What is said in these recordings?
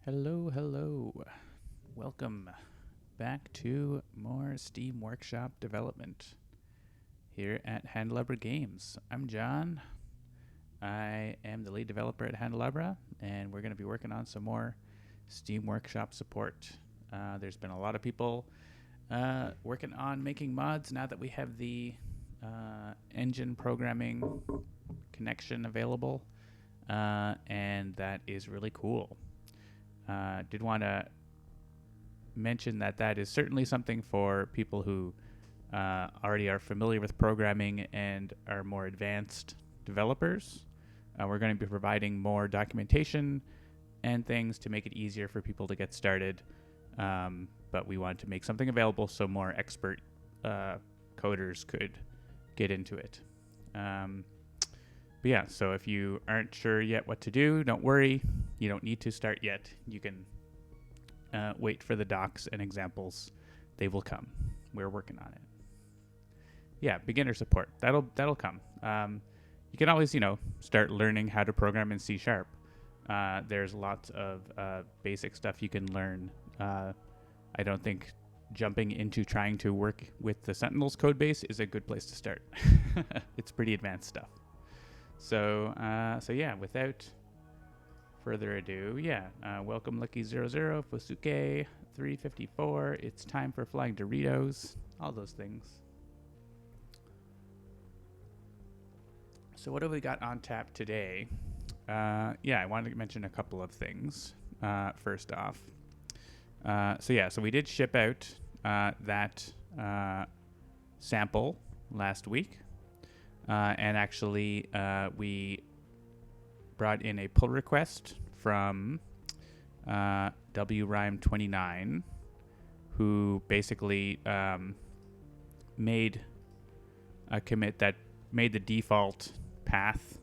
Hello, hello. Welcome back to more Steam Workshop development here at Handelabra Games. I'm John. I am the lead developer at Handelabra, and we're going to be working on some more Steam Workshop support. There's been a lot of people working on making mods now that we have the engine programming connection available, and that is really cool. Did want to mention that is certainly something for people who already are familiar with programming and are more advanced developers. We're going to be providing more documentation and things to make it easier for people to get started, but we wanted to make something available so more expert coders could get into it. But yeah, so if you aren't sure yet what to do, don't worry. You don't need to start yet. You can wait for the docs and examples. They will come. We're working on it. Yeah, beginner support. That'll come. You can always, start learning how to program in C#. There's lots of basic stuff you can learn. I don't think jumping into trying to work with the Sentinels code base is a good place to start. It's pretty advanced stuff. So yeah, without further ado, welcome Lucky00, Fosuke, 354. It's time for flying Doritos, all those things. So what have we got on tap today? I wanted to mention a couple of things. First off, so we did ship out that sample last week. And actually, we brought in a pull request from WRhyme29, who basically made a commit that made the default path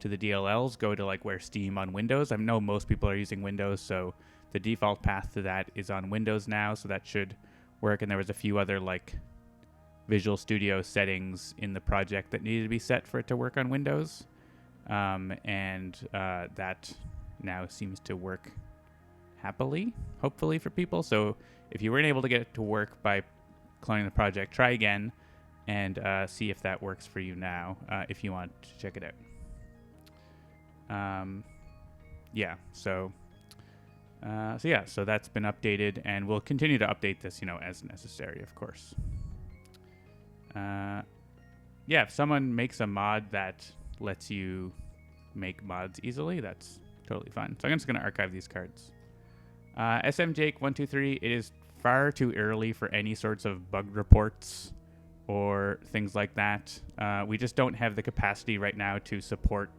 to the DLLs go to like where Steam on Windows. I know most people are using Windows, so the default path to that is on Windows now, so that should work. And there was a few other like Visual Studio settings in the project that needed to be set for it to work on Windows. And that now seems to work happily, hopefully, for people. So if you weren't able to get it to work by cloning the project, try again and see if that works for you now, if you want to check it out. So that's been updated, and we'll continue to update this, as necessary, of course. If someone makes a mod that lets you make mods easily, that's totally fine. So I'm just going to archive these cards. SMJake123, it is far too early for any sorts of bug reports or things like that. We just don't have the capacity right now to support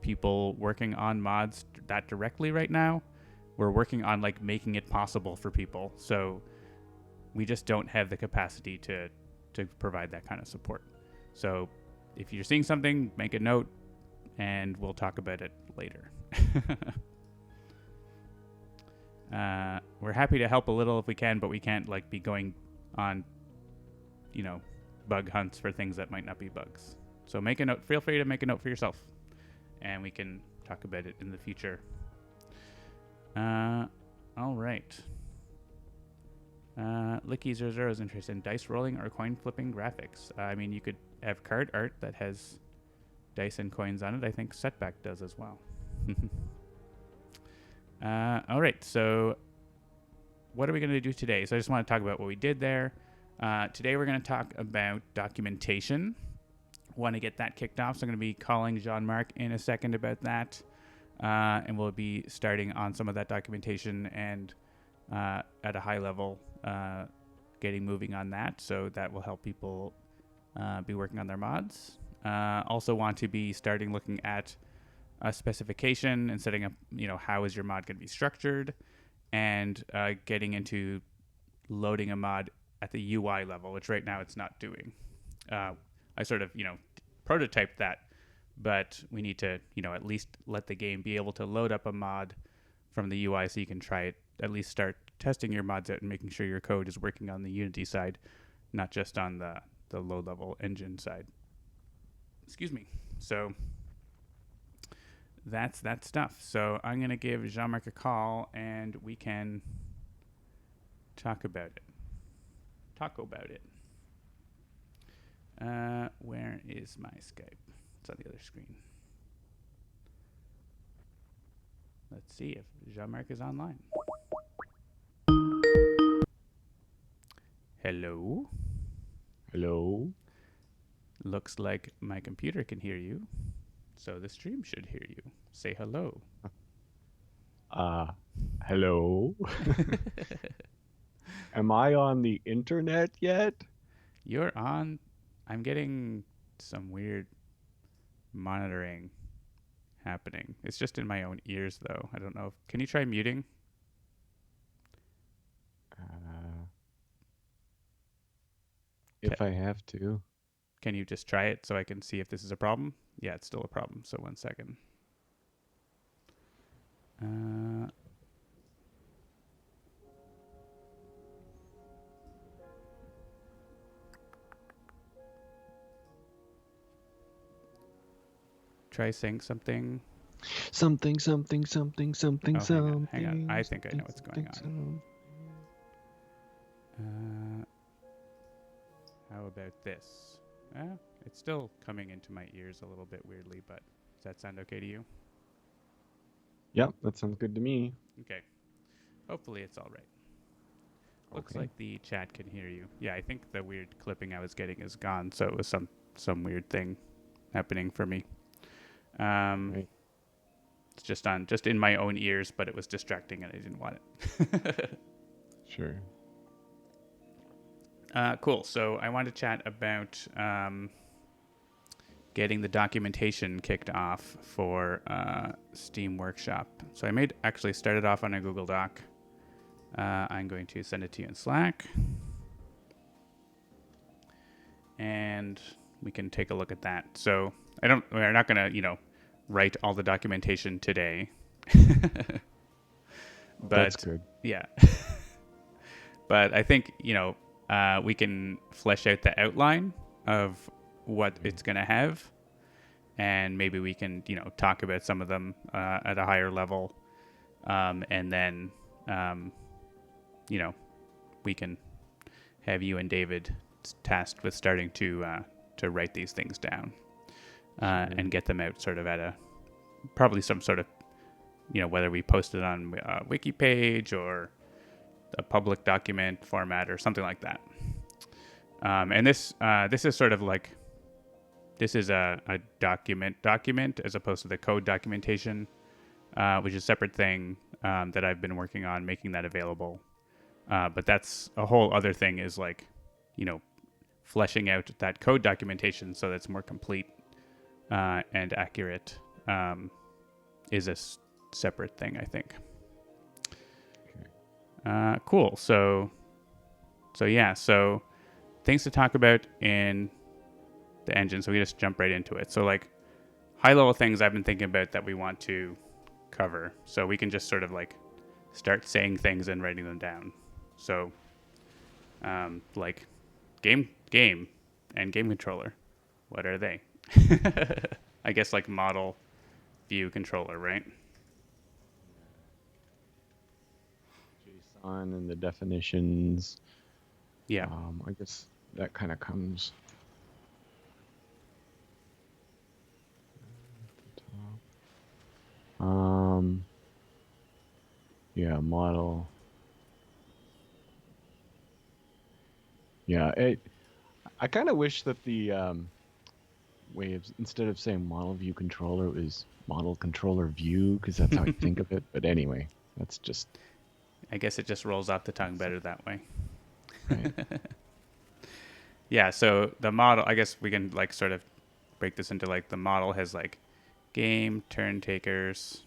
people working on mods that directly right now. We're working on like making it possible for people. So we just don't have the capacity to provide that kind of support. So if you're seeing something, make a note and we'll talk about it later. We're happy to help a little if we can, but we can't like be going on, bug hunts for things that might not be bugs. So make a note, feel free to make a note for yourself and we can talk about it in the future. All right. Licky00 is interested in dice rolling or coin flipping graphics. You could have card art that has dice and coins on it. I think Setback does as well. All right, so what are we going to do today? So I just want to talk about what we did there. Today we're going to talk about documentation. Want to get that kicked off, so I'm going to be calling Jean-Marc in a second about that. And we'll be starting on some of that documentation and at a high level, getting moving on that, so that will help people be working on their mods. Also want to be starting looking at a specification and setting up, how is your mod going to be structured, and getting into loading a mod at the UI level, which right now it's not doing. I sort of, prototyped that, but we need to, at least let the game be able to load up a mod from the UI so you can try it, at least start testing your mods out and making sure your code is working on the Unity side, not just on the low-level engine side. Excuse me. So that's that stuff. So I'm going to give Jean-Marc a call and we can talk about it. Talk about it. Where is my Skype? It's on the other screen. Let's see if Jean-Marc is online. Hello? Hello? Looks like my computer can hear you, so the stream should hear you. Say hello. Hello? Am I on the internet yet? You're on. I'm getting some weird monitoring happening. It's just in my own ears, though. I don't know. Can you try muting? If I have to. Can you just try it so I can see if this is a problem? Yeah, it's still a problem. So 1 second. Try saying something. Something. Hang on. I think I know what's going on. How about this? It's still coming into my ears a little bit weirdly, but does that sound okay to you? Yep, that sounds good to me. Okay. Hopefully it's all right. Looks Okay. like the chat can hear you. Yeah, I think the weird clipping I was getting is gone, so it was some weird thing happening for me. Right. It's just in my own ears, but it was distracting and I didn't want it. Sure. Cool. So I want to chat about getting the documentation kicked off for Steam Workshop. So I actually started off on a Google Doc. I'm going to send it to you in Slack. And we can take a look at that. So we're not going to, write all the documentation today. But that's good. Yeah. But I think, we can flesh out the outline of what it's going to have. And maybe we can, talk about some of them at a higher level. And then, we can have you and David tasked with starting to write these things down and get them out sort of at probably some sort of, whether we post it on a wiki page or a public document format or something like that. And this is sort of like, this is a document as opposed to the code documentation, which is a separate thing that I've been working on, making that available. But that's a whole other thing, is like, fleshing out that code documentation so that's more complete and accurate is a separate thing, I think. Okay. Cool. So things to talk about in the engine. So we just jump right into it. So like high level things I've been thinking about that we want to cover. So we can just sort of like start saying things and writing them down. So like game and game controller. What are they? I guess like model, view, controller, right? JSON and the definitions. Yeah. I guess that kind of comes yeah, model. Yeah, I kind of wish that the way of, instead of saying model view controller, it was model controller view, because that's how I think of it. But anyway, that's just... I guess it just rolls off the tongue better that way. Right. Yeah, so the model, I guess we can like sort of break this into like the model has like game, turn takers,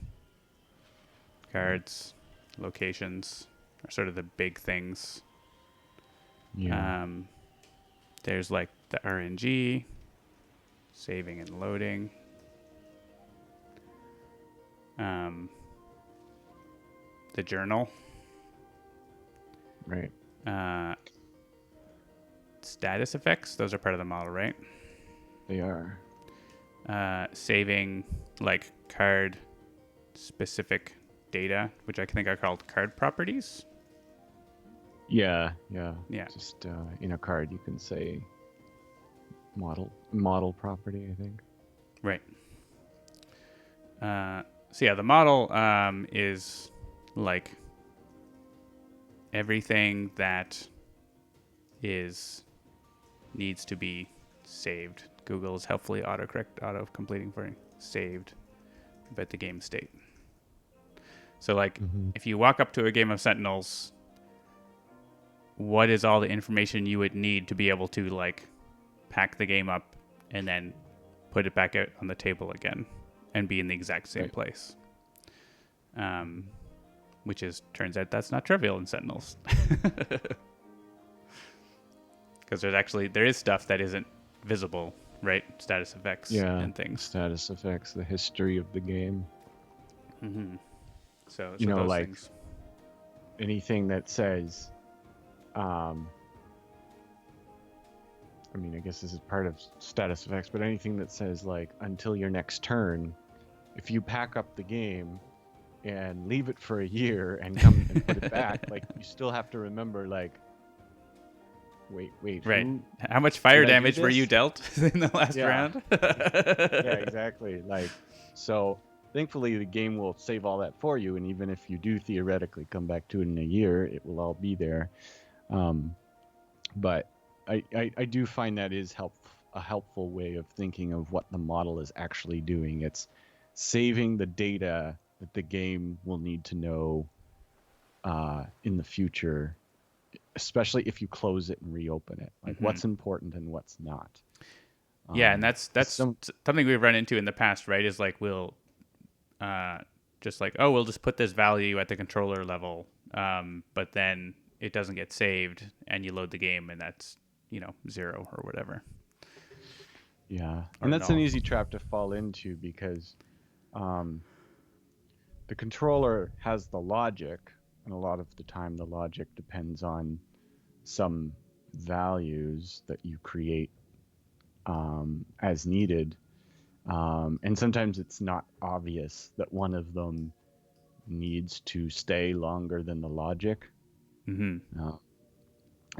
cards, locations are sort of the big things. Yeah. There's like the RNG, saving and loading. The journal. Right. Status effects, those are part of the model, right? They are. Saving like card specific data, which I think are called card properties. Yeah. Yeah. Just in a card, you can say model property, I think. Right. So yeah, the model is like everything that needs to be saved. Google is helpfully auto completing for saved about the game state. So like if you walk up to a game of Sentinels, what is all the information you would need to be able to like pack the game up and then put it back out on the table again and be in the exact same place? Which turns out that's not trivial in Sentinels. Because there is stuff that isn't visible, right? Status effects and things. Status effects, the history of the game. So you know, those like things. anything that says, I mean, I guess this is part of status effects, but anything that says like until your next turn, if you pack up the game and leave it for a year and come and put it back, like you still have to remember, like, wait, right? How much fire damage were you dealt in the last round? Yeah, exactly. Like, so thankfully the game will save all that for you, and even if you do theoretically come back to it in a year, it will all be there. But I do find that is a helpful way of thinking of what the model is actually doing. It's saving the data that the game will need to know in the future, especially if you close it and reopen it. Like what's important and what's not. Yeah, and that's something we've run into in the past, right? Is like we'll we'll just put this value at the controller level, but then it doesn't get saved, and you load the game, and that's 0 or whatever. Yeah, and that's an easy trap to fall into because the controller has the logic, and a lot of the time the logic depends on some values that you create as needed. And sometimes it's not obvious that one of them needs to stay longer than the logic. And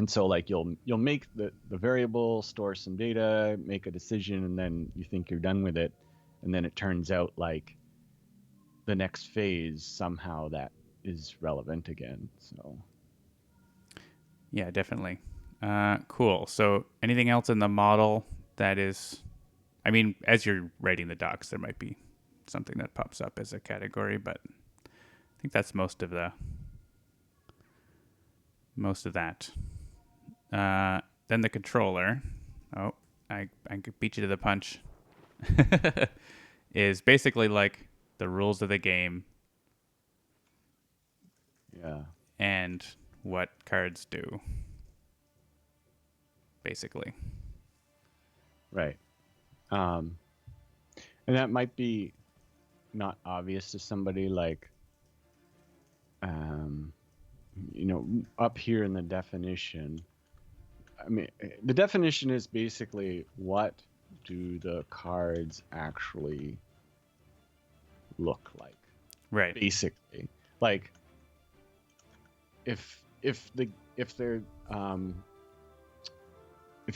so like you'll make the variable, store some data, make a decision, and then you think you're done with it. And then it turns out like the next phase somehow that is relevant again. So yeah, definitely. Cool. So anything else in the model that is, I mean, as you're writing the docs, there might be something that pops up as a category, but I think that's most of that. Then the controller. Oh, I could beat you to the punch. Is basically like the rules of the game. Yeah. And what cards do. Basically. Right. And that might be not obvious to somebody like, up here in the definition. I mean, the definition is basically what do the cards actually look like? Right. Basically, like if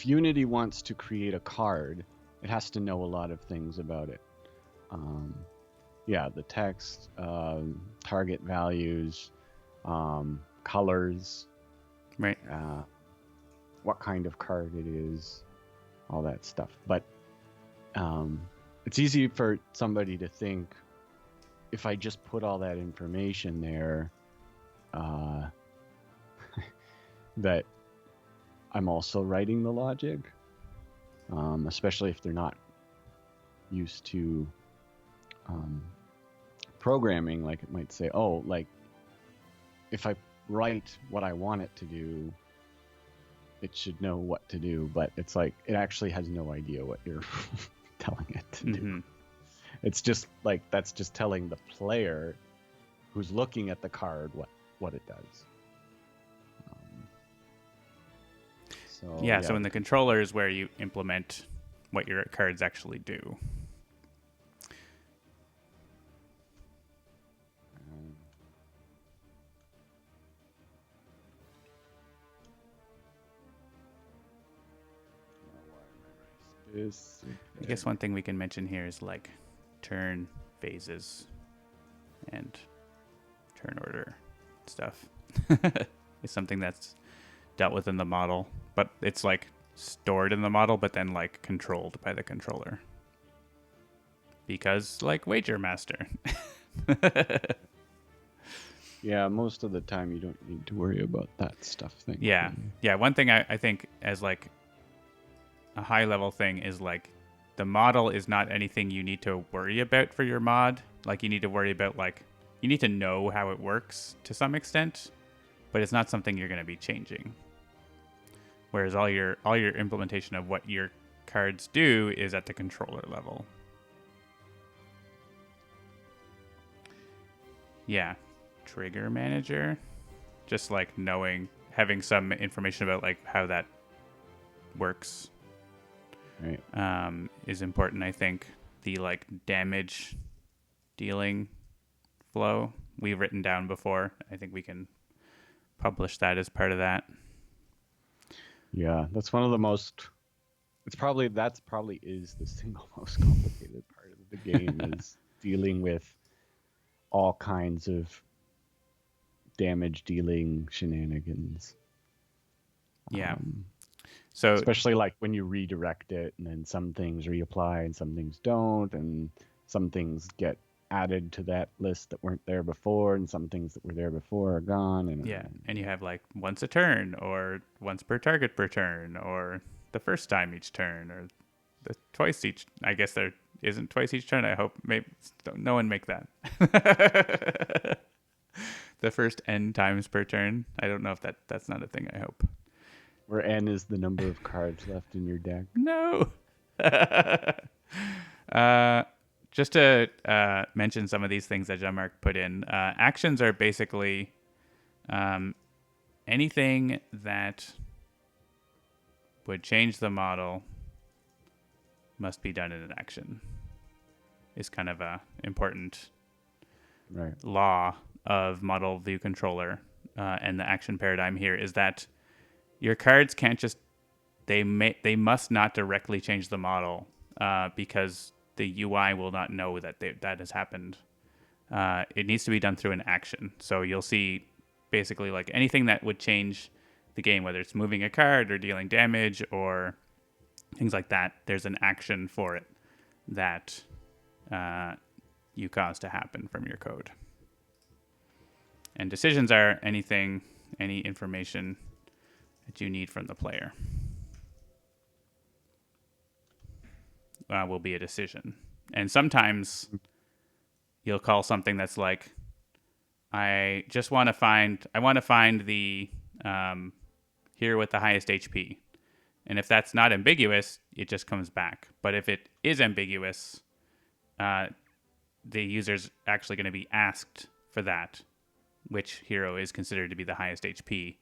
Unity wants to create a card, it has to know a lot of things about it. The text, target values, colors, right? What kind of card it is, all that stuff. But it's easy for somebody to think, if I just put all that information there, that I'm also writing the logic, especially if they're not used to programming. Like it might say, oh, like if I write what I want it to do, it should know what to do, but it's like it actually has no idea what you're telling it to do. It's just like that's just telling the player who's looking at the card what it does. So in the controller is where you implement what your cards actually do. I guess one thing we can mention here is like turn phases and turn order stuff. It's something that's dealt with in the model, but it's like stored in the model, but then like controlled by the controller. Because like Wager Master. Yeah, most of the time you don't need to worry about that stuff. Yeah. One thing I think as like a high level thing is like the model is not anything you need to worry about for your mod. Like you need to worry about like you need to know how it works to some extent, but it's not something you're going to be changing. Whereas all your implementation of what your cards do is at the controller level. Yeah. Trigger manager, just like having some information about like how that works, right, is important. I think the like damage dealing flow we've written down before. I think we can publish that as part of that. Yeah, that's one of the most. That's probably is the single most complicated part of the game is dealing with all kinds of damage dealing shenanigans. Yeah. So especially like when you redirect it and then some things reapply and some things don't, and some things get added to that list that weren't there before, and some things that were there before are gone. And you have like once a turn, or once per target per turn, or the first time each turn, or the twice each. I guess there isn't twice each turn. I hope maybe no one make that. The first n times per turn. I don't know if that's not a thing. I hope. Where n is the number of cards left in your deck. No. Just to mention some of these things that Jean-Marc put in. Actions are basically anything that would change the model must be done in an action. Is kind of a important law of model view controller, and the action paradigm here is that your cards can't just they must not directly change the model, because the UI will not know that that has happened. It needs to be done through an action. So you'll see basically like anything that would change the game, whether it's moving a card or dealing damage or things like that, there's an action for it that you cause to happen from your code. And decisions are any information that you need from the player will be a decision. And sometimes you'll call something that's like, I want to find the hero with the highest HP. And if that's not ambiguous, it just comes back. But if it is ambiguous, the user's actually going to be asked for that, which hero is considered to be the highest HP.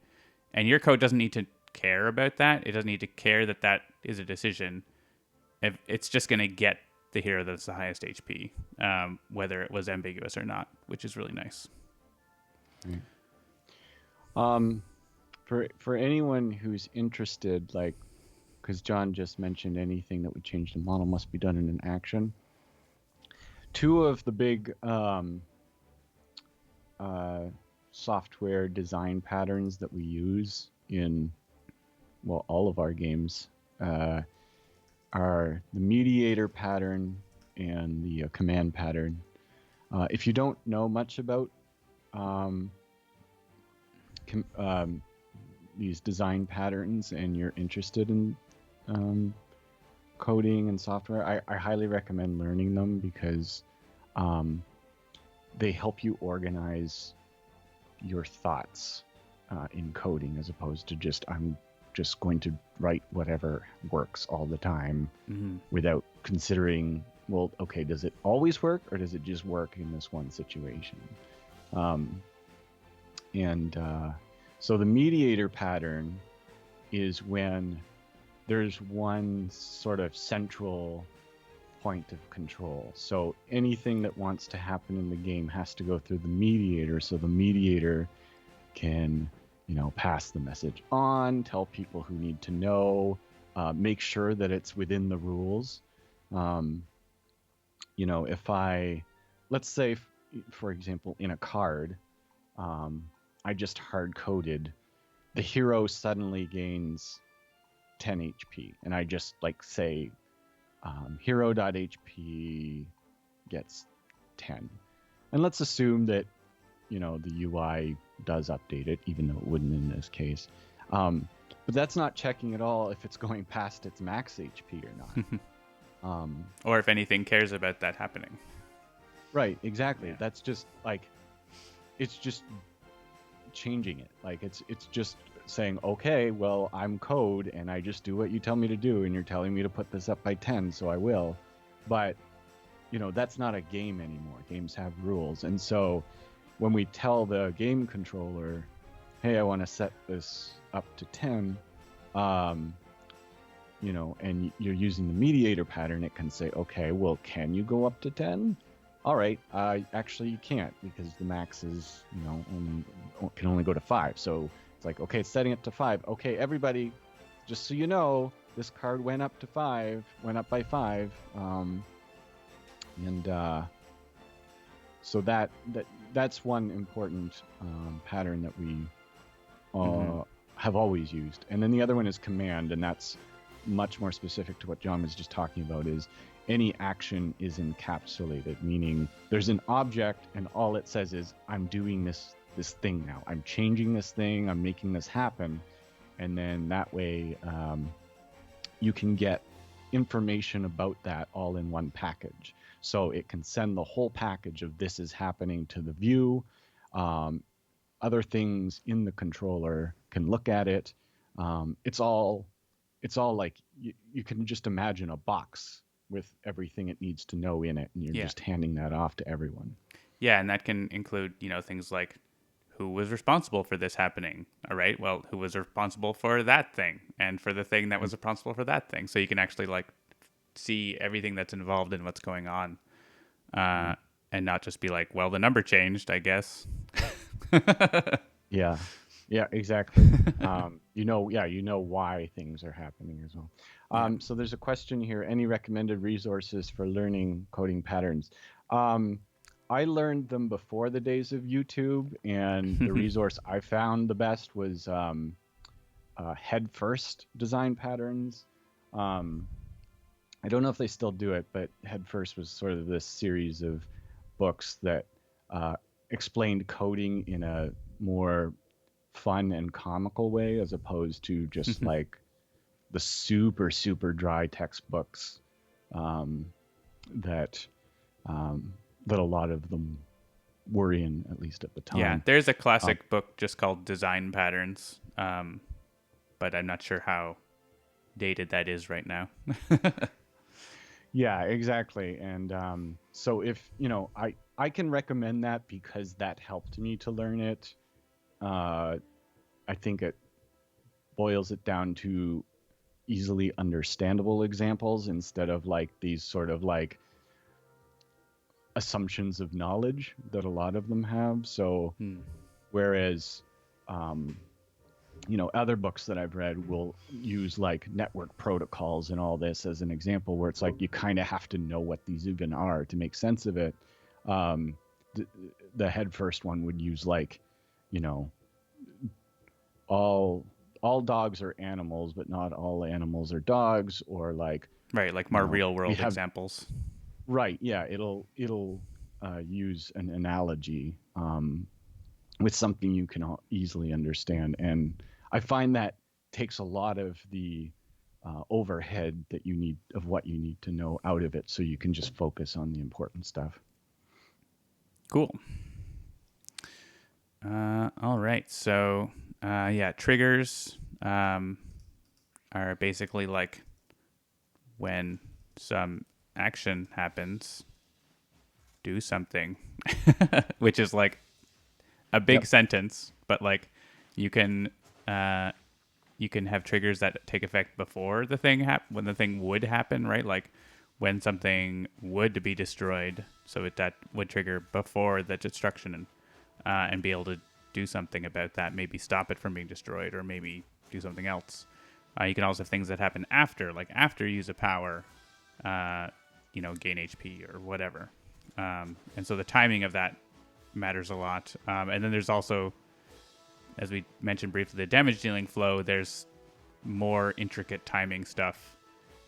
And your code doesn't need to care about that. It doesn't need to care that that is a decision. If it's just going to get the hero that's the highest HP, whether it was ambiguous or not, which is really nice. For anyone who's interested, like, because John just mentioned anything that would change the model must be done in an action. Two of the big software design patterns that we use in, well, all of our games are the mediator pattern and the command pattern. If you don't know much about these design patterns and you're interested in coding and software, I highly recommend learning them, because they help you organize your thoughts in coding, as opposed to I'm just going to write whatever works all the time, without considering, well, okay, does it always work, or does it just work in this one situation? So the mediator pattern is when there's one sort of central point of control. So anything that wants to happen in the game has to go through the mediator, so the mediator can, pass the message on, tell people who need to know, make sure that it's within the rules. Um, if let's say, for example, in a card, I just hard coded the hero suddenly gains 10 HP, and I just like say hero.hp gets 10. And let's assume that, the UI does update it, even though it wouldn't in this case. But that's not checking at all if it's going past its max HP or not. Or if anything cares about that happening. Right, exactly. Yeah. That's just like, it's just changing it. Like it's just saying, okay, well, I'm code and I just do what you tell me to do, and you're telling me to put this up by 10, so I will. But that's not a game anymore. Games have rules. And so when we tell the game controller, hey, I want to set this up to 10, and you're using the mediator pattern, it can say, okay, well, can you go up to 10? All right, actually you can't, because the max is, can only go to 5. So it's like, okay, it's setting it to 5. Okay, everybody, just so you know, this card went up to 5, went up by 5. So that's one important pattern that we have always used. And then the other one is command, and that's much more specific to what John was just talking about, is any action is encapsulated, meaning there's an object and all it says is, I'm doing this thing now. I'm changing this thing. I'm making this happen. And then that way you can get information about that all in one package. So it can send the whole package of this is happening to the view. Other things in the controller can look at it. It's all like you can just imagine a box with everything it needs to know in it, and you're just handing that off to everyone. Yeah, and that can include, things like who was responsible for this happening. All right, well, who was responsible for that thing and for the thing that was responsible for that thing. So you can actually like see everything that's involved in what's going on, and not just be like, well, the number changed, I guess. Yeah, exactly. You know why things are happening as well. So there's a question here. Any recommended resources for learning coding patterns? I learned them before the days of YouTube, and the resource I found the best was Head First Design Patterns. I don't know if they still do it, but Head First was sort of this series of books that explained coding in a more fun and comical way, as opposed to just like the super, super dry textbooks that a lot of them were in, at least at the time. Yeah, there's a classic book just called Design Patterns, but I'm not sure how dated that is right now. Yeah, exactly. And so if, I can recommend that because that helped me to learn it. I think it boils it down to easily understandable examples instead of like these sort of like assumptions of knowledge that a lot of them have. So whereas other books that I've read will use like network protocols and all this as an example, where it's like you kind of have to know what these even are to make sense of it. The Head First one would use like, all dogs are animals, but not all animals are dogs, or like right, like more real world examples. Right, yeah, it'll use an analogy with something you can easily understand, and I find that takes a lot of the overhead that you need, of what you need to know, out of it, so you can just focus on the important stuff. Cool. All right. So, triggers are basically like when some action happens, do something, which is like a big sentence, but like you can have triggers that take effect before the thing when the thing would happen, right? Like when something would be destroyed, so that would trigger before the destruction, and be able to do something about that, maybe stop it from being destroyed, or maybe do something else. You can also have things that happen after, like after you use a power, gain HP or whatever. And so the timing of that matters a lot. And then there's also, as we mentioned briefly, the damage dealing flow. There's more intricate timing stuff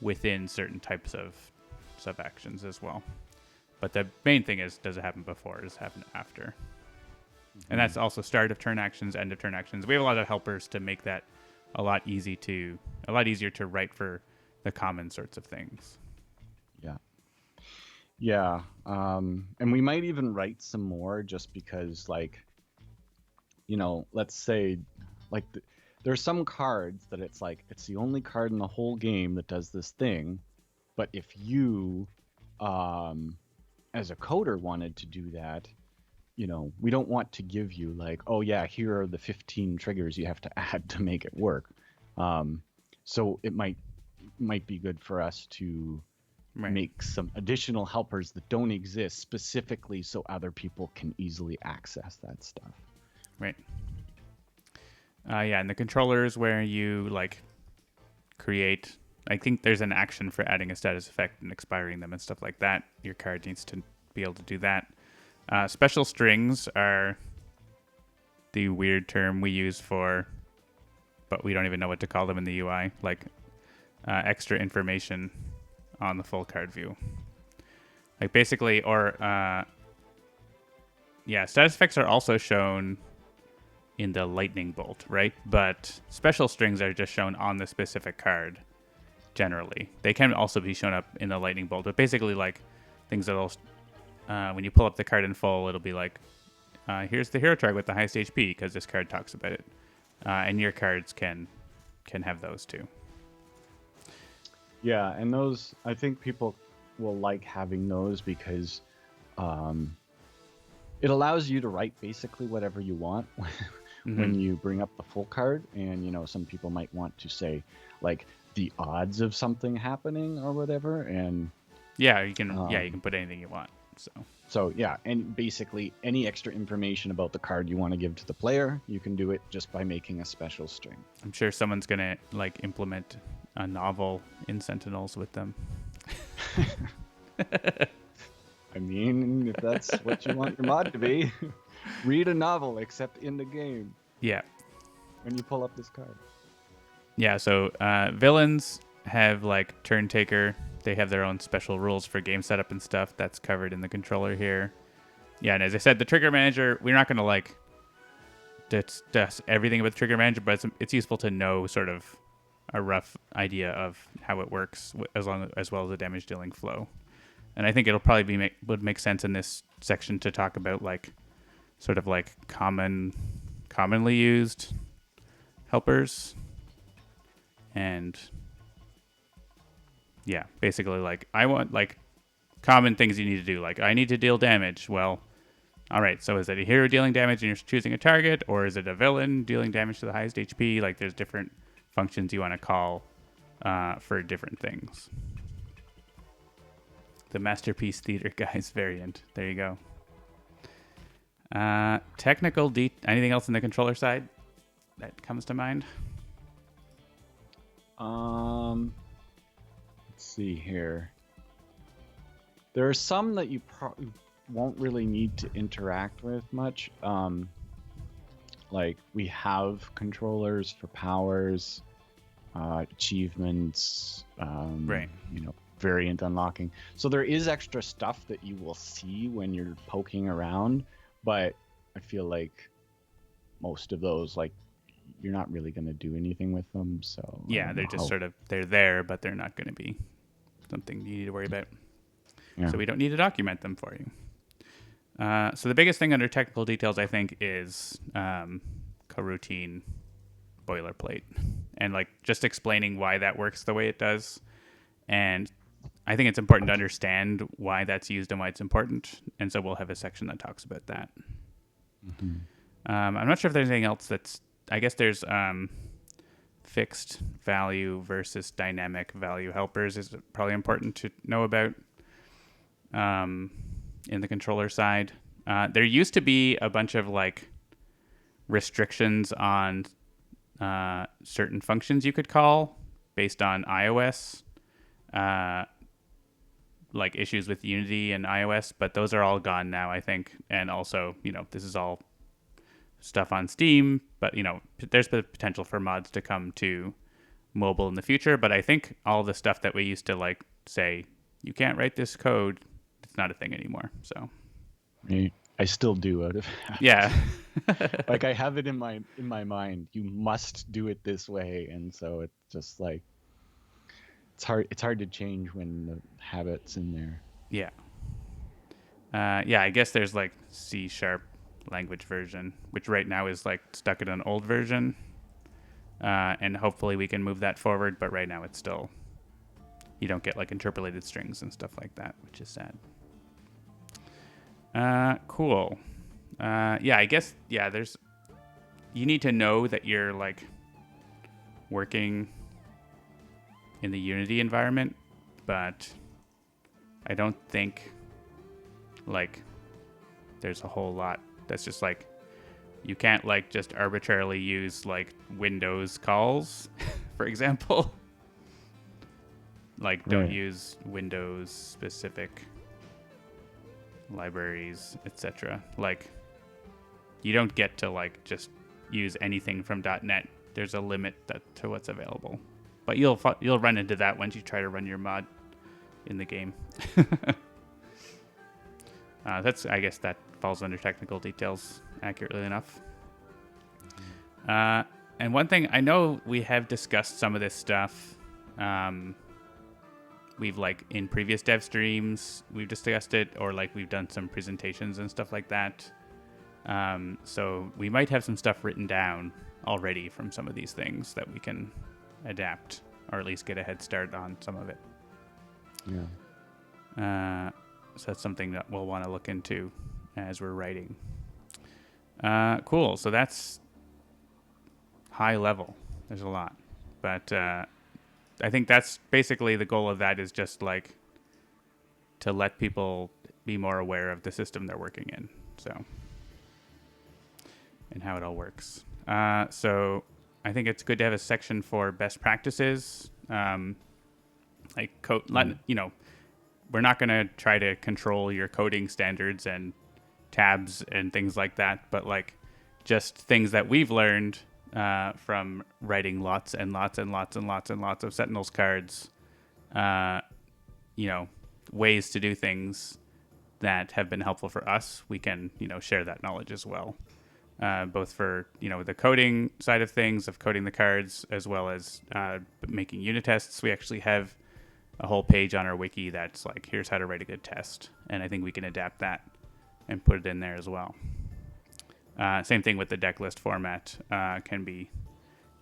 within certain types of sub actions as well. But the main thing is, does it happen before? Does it happen after? And that's also start of turn actions, end of turn actions. We have a lot of helpers to make that a lot easier to write for the common sorts of things. Yeah. And we might even write some more just because, like, let's say, like, there's some cards that it's like, it's the only card in the whole game that does this thing. But if you, as a coder, wanted to do that, we don't want to give you like, oh yeah, here are the 15 triggers you have to add to make it work. So it might be good for us to make some additional helpers that don't exist specifically so other people can easily access that stuff. Right. And the controllers where you like create, I think there's an action for adding a status effect and expiring them and stuff like that. Your card needs to be able to do that. Special strings are the weird term we use for, but we don't even know what to call them in the UI, like extra information on the full card view. Like basically, status effects are also shown in the lightning bolt, right? But special strings are just shown on the specific card generally. They can also be shown up in the lightning bolt, but basically like things that'll, when you pull up the card in full, it'll be like, here's the hero tag with the highest HP because this card talks about it. And your cards can have those too. Yeah, and those, I think people will like having those because it allows you to write basically whatever you want when you bring up the full card. And, some people might want to say, like, the odds of something happening or whatever. And yeah, you can put anything you want. So yeah, and basically any extra information about the card you want to give to the player, you can do it just by making a special string. I'm sure someone's gonna like implement a novel in Sentinels with them. I mean, if that's what you want your mod to be, read a novel except in the game. Yeah. When you pull up this card. Yeah, so villains have like turn taker. They have their own special rules for game setup and stuff. That's covered in the controller here. Yeah, and as I said, the trigger manager, we're not going to like discuss everything about the trigger manager, but it's useful to know sort of a rough idea of how it works as well as the damage dealing flow. And I think it'll probably would make sense in this section to talk about like sort of like commonly used helpers and yeah, basically like I want like common things you need to do. Like I need to deal damage. Well, all right. So is it a hero dealing damage and you're choosing a target, or is it a villain dealing damage to the highest HP? Like there's different functions you want to call for different things. The Masterpiece Theater Guys variant. There you go. Anything else in the controller side that comes to mind? Let's see here. There are some that you won't really need to interact with much. Like we have controllers for powers, achievements, right. Variant unlocking. So there is extra stuff that you will see when you're poking around, but I feel like most of those, like, you're not really going to do anything with them. So yeah, they're just they're there, but they're not going to be something you need to worry about. Yeah. So we don't need to document them for you. So the biggest thing under technical details, I think, is coroutine boilerplate, and like just explaining why that works the way it does. And I think it's important to understand why that's used and why it's important. And so we'll have a section that talks about that. Mm-hmm. I'm not sure if there's anything else that's, I guess there's fixed value versus dynamic value helpers is probably important to know about in the controller side. There used to be a bunch of like restrictions on certain functions you could call based on iOS, uh, like issues with Unity and iOS, but those are all gone now, I think. And also, this is all stuff on Steam, but there's the potential for mods to come to mobile in the future. But I think all the stuff that we used to like say you can't write this code, it's not a thing anymore. So I still do out of habit. yeah. Like I have it in my mind. You must do it this way, and so it's just like it's hard to change when the habit's in there. Yeah. Yeah, I guess there's like C# language version, which right now is like stuck in an old version. And hopefully we can move that forward, but right now it's still, you don't get like interpolated strings and stuff like that, which is sad. Cool. Yeah, I guess, you need to know that you're like working in the Unity environment, but I don't think like there's a whole lot that's just like, you can't like just arbitrarily use like Windows calls, for example. Like don't use Windows specific libraries, etc. Like you don't get to like just use anything from .NET. There's a limit to what's available. But you'll run into that once you try to run your mod in the game. I guess that falls under technical details accurately enough. And one thing, I know we have discussed some of this stuff. We've like in previous dev streams, we've discussed it, or like we've done some presentations and stuff like that. So we might have some stuff written down already from some of these things that we can adapt, or at least get a head start on some of it. Yeah. So that's something that we'll want to look into as we're writing. Cool. So that's high level. There's a lot. But I think that's basically the goal of that, is just like to let people be more aware of the system they're working in. So, and how it all works. So I think it's good to have a section for best practices. Like code, we're not going to try to control your coding standards and tabs and things like that, but like just things that we've learned from writing lots and lots and lots and lots and lots of Sentinels cards, ways to do things that have been helpful for us. We can, share that knowledge as well, both for, the coding side of things, of coding the cards, as well as making unit tests. We actually have a whole page on our wiki that's like, here's how to write a good test. And I think we can adapt that and put it in there as well. Same thing with the deck list format, can be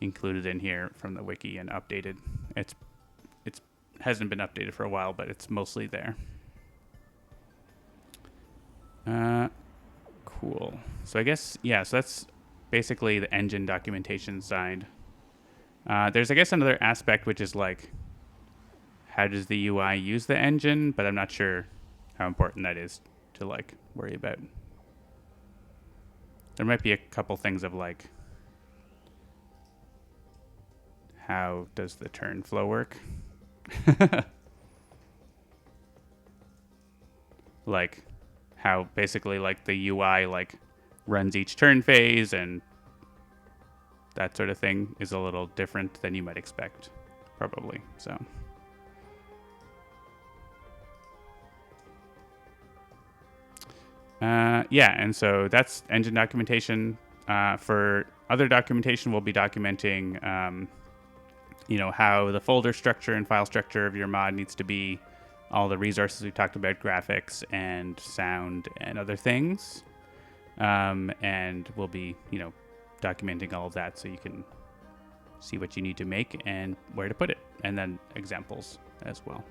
included in here from the wiki and updated. It's hasn't been updated for a while, but it's mostly there. Cool. So I guess, so that's basically the engine documentation side. There's, I guess, another aspect, which is like, how does the UI use the engine? But I'm not sure how important that is to like worry about. There might be a couple things of like, how does the turn flow work? Like how basically like the UI like runs each turn phase, and that sort of thing is a little different than you might expect, probably. So. And so that's engine documentation. For other documentation, we'll be documenting, how the folder structure and file structure of your mod needs to be, all the resources we talked about, graphics and sound and other things. And we'll be, documenting all of that so you can see what you need to make and where to put it, and then examples as well.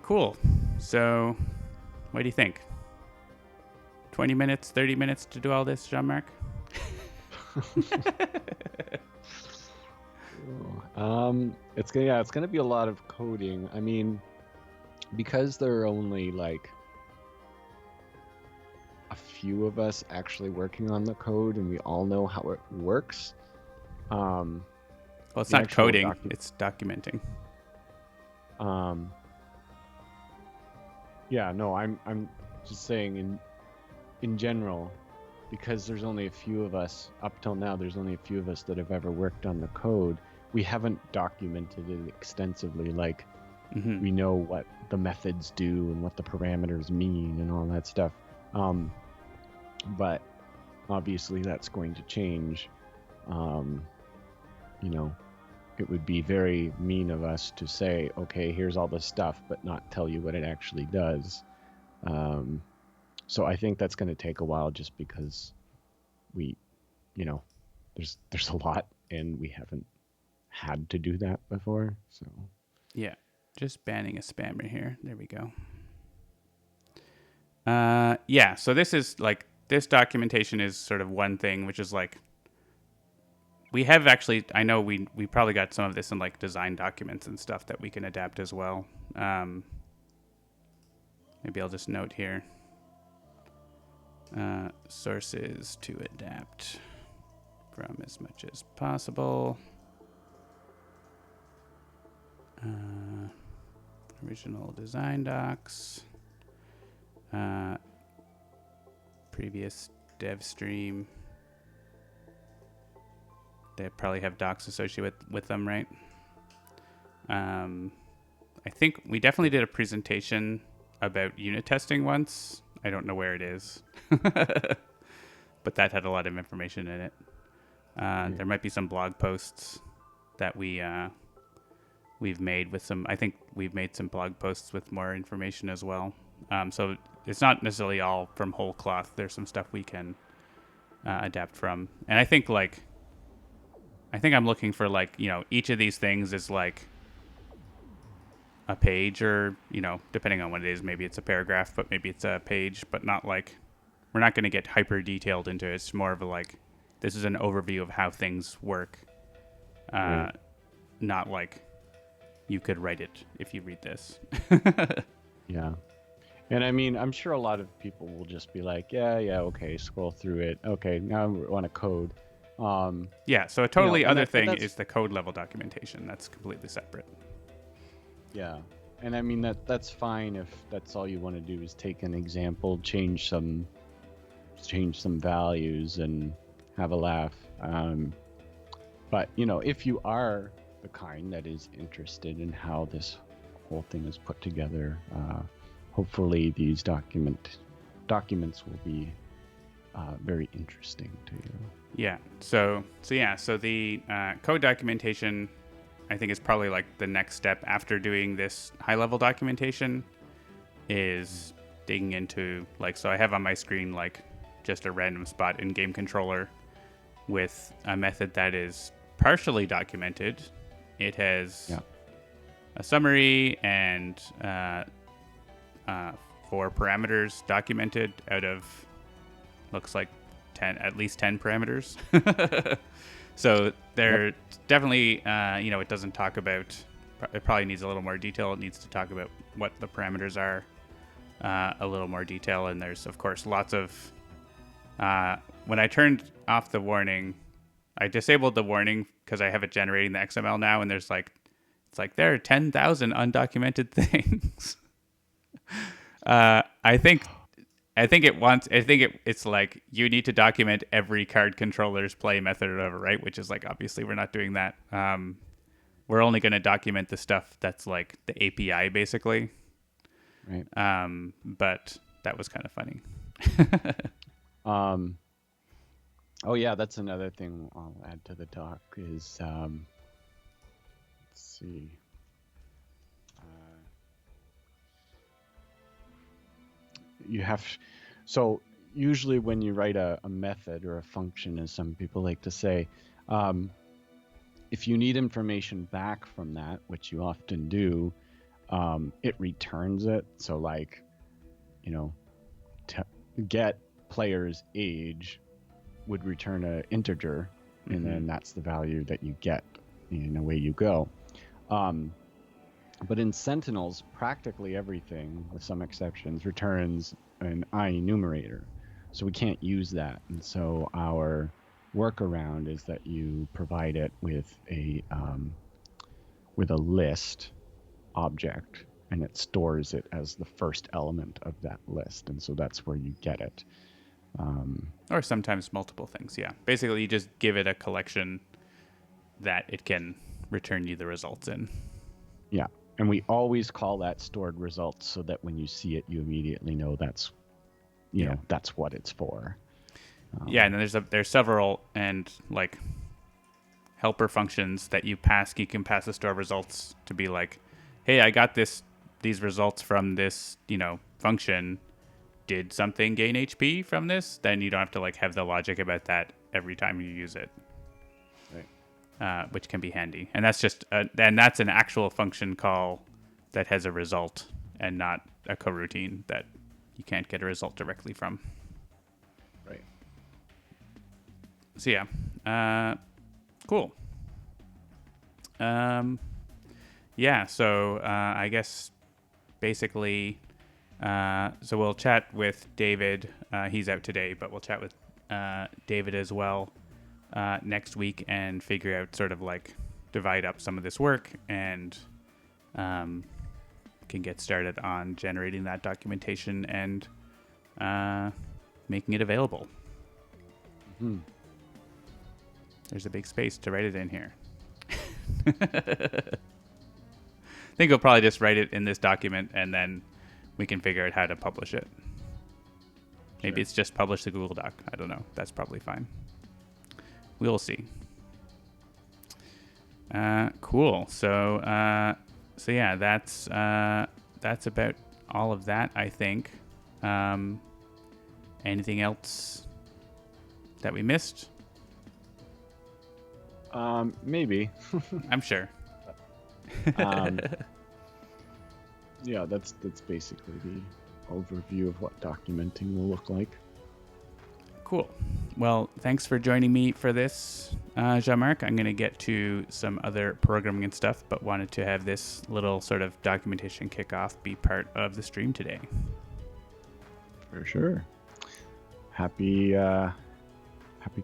Cool. So, what do you think? 20 minutes, 30 minutes to do all this, Jean-Marc? It's gonna be a lot of coding. I mean, because there are only like a few of us actually working on the code, and we all know how it works. Well, it's the not actual coding; it's documenting. Yeah, no, I'm just saying in general, because there's only a few of us up till now. There's only a few of us that have ever worked on the code. We haven't documented it extensively. Like we know what the methods do and what the parameters mean and all that stuff. But obviously that's going to change. You know, it would be very mean of us to say, okay, here's all this stuff, but not tell you what it actually does. So I think that's going to take a while, just because we, there's a lot, and we haven't had to do that before. So yeah, just banning a spammer here. There we go. Yeah, so this documentation is sort of one thing, which is like, we have actually, I know we probably got some of this in like design documents and stuff that we can adapt as well. Maybe I'll just note here. Sources to adapt from as much as possible. Original design docs. Previous dev stream. They probably have docs associated with them, right? I think we definitely did a presentation about unit testing once. I don't know where it is, but that had a lot of information in it. There might be some blog posts that we've made with some. I think we've made some blog posts with more information as well. So it's not necessarily all from whole cloth. There's some stuff we can adapt from, and I think I'm looking for each of these things is like a page, or depending on what it is, maybe it's a paragraph, but maybe it's a page, but not like, we're not going to get hyper detailed into it. It's more of a like, this is an overview of how things work. Right. Not like you could write it if you read this. Yeah. And I mean, I'm sure a lot of people will just be like, yeah, okay, scroll through it. Okay, now I want to code. Yeah, so a totally other thing that's, is the code level documentation. That's completely separate. Yeah. And I mean, that's fine if that's all you want to do is take an example, change some values and have a laugh. But if you are the kind that is interested in how this whole thing is put together, hopefully these documents will be very interesting to you. Yeah. So the code documentation, I think, is probably like the next step after doing this high level documentation, is digging into so I have on my screen like just a random spot in game controller with a method that is partially documented. It has a summary and 4 parameters documented out of, looks like 10, at least 10 parameters. So there definitely, it doesn't talk about, it probably needs a little more detail. It needs to talk about what the parameters are, a little more detail. And there's, of course, lots of, when I turned off the warning, I disabled the warning because I have it generating the XML now. And there's it's like, there are 10,000 undocumented things. It's like, you need to document every card controller's play method or whatever, right? Which is like, obviously we're not doing that. We're only going to document the stuff that's like the API basically. Right. But that was kind of funny. Oh yeah, that's another thing I'll add to the talk is, let's see. You have, so usually when you write a method or a function, as some people like to say, if you need information back from that, which you often do, it returns it. So like, get player's age would return an integer, and then that's the value that you get, and away you go. But in Sentinels, practically everything, with some exceptions, returns an I enumerator. So we can't use that. And so our workaround is that you provide it with a list object, and it stores it as the first element of that list. And so that's where you get it. Or sometimes multiple things, yeah. Basically, you just give it a collection that it can return you the results in. Yeah. And we always call that stored results so that when you see it, you immediately know that's, you know, that's what it's for. Yeah, and then there's several and like helper functions that you pass. You can pass the store results to be like, hey, I got these results from this, function. Did something gain HP from this? Then you don't have to like have the logic about that every time you use it. Right. Which can be handy. And that's just and that's an actual function call that has a result and not a coroutine that you can't get a result directly from. Right. So yeah, cool. Yeah. So I guess basically, so we'll chat with David. He's out today, but we'll chat with David as well next week and figure out sort of like divide up some of this work and can get started on generating that documentation and making it available. Mm-hmm. There's a big space to write it in here. I think we'll probably just write it in this document and then we can figure out how to publish it. Maybe it's just publish the Google Doc. I don't know. That's probably fine. We'll see. Cool. So yeah, that's about all of that, I think. Anything else that we missed? Maybe. I'm sure. Yeah, that's basically the overview of what documenting will look like. Cool. Well, thanks for joining me for this, Jean-Marc. I'm going to get to some other programming and stuff, but wanted to have this little sort of documentation kickoff be part of the stream today. For sure. Happy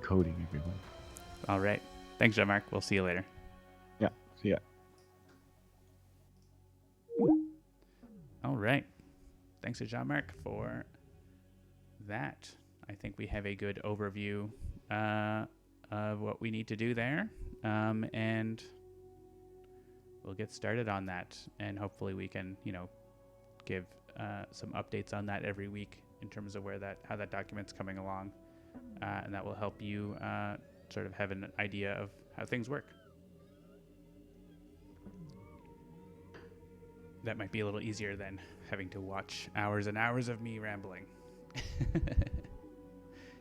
coding, everyone. All right. Thanks, Jean-Marc. We'll see you later. Yeah, see ya. All right. Thanks to Jean-Marc for that. I think we have a good overview of what we need to do there. And we'll get started on that. And hopefully we can, give some updates on that every week in terms of how that document's coming along. And that will help you sort of have an idea of how things work. That might be a little easier than having to watch hours and hours of me rambling.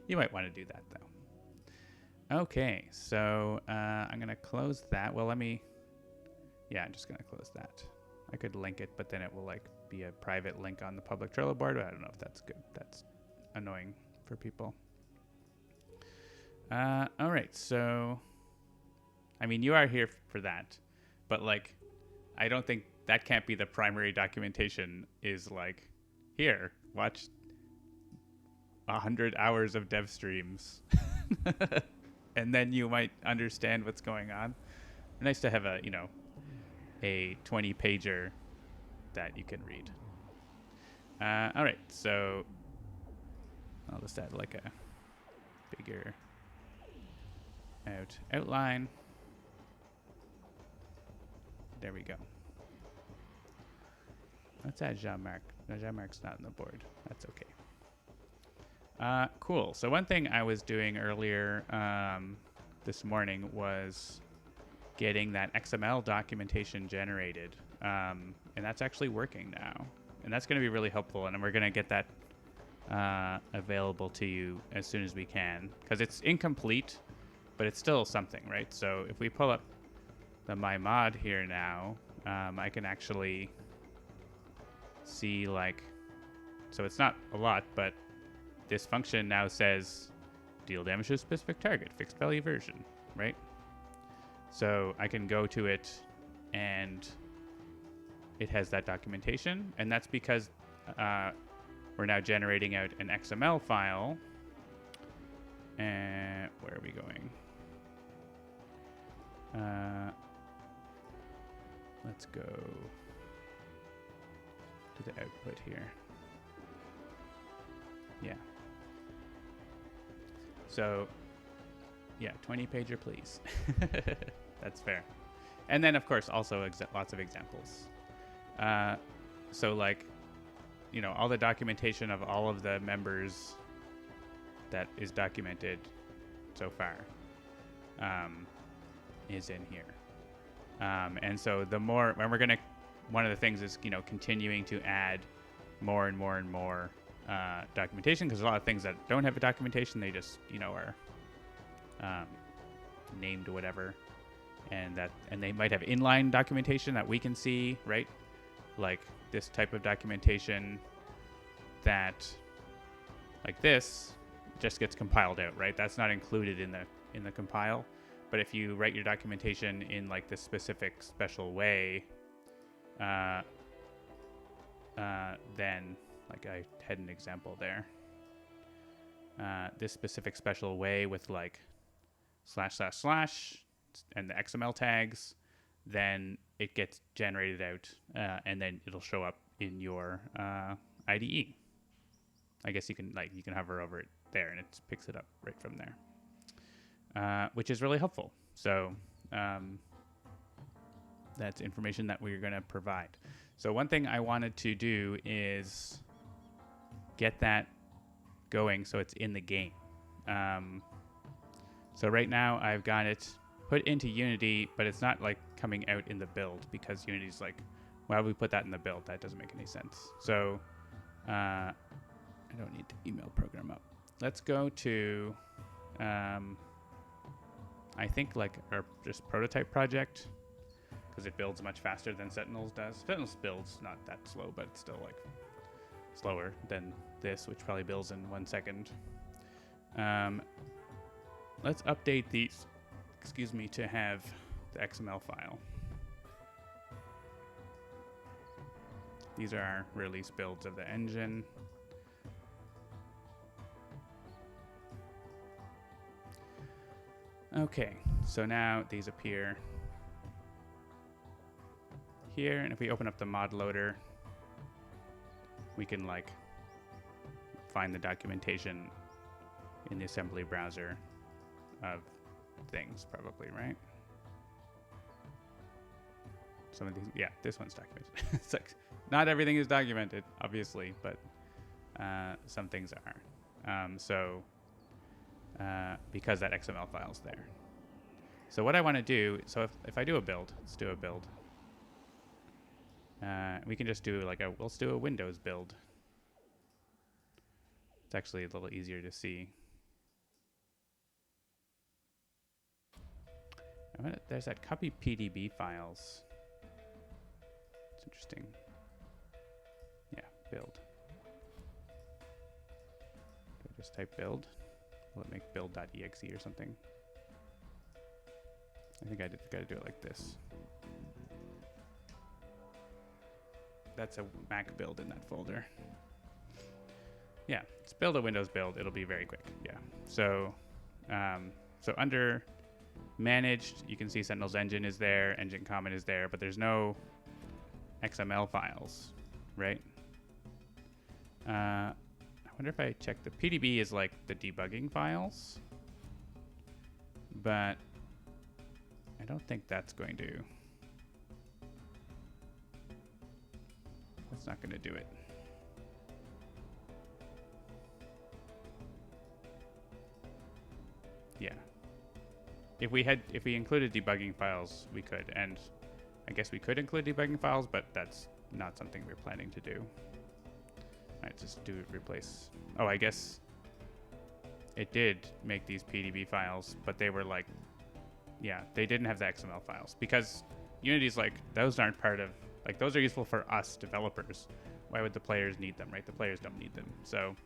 You might want to do that, though. Okay, so I'm going to close that. Well, I'm just going to close that. I could link it, but then it will be a private link on the public Trello board. I don't know if that's good. That's annoying for people. All right, so, you are here for that, but I don't think that can't be the primary documentation is here, watch 100 hours of dev streams and then you might understand what's going on. Nice to have a 20 pager that you can read. All right, so I'll just add a bigger outline. There we go. Let's add Jean-Marc. No, Jean-Marc's not on the board. That's okay. Cool. So one thing I was doing earlier this morning was getting that XML documentation generated. And that's actually working now. And that's going to be really helpful. And we're going to get that available to you as soon as we can. Because it's incomplete, but it's still something, right? So if we pull up the my mod here now, I can actually see so it's not a lot, but this function now says deal damage to a specific target, fixed value version, right? So I can go to it and it has that documentation, and that's because we're now generating out an XML file let's go to the output here. Yeah. So, yeah, 20 pager, please. That's fair. And then, of course, also lots of examples. So, like, you know, all the documentation of all of the members that is documented so far is in here. And so the more, when we're going to, one of the things is, you know, continuing to add more and more and more documentation, because a lot of things that don't have a documentation, they just, you know, are named whatever, and they might have inline documentation that we can see, right? Like this type of documentation that, like this, just gets compiled out, right? That's not included in the compile. But if you write your documentation in like this specific special way, then, like I had an example there, this specific special way with like / and the XML tags, then it gets generated out, and then it'll show up in your IDE. I guess you can hover over it there, and it picks it up right from there, which is really helpful. So that's information that we're going to provide. So one thing I wanted to do is get that going so it's in the game. So right now I've got it put into Unity, but it's not like coming out in the build, because Unity's like, why would we put that in the build? That doesn't make any sense. So I don't need to email program up. Let's go to, I think like our just prototype project, because it builds much faster than Sentinels does. Sentinels builds not that slow, but it's still like slower than this, which probably builds in 1 second. Let's update these, to have the XML file. These are our release builds of the engine. Okay, so now these appear here, and if we open up the mod loader, we can like find the documentation in the assembly browser of things, probably, right? Some of these, yeah, this one's documented. It's like, not everything is documented, obviously, but some things are. Because that XML file's there. So what I want to do, so if I do a build, let's do a build. We can just do like let's do a Windows build. It's actually a little easier to see. There's that copy PDB files. It's interesting. Yeah, build. Do I just type build? Will it make build.exe or something? I think I got to do it like this. That's a Mac build in that folder. Yeah, let's build a Windows build. It'll be very quick. Yeah. So, so under managed, you can see Sentinels engine is there, engine common is there, but there's no XML files, right? I wonder if I check the PDB is like the debugging files, but I don't think that's going to. That's not going to do it. Yeah. If we included debugging files, we could, and I guess we could include debugging files, but that's not something we're planning to do. All right, just do replace. Oh, I guess it did make these PDB files, but they were like, yeah, they didn't have the XML files, because Unity's like, those aren't part of, like, those are useful for us developers. Why would the players need them, right? The players don't need them. So,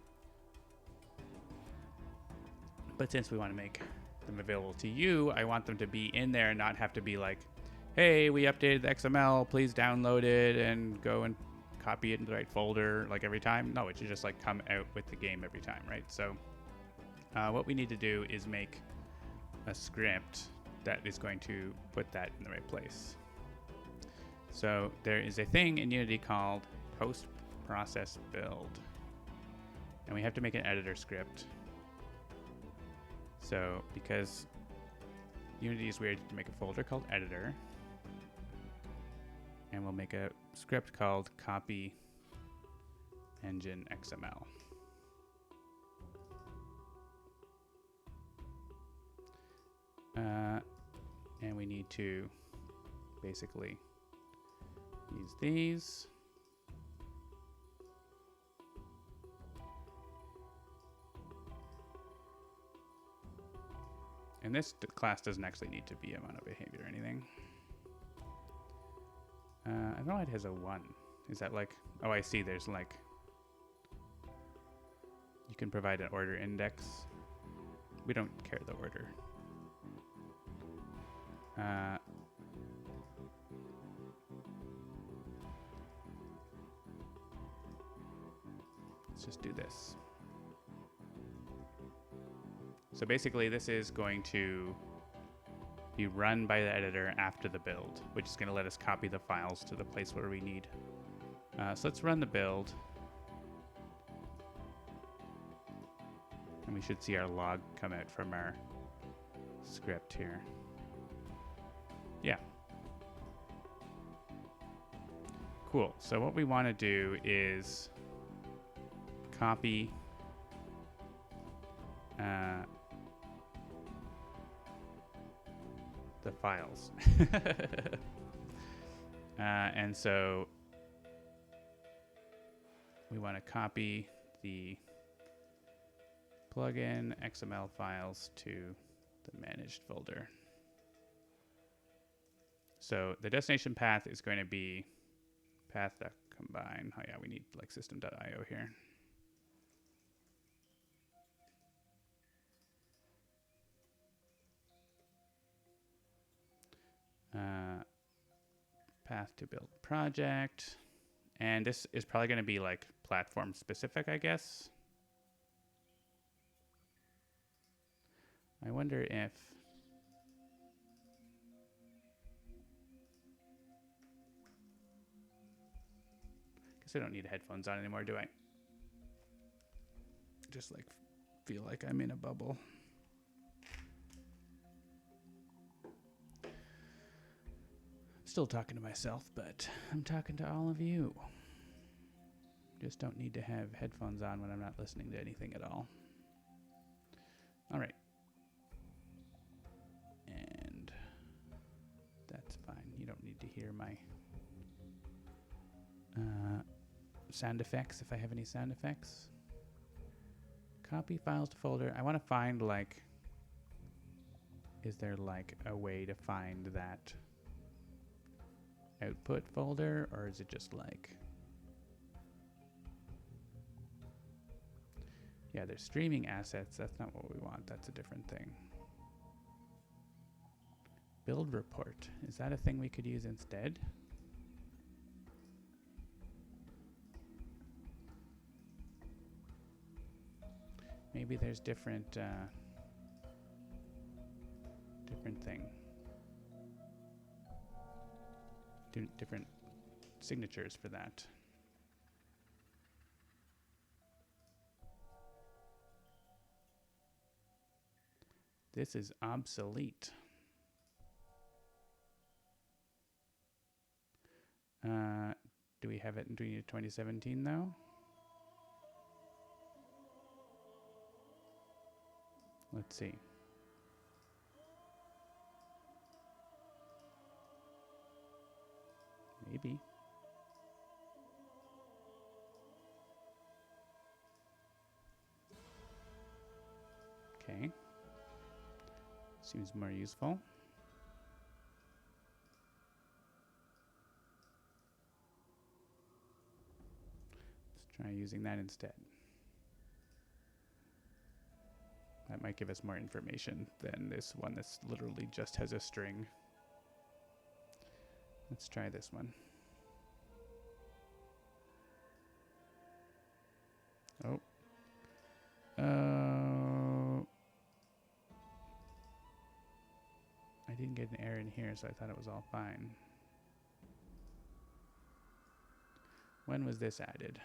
but since we want to make them available to you, I want them to be in there and not have to be like, hey, we updated the XML, please download it and go and copy it into the right folder like every time. No, it should just like come out with the game every time, right? So what we need to do is make a script that is going to put that in the right place. So there is a thing in Unity called post-process build. And we have to make an editor script. So because Unity is weird, to make a folder called editor. And we'll make a script called copy engine XML. And we need to basically use these. And this class doesn't actually need to be a mono behavior or anything. I don't know why it has a 1. Is that like, oh, I see, there's like, you can provide an order index. We don't care the order. Let's just do this. So basically this is going to be run by the editor after the build, which is going to let us copy the files to the place where we need. So let's run the build. And we should see our log come out from our script here. Yeah. Cool. So what we want to do is copy the files. And so we want to copy the plugin XML files to the managed folder. So the destination path is going to be path.combine. Oh yeah, we need like system.io here. Path to build project. And this is probably going to be like platform specific, I guess. I wonder if I don't need headphones on anymore, do I? Just like feel like I'm in a bubble. Still talking to myself, but I'm talking to all of you. Just don't need to have headphones on when I'm not listening to anything at all. All right. And that's fine. You don't need to hear my sound effects if I have any sound effects. Copy files to folder. I want to find like, is there like a way to find that output folder, or is it just like, yeah, there's streaming assets. That's not what we want. That's a different thing. Build report. Is that a thing we could use instead? Maybe there's different thing. Different signatures for that. This is obsolete. Do we have it in 2017 though? Let's see. Maybe. Okay. Seems more useful. Let's try using that instead. That might give us more information than this one that's literally just has a string. Let's try this one. Oh. I didn't get an error in here, so I thought it was all fine. When was this added?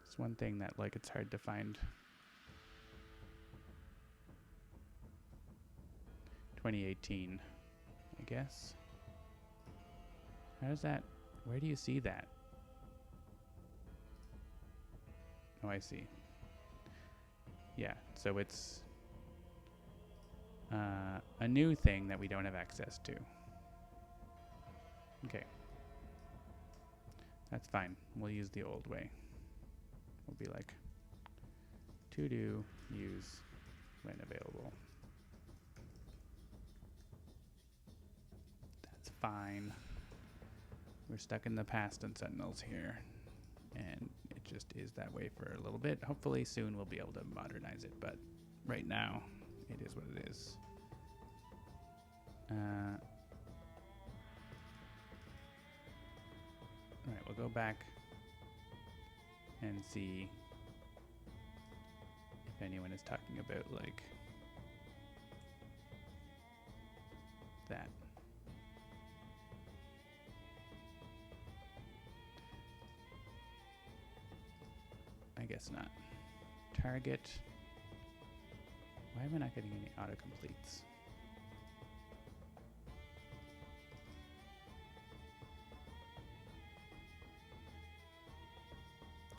It's one thing that like it's hard to find. 2018, I guess. How does that? Where do you see that? Oh, I see. Yeah, so it's a new thing that we don't have access to. Okay. That's fine. We'll use the old way. We'll be like, to do, use, when available. That's fine. We're stuck in the past in Sentinels here. And it just is that way for a little bit. Hopefully soon we'll be able to modernize it, but right now it is what it is. Alright, we'll go back and see if anyone is talking about like that. I guess not. Target. Why am I not getting any autocompletes?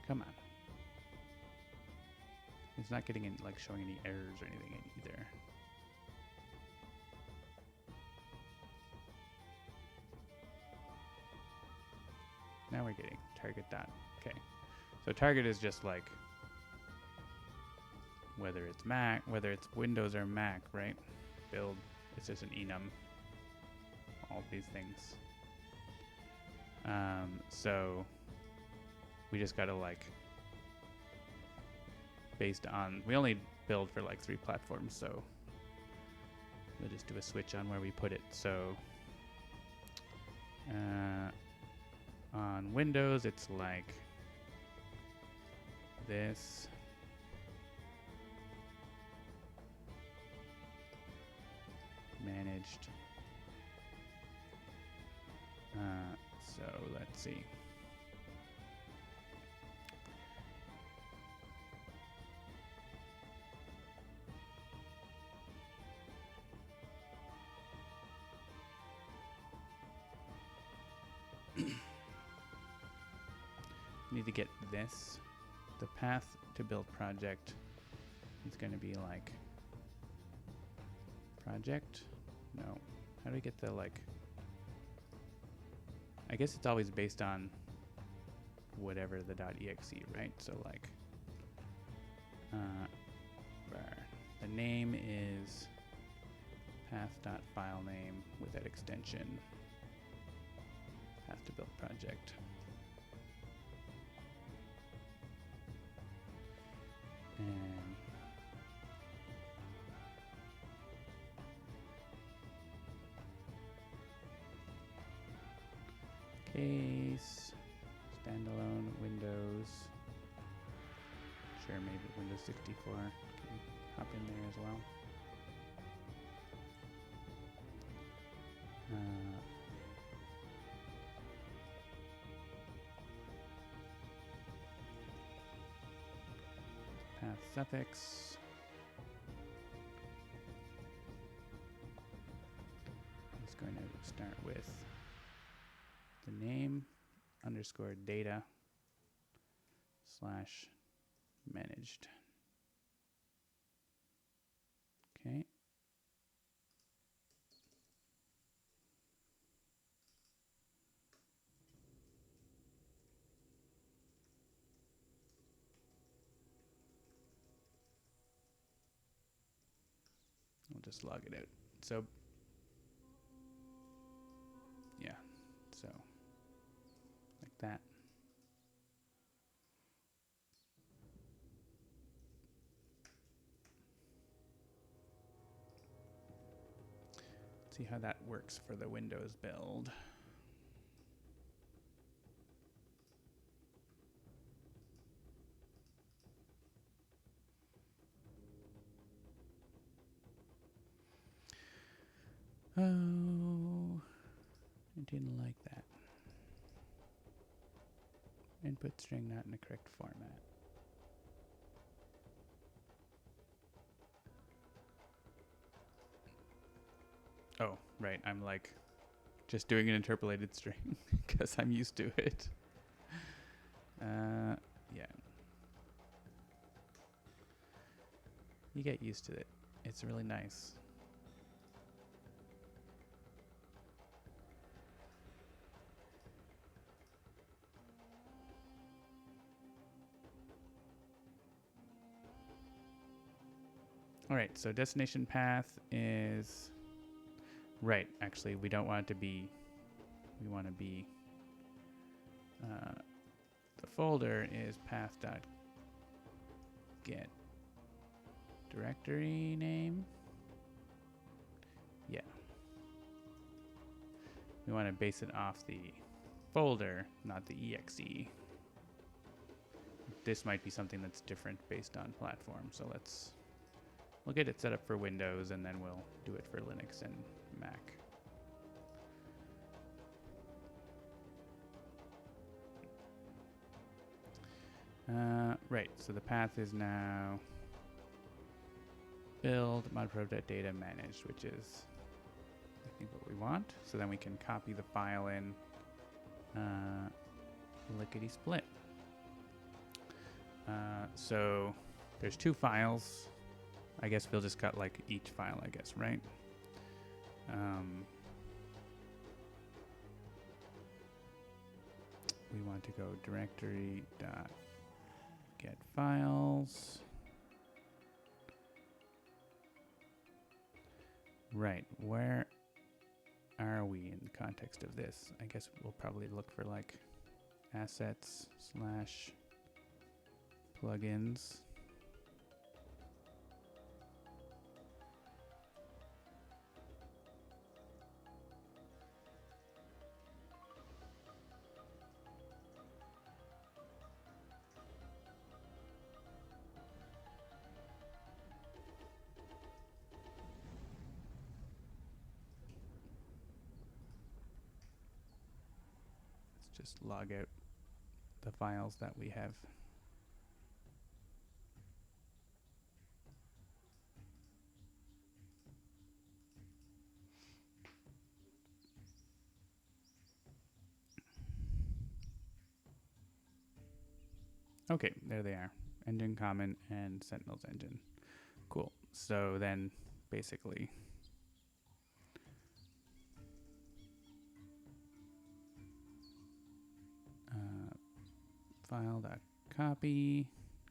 Come on. It's not getting in, like showing any errors or anything either. Now we're getting target dot. Okay. So target is just like whether it's Mac, whether it's Windows or Mac, right? Build, it's just an enum. All these things. So we just gotta like, based on, we only build for like 3 platforms, so we'll just do a switch on where we put it. So on Windows, it's like this. Managed. So let's see. Need to get this. The path to build project is going to be like project. No. How do we get the like? I guess it's always based on whatever the .exe, right? So like, the name is path.filename with that extension. Path to build project. And case, standalone, Windows. Sure, maybe Windows 64 can hop in there as well. Path suffix. It's going to start with the name underscore data slash managed. Okay. We'll just log it out. So, yeah, so like that. See how that works for the Windows build. Oh, I didn't like that. Input string not in the correct format. Oh, right. I'm like just doing an interpolated string because I'm used to it. Yeah. You get used to it. It's really nice. All right, so destination path is right. Actually, we don't want it to be. We want to be. The folder is path.get directory name. Yeah. We want to base it off the folder, not the exe. This might be something that's different based on platform. So we'll get it set up for Windows and then we'll do it for Linux and Mac. Right, so the path is now build modprobe.data managed, which is I think what we want. So then we can copy the file in lickety split. So there's two files. I guess we'll just cut like each file, I guess, right? We want to go directory.get files. Right, where are we in the context of this? I guess we'll probably look for like assets/plugins. Let's just log out the files that we have. Okay, there they are. Engine common and Sentinels engine. Cool. So then basically file.copy,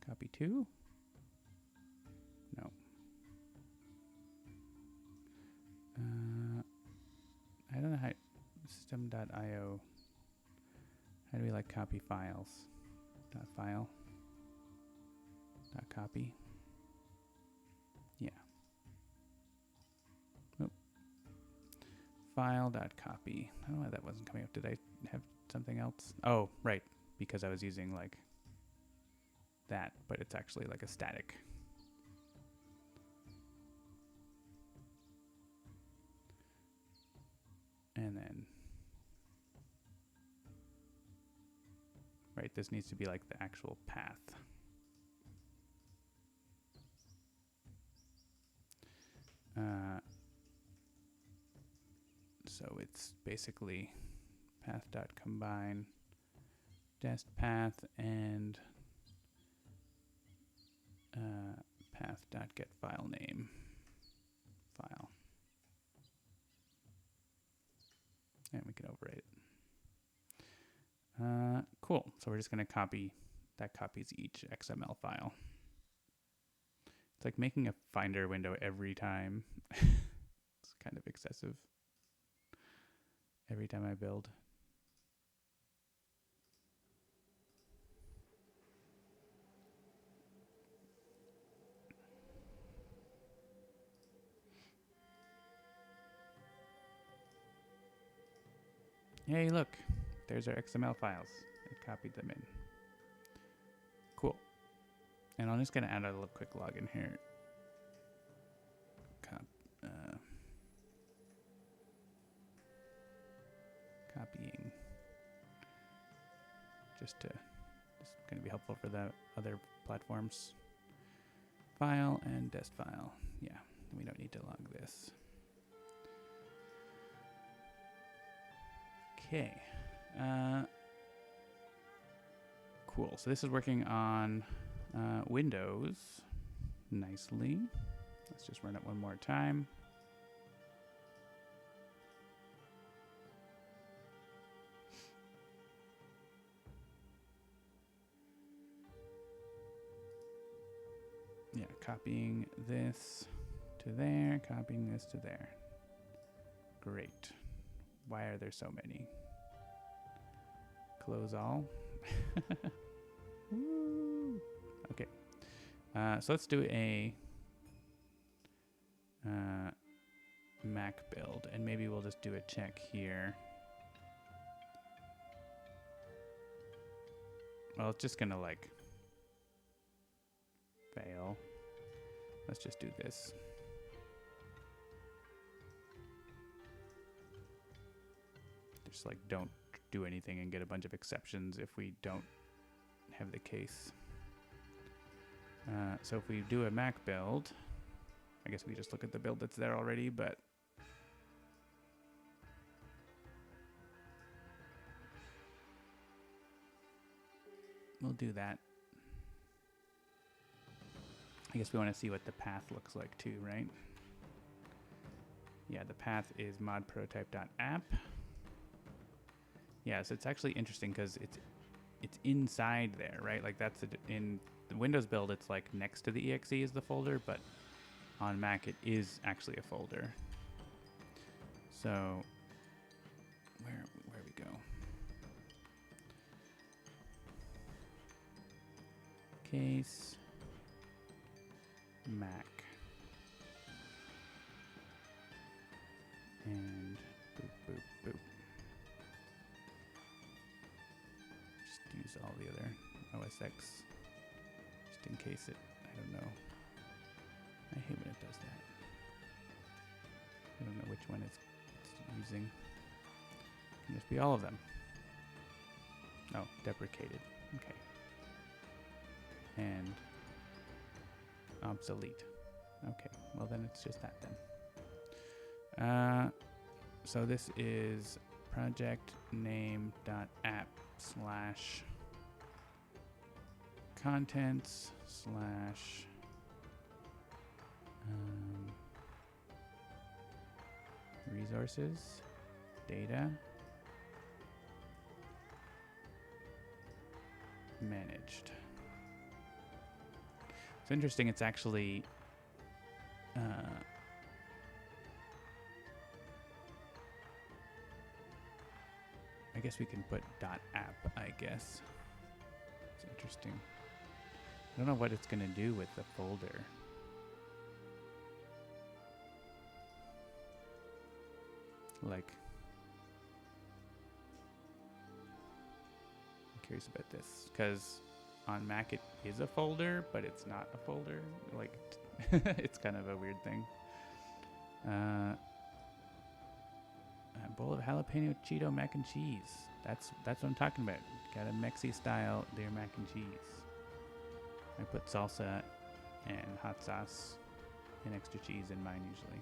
copy to? No. I don't know how, system.io. How do we like copy files? .file. .copy. Yeah. Oop. File.copy. I don't know why that wasn't coming up. Did I have something else? Oh, right. Because I was using like that, but it's actually like a static. And then, right, this needs to be like the actual path. So it's basically path.combine dest path and path.get file name file. And we can overwrite it. Cool. So we're just going to copy, that copies each XML file. It's like making a Finder window every time. It's kind of excessive. Every time I build. Hey, look, there's our XML files. It copied them in. Cool. And I'm just going to add a little quick login here. copying. Just going to be helpful for the other platforms. File and dest file. Yeah, we don't need to log this. Okay. Cool. So this is working on Windows nicely. Let's just run it one more time. Yeah, copying this to there, copying this to there. Great. Why are there so many? Close all. Woo. Okay. So let's do a Mac build, and maybe we'll just do a check here. Well, it's just gonna like fail. Let's just do this. Just like don't do anything and get a bunch of exceptions if we don't have the case. So if we do a Mac build, I guess we just look at the build that's there already, but we'll do that. I guess we want to see what the path looks like too, right? Yeah, the path is modprototype.app. Yeah, so it's actually interesting because it's inside there, right? Like that's in the Windows build, it's like next to the exe is the folder, but on Mac it is actually a folder. So where we go? Case Mac and boop boop boop. Just use all the other OS X just in case it, I don't know. I hate when it does that. I don't know which one it's using. It can just be all of them. Oh, deprecated. Okay. And obsolete. Okay, well then it's just that then. So this is project name.app slash contents slash resources, data, managed. It's interesting, it's actually I guess we can put .app, I guess. It's interesting. I don't know what it's going to do with the folder. Like, I'm curious about this, because on Mac it is a folder, but it's not a folder. Like, it's kind of a weird thing. A bowl of jalapeno Cheeto mac and cheese. That's what I'm talking about. Got a Mexi style their mac and cheese. I put salsa and hot sauce and extra cheese in mine usually.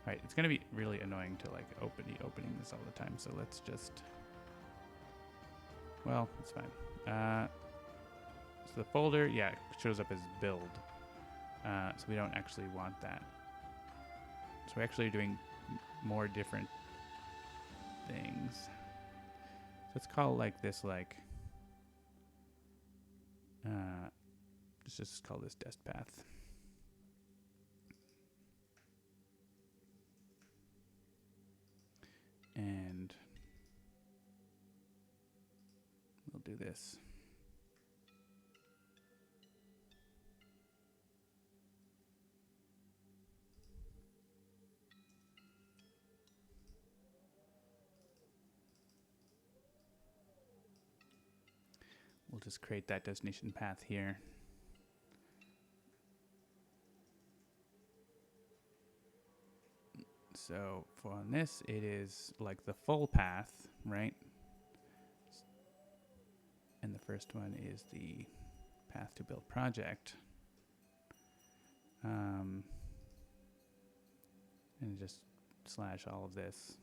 All right, it's gonna be really annoying to like opening this all the time. So let's just, well, it's fine. So the folder, yeah, it shows up as build. So we don't actually want that. So we're actually doing more different things. So let's call like this like let's just call this dest path. And we'll do this. We'll just create that destination path here. So for on this, it is like the full path, right? And the first one is the path to build project. And just slash all of this.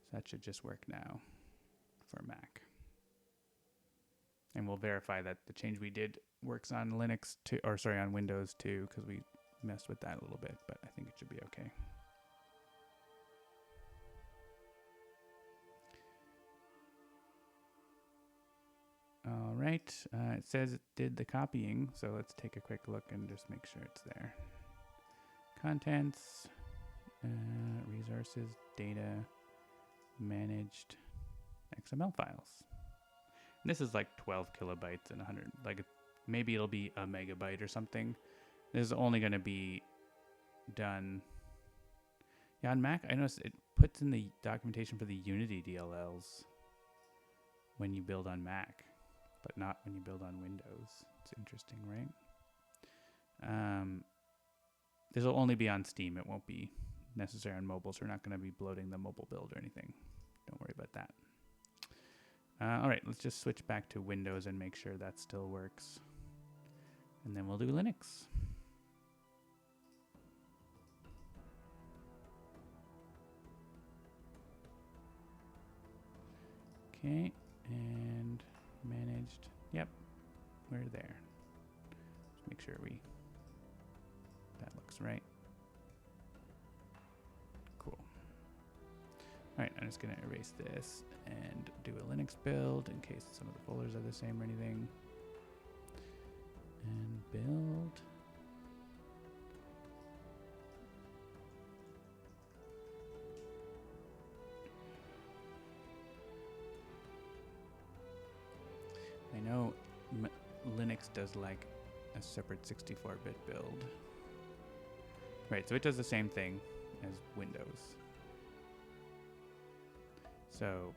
So that should just work now for Mac. And we'll verify that the change we did works on Linux too, or sorry, on Windows too, because we messed with that a little bit, but I think it should be okay. All right, it says it did the copying, so let's take a quick look and just make sure it's there. Contents, resources, data, managed XML files. And this is like 12 kilobytes and 100, like maybe it'll be a megabyte or something. This is only going to be done. Yeah, on Mac, I noticed it puts in the documentation for the Unity DLLs when you build on Mac, but not when you build on Windows. It's interesting, right? This will only be on Steam. It won't be necessary on mobile, so we're not going to be bloating the mobile build or anything. Don't worry about that. All right, let's just switch back to Windows and make sure that still works. And then we'll do Linux. Okay, and managed. Yep, we're there. Just make sure that looks right. Cool. All right, I'm just gonna erase this and do a Linux build in case some of the folders are the same or anything. And build. I know Linux does like a separate 64-bit build. Right, so it does the same thing as Windows. So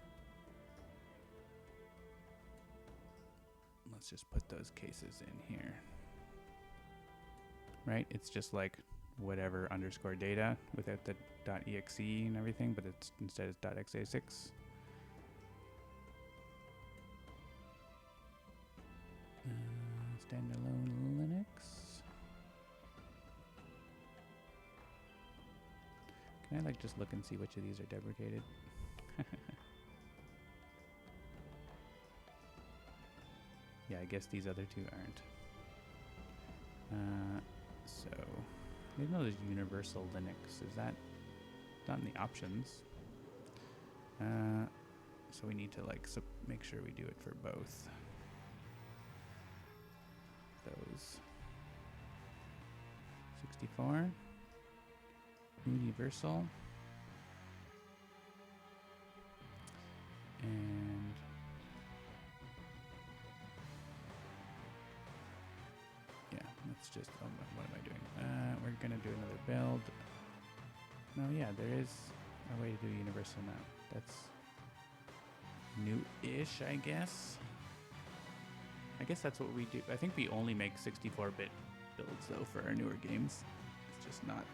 let's just put those cases in here. Right, it's just like whatever underscore data without the .exe and everything, but it's instead it's .x86. Standalone Linux. Can I like just look and see which of these are deprecated? Yeah, I guess these other two aren't. So, I didn't know there's Universal Linux. Is that not in the options? So we need to like make sure we do it for both. Those 64 Universal and yeah, let's just what am I doing? We're gonna do another build. No, yeah, there is a way to do Universal now. That's new-ish, I guess. I guess that's what we do. I think we only make 64-bit builds, though, for our newer games. It's just not...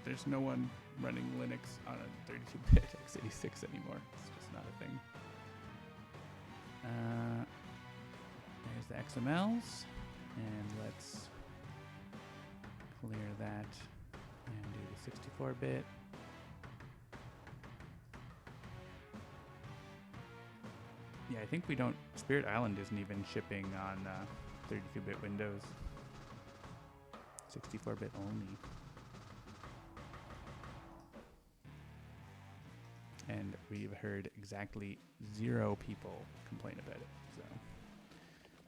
There's no one running Linux on a 32-bit x86 anymore. It's just not a thing. There's the XMLs. And let's clear that and do the 64-bit. Yeah, I think we don't... Spirit Island isn't even shipping on 32-bit Windows. 64-bit only. And we've heard exactly 0 people complain about it, so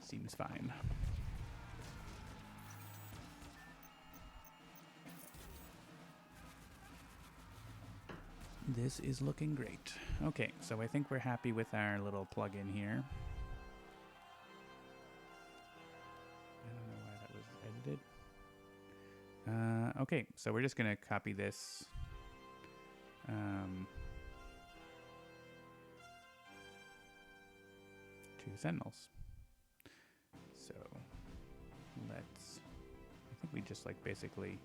seems fine. This is looking great. Okay, so I think we're happy with our little plugin here. I don't know why that was edited. Okay, so we're just going to copy this. To Sentinels. So let's, I think we just like basically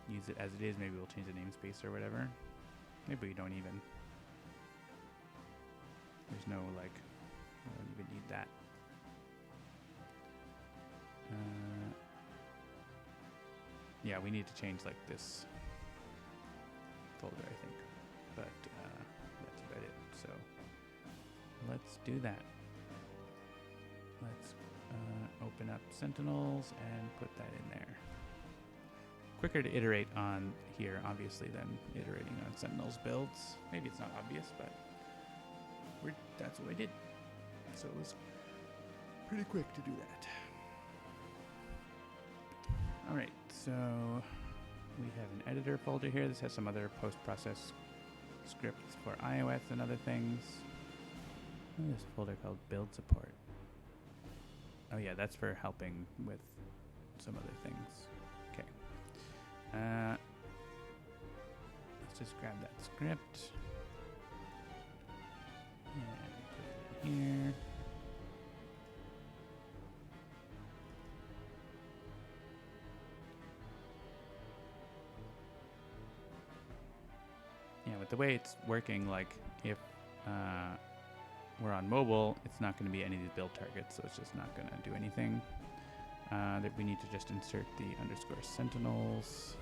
use it as it is. Maybe we'll change the namespace or whatever. Maybe we don't even. There's no like, we don't even need that. Yeah, we need to change like this folder, I think. But that's about it. So let's do that. Let's open up Sentinels and put that in there. Quicker to iterate on here, obviously, than iterating on Sentinels builds. Maybe it's not obvious, but that's what I did. So it was pretty quick to do that. All right, so we have an editor folder here. This has some other post-process scripts for iOS and other things. There's a folder called build support. Oh yeah, that's for helping with some other things. Okay. Let's just grab that script and put it in here. Yeah, with the way it's working, like if we're on mobile, it's not going to be any of these build targets, so it's just not going to do anything. That we need to just insert the underscore Sentinels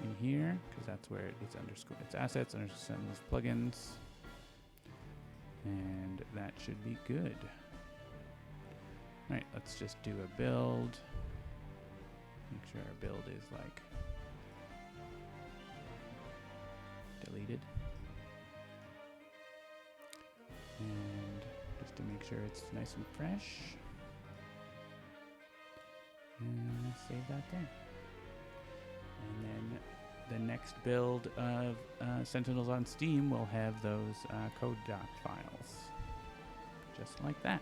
in here, because that's where it's underscore its assets, underscore Sentinels plugins, and that should be good. All right, let's just do a build. Make sure our build is like deleted. And just to make sure it's nice and fresh. And save that there. And then the next build of Sentinels on Steam will have those code doc files. Just like that.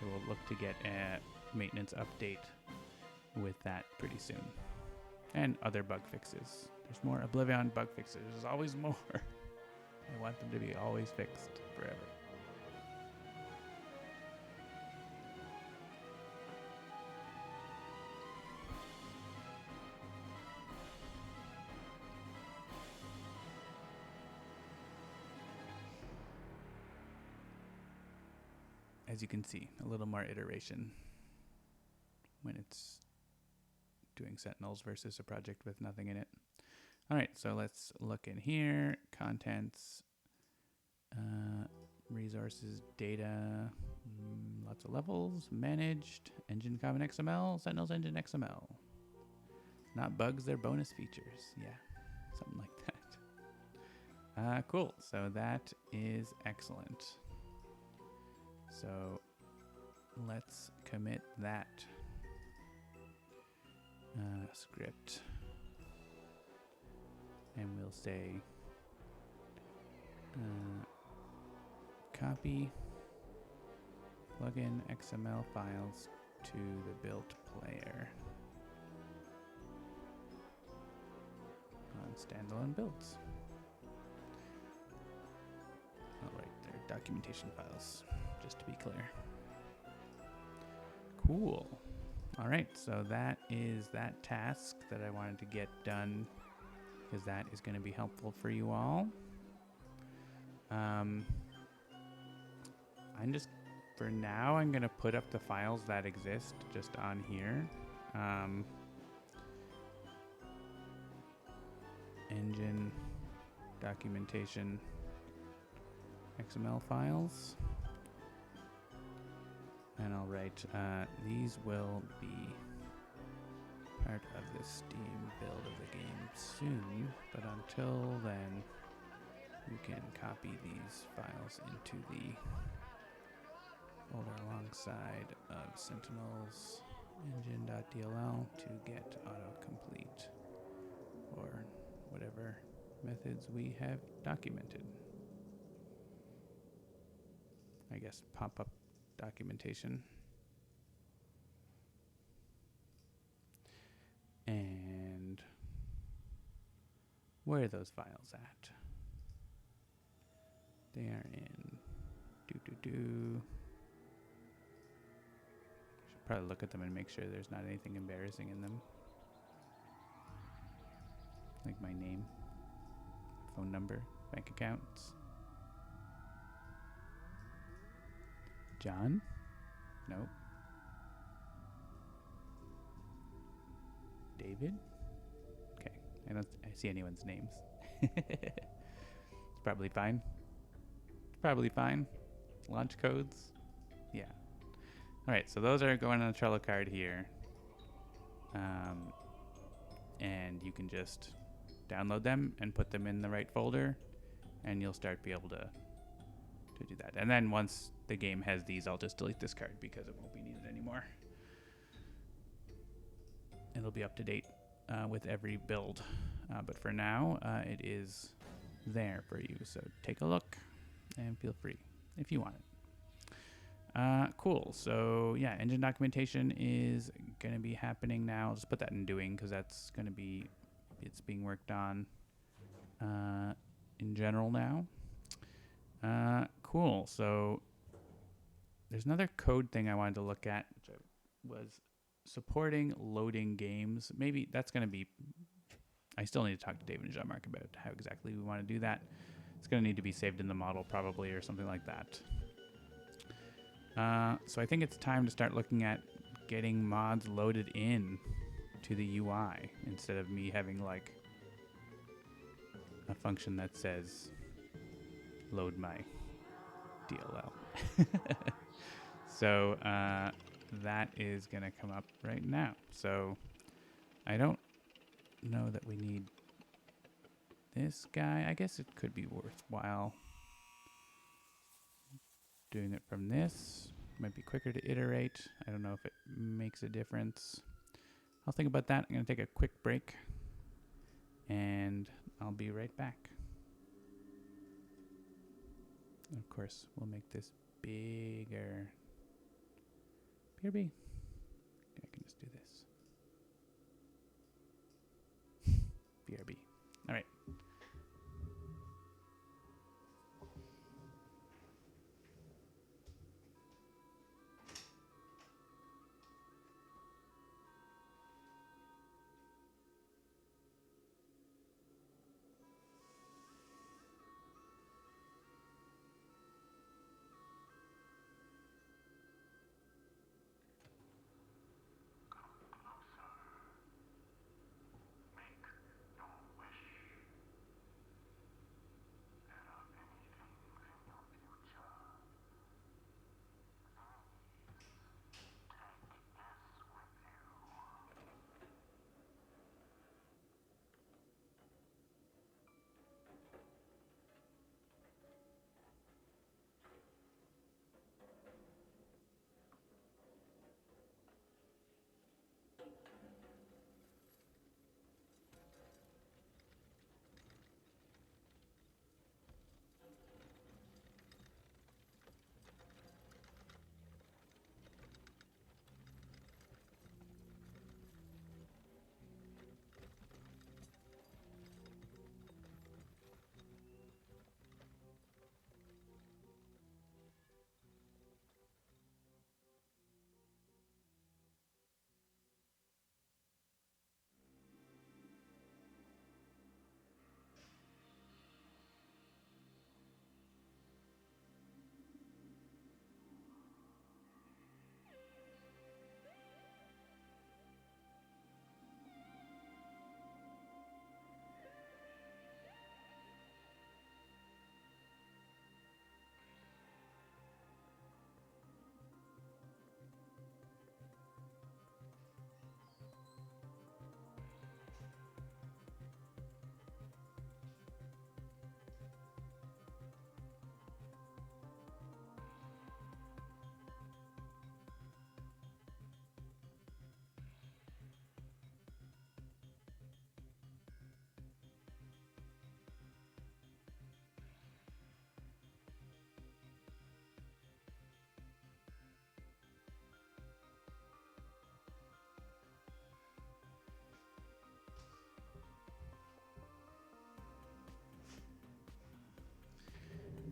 So we'll look to get a maintenance update with that pretty soon. And other bug fixes. There's more Oblivion bug fixes. There's always more. I want them to be always fixed forever. As you can see, a little more iteration when it's doing Sentinels versus a project with nothing in it. All right, so let's look in here. Contents, resources, data, lots of levels, managed, engine common XML, Sentinels engine XML. Not bugs, they're bonus features. Yeah, something like that. Cool, so that is excellent. So let's commit that script. And we'll say copy plugin XML files to the built player on standalone builds. All right, they're documentation files, just to be clear. Cool. All right, so that is that task that I wanted to get done, because that is going to be helpful for you all. I'm just, for now, I'm going to put up the files that exist just on here. Engine, documentation, XML files. And I'll write, these will be part of the Steam build of the game soon, but until then, you can copy these files into the folder alongside of Sentinels engine.dll to get autocomplete, or whatever methods we have documented. I guess pop-up documentation. And where are those files at? They are in should Probably look at them and make sure there's not anything embarrassing in them. Like my name, phone number, bank accounts. John? Nope. David? Okay, I don't see anyone's names. It's probably fine. It's probably fine. Launch codes? Yeah. Alright, so those are going on a Trello card here. And you can just download them and put them in the right folder, and you'll start be able to do that. And then once the game has these, I'll just delete this card because it won't be needed anymore. It'll be up to date with every build. But for now, it is there for you. So take a look and feel free if you want it. Cool. So yeah, engine documentation is going to be happening now. I'll just put that in doing because that's going to be, it's being worked on in general now. Cool. So there's another code thing I wanted to look at, which was supporting loading games. Maybe that's going to be, I still need to talk to David and Jean-Marc about how exactly we want to do that. It's going to need to be saved in the model probably or something like that. So I think it's time to start looking at getting mods loaded in to the UI instead of me having like a function that says load my DLL. So that is going to come up right now. So I don't know that we need this guy. I guess it could be worthwhile doing it from this. Might be quicker to iterate. I don't know if it makes a difference. I'll think about that. I'm going to take a quick break, and I'll be right back. And of course, we'll make this bigger. BRB. I can just do this. BRB. All right.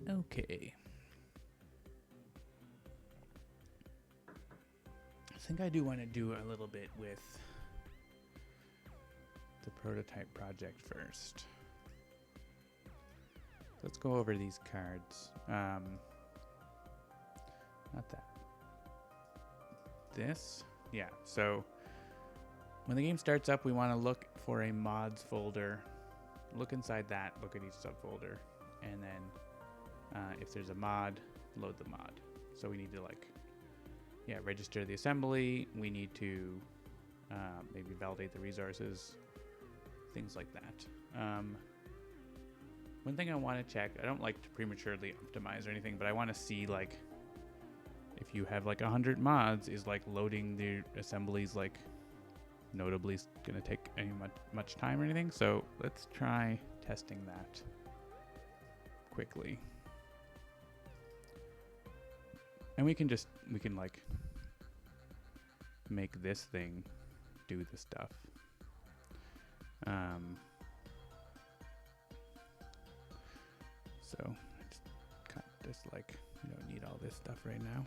Okay. I think I do want to do a little bit with the prototype project first. Let's go over these cards. Not that. This. Yeah, so when the game starts up, we want to look for a mods folder. Look inside that, look at each subfolder, and then if there's a mod, load the mod. So we need to register the assembly. We need to maybe validate the resources, things like that. One thing I want to check, I don't like to prematurely optimize or anything, but I want to see like if you have like 100 mods, is like loading the assemblies like notably going to take any much time or anything. So let's try testing that quickly. And we can like make this thing do the stuff. So just cut this, like, you don't need all this stuff right now.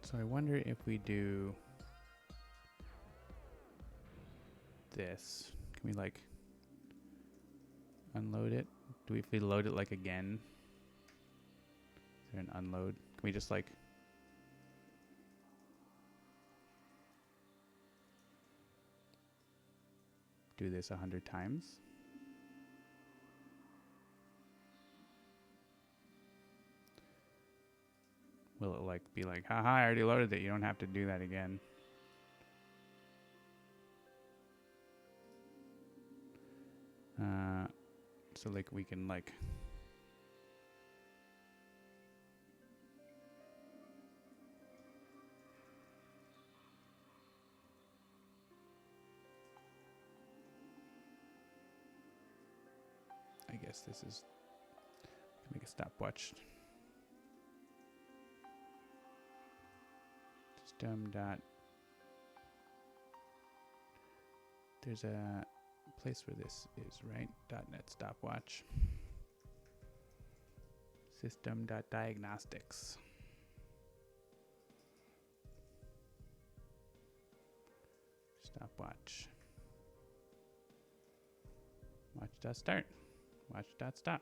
So I wonder if we do this, can we like unload it? If we load it like again? Is there an unload? Can we just like do this 100 times? Will it like be like, haha, I already loaded it, you don't have to do that again? So like we can like I guess this is, make a stopwatch. System dot, there's a place where this is, right? .NET stopwatch. System.diagnostics. Stopwatch. Watch.start. Watch.stop.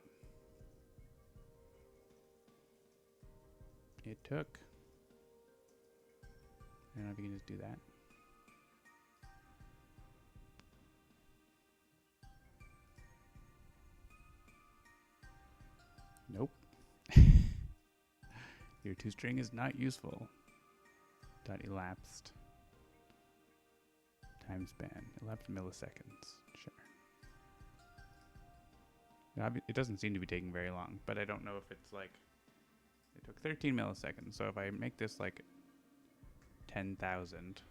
It took. I don't know if you can just do that. Nope. Your toString is not useful. Elapsed. Time span. Elapsed milliseconds. Sure. It doesn't seem to be taking very long, but I don't know if it's like, it took 13 milliseconds. So if I make this like 10,000.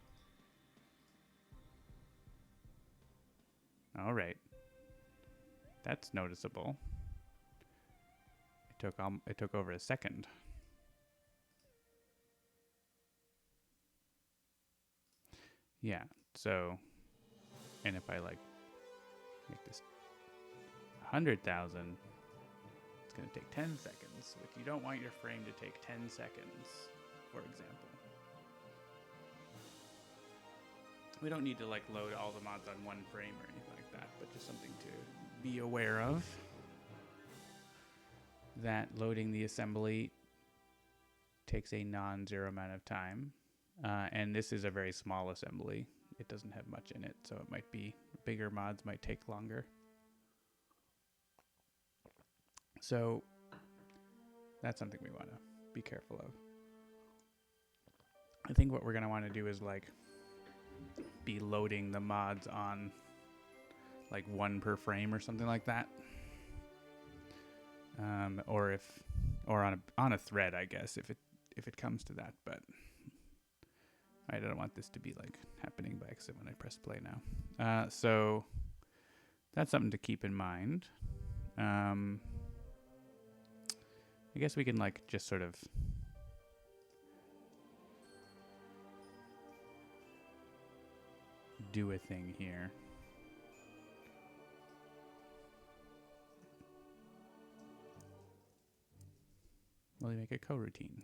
All right. That's noticeable. It took over a second. Yeah, so, and if I like make this 100,000, it's going to take 10 seconds, which you don't want your frame to take 10 seconds, for example. We don't need to like load all the mods on one frame or anything like that, but just something to be aware of. That loading the assembly takes a non-zero amount of time. And this is a very small assembly. It doesn't have much in it, so it might be, bigger mods might take longer. So that's something we want to be careful of. I think what we're going to want to do is like be loading the mods on like one per frame or something like that. Or on a thread, I guess, if it comes to that, but I don't want this to be like happening by accident when I press play now. So that's something to keep in mind. I guess we can like just sort of do a thing here. we'll make a coroutine.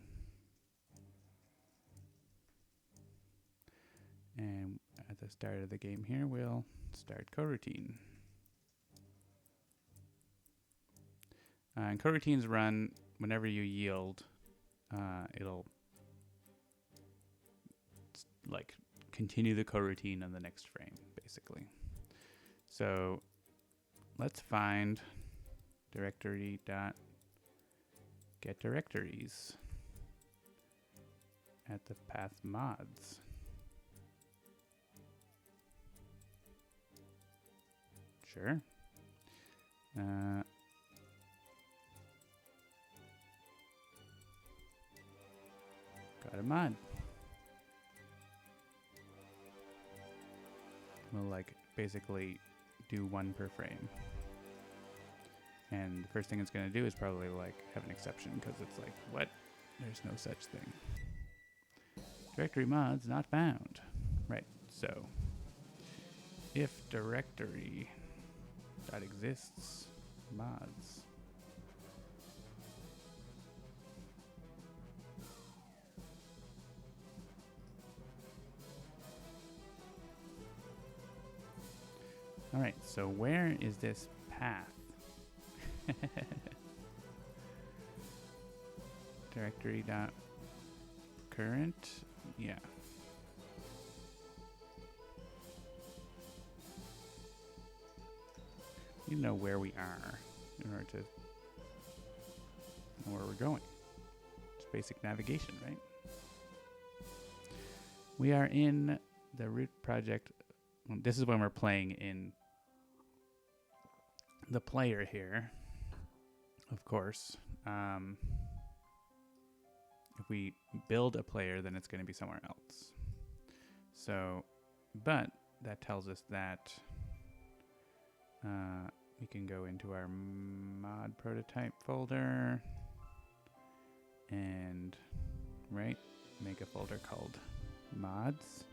And at the start of the game here, we'll start coroutine. And coroutines run whenever you yield. It'll like continue the coroutine on the next frame, basically. So let's find directory.get directories at the path mods. Sure. Got a mod. We'll like basically do one per frame. And the first thing it's going to do is probably like have an exception because it's like, what? There's no such thing. Directory mods not found. Right, so if directory dot exists mods. All right, so where is this path? Directory dot current, yeah. You know where we are in order to know where we're going. It's basic navigation, right? We are in the root project. This is when we're playing in the player here, of course. If we build a player, then it's going to be somewhere else. So, but that tells us that we can go into our mod prototype folder and, right, make a folder called mods,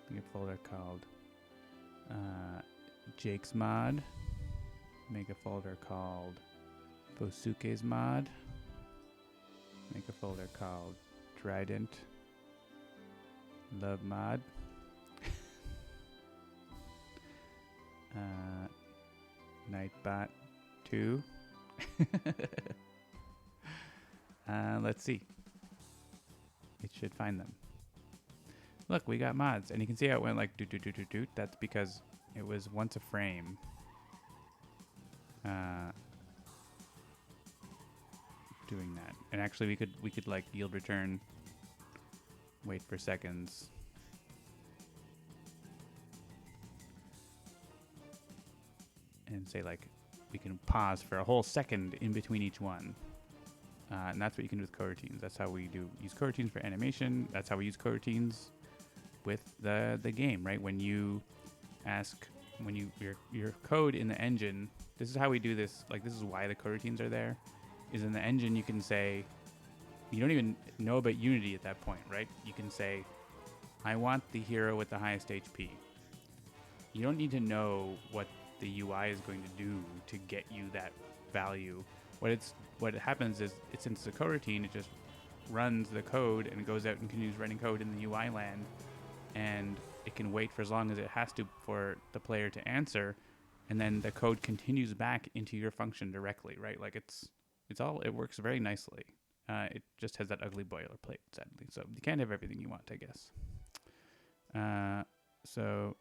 make a folder called Jake's mod, make a folder called Fosuke's mod, make a folder called Trident Love mod, Nightbot 2. Let's see. It should find them. Look, we got mods, and you can see how it went like doot doot doot doot doot. That's because it was once a frame. Doing that, and actually we could like yield return, wait for seconds, and say like we can pause for a whole second in between each one, and that's what you can do with coroutines. That's how we use coroutines for animation. That's how we use coroutines with the game, right? When you ask, when your code in the engine, this is how we do this. Like this is why the coroutines are there. Is in the engine you can say, you don't even know about Unity at that point, right? You can say, I want the hero with the highest HP. You don't need to know what the UI is going to do to get you that value. What happens is, since it's a coroutine, it just runs the code and goes out and continues running code in the UI land, and it can wait for as long as it has to for the player to answer, and then the code continues back into your function directly, right? Like it works very nicely. It just has that ugly boilerplate, sadly. So you can't have everything you want, I guess. So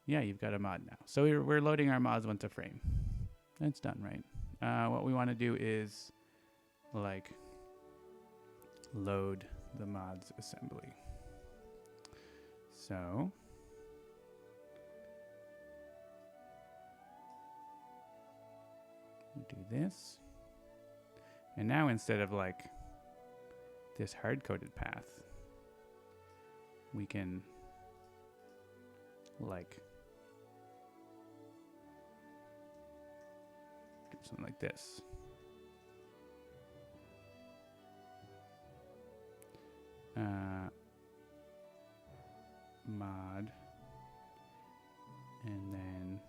yeah, you've got a mod now. So we're loading our mods once a frame. That's done, right? What we want to do is like load the mods assembly. So do this, and now instead of like this hard-coded path, we can like do something like this. Mod, and then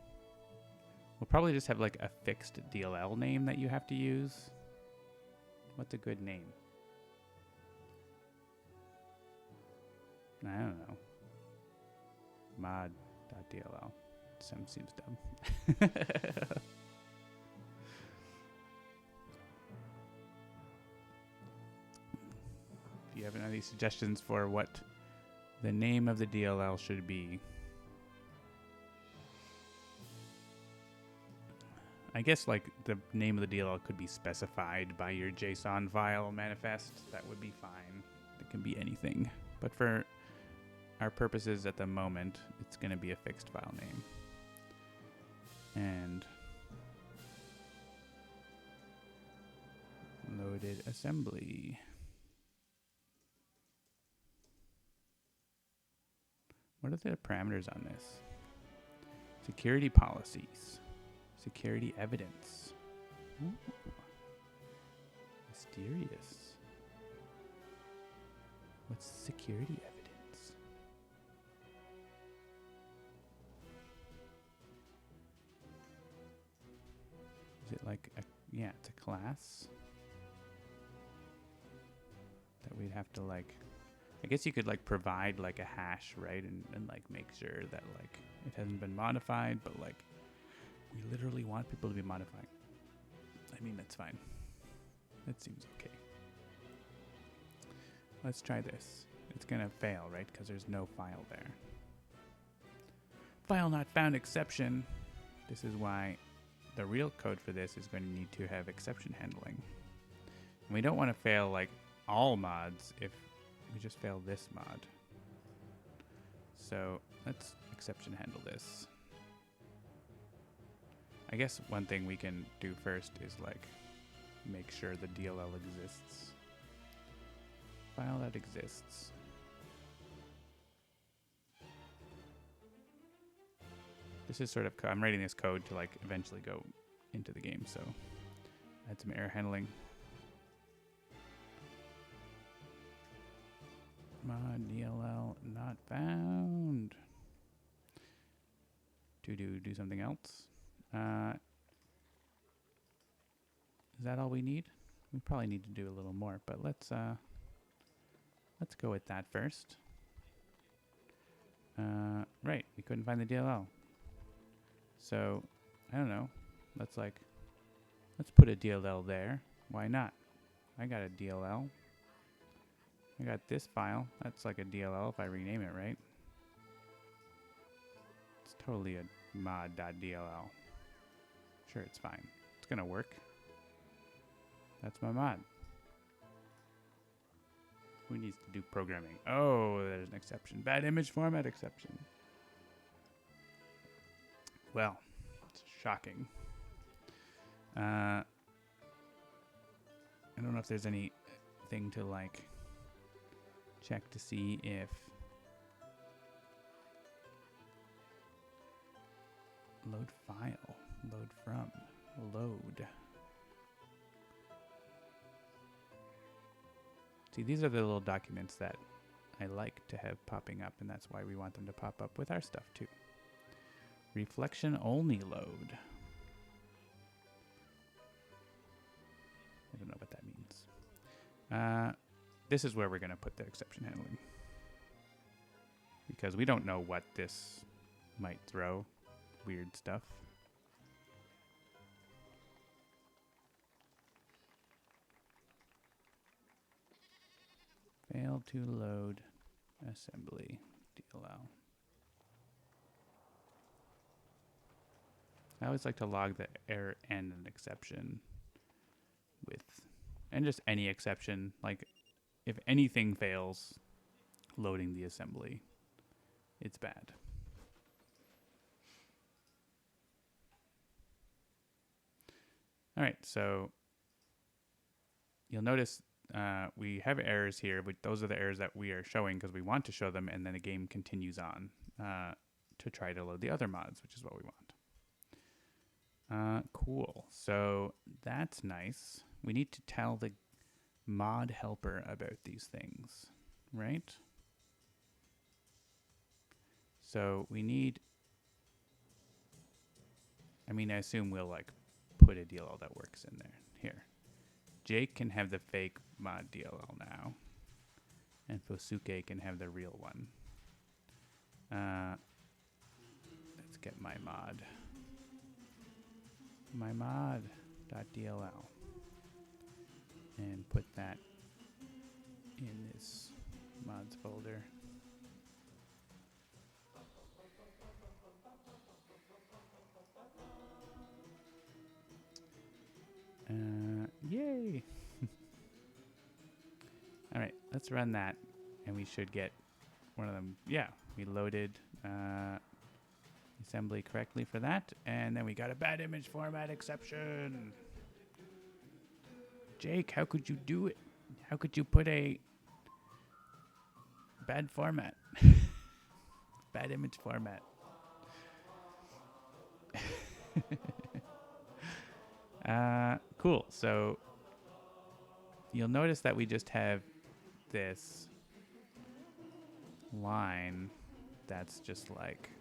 we'll probably just have like a fixed DLL name that you have to use. What's a good name? I don't know. Mod.dll. Seems dumb. If you have any suggestions for what the name of the DLL should be, I guess like the name of the DLL could be specified by your JSON file manifest. That would be fine. It can be anything. But for our purposes at the moment, it's going to be a fixed file name. And loaded assembly. What are the parameters on this? Security policies. Security evidence. Ooh. Mysterious. What's security evidence? Is it like a, yeah, it's a class that we'd have to like, I guess you could like provide like a hash, right? And like make sure that like it hasn't been modified, but like we literally want people to be modifying. I mean, that's fine. That seems okay. Let's try this. It's gonna fail, right? Because there's no file there. File not found exception. This is why the real code for this is going to need to have exception handling. And we don't want to fail like all mods if we just fail this mod. So let's exception handle this. I guess one thing we can do first is like make sure the DLL exists. File that exists. This is sort of, I'm writing this code to like eventually go into the game, so add some error handling. Mod DLL not found. To do something else. Is that all we need? We probably need to do a little more, but let's go with that first. Right, we couldn't find the DLL. So, I don't know. Let's put a DLL there. Why not? I got a DLL. I got this file. That's like a DLL if I rename it, right? It's totally a mod.dll. Sure, it's fine. It's gonna work. That's my mod. Who needs to do programming? Oh, there's an exception. Bad image format exception. Well, it's shocking. I don't know if there's anything to like check to see if load file, load from, load. See, these are the little documents that I like to have popping up, and that's why we want them to pop up with our stuff too. Reflection only load. I don't know what that means. This is where we're going to put the exception handling, because we don't know what this might throw. Weird stuff. Failed to load assembly DLL. I always like to log the error and an exception with, and just any exception, like if anything fails loading the assembly, it's bad. All right, so you'll notice we have errors here, but those are the errors that we are showing because we want to show them, and then the game continues on to try to load the other mods, which is what we want. Cool. So that's nice. We need to tell the mod helper about these things, right? So we need, I mean, I assume we'll like put a DLL that works in there. Here, Jake can have the fake mod DLL now. And Fosuke can have the real one. Let's get my mod. My mod.dll. And put that in this mods folder. Yay! All right, let's run that, and we should get one of them. Yeah, we loaded assembly correctly for that, and then we got a bad image format exception. Jake, how could you do it? How could you put a bad format? Bad image format. Cool. So you'll notice that we just have this line that's just like,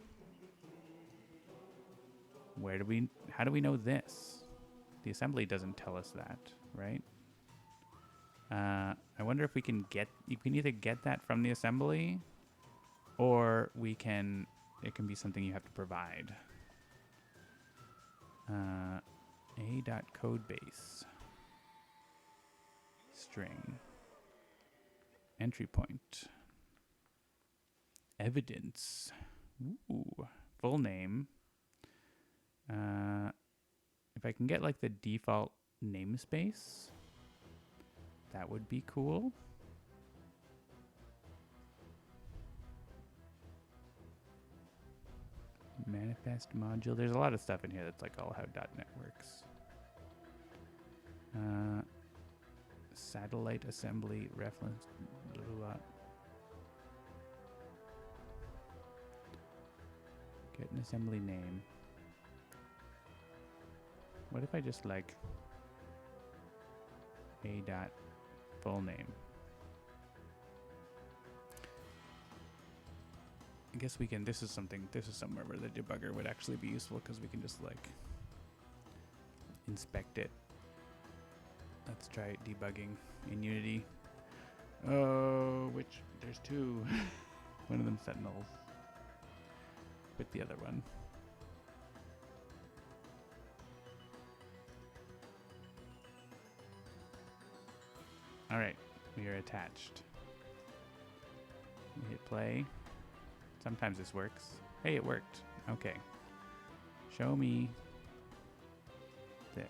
how do we know this? The assembly doesn't tell us that, right? I wonder if you can either get that from the assembly, or it can be something you have to provide. A.codebase string entry point evidence. Ooh, full name. If I can get like the default namespace, that would be cool. Manifest module. There's a lot of stuff in here that's like all how .NET works. Satellite assembly reference. Get an assembly name. What if I just like a dot full name? I guess we can, this is somewhere where the debugger would actually be useful, because we can just like inspect it. Let's try debugging in Unity. Oh, there's two. One of them Sentinels with the other one. All right, we are attached. We hit play. Sometimes this works. Hey, it worked. Okay. Show me this.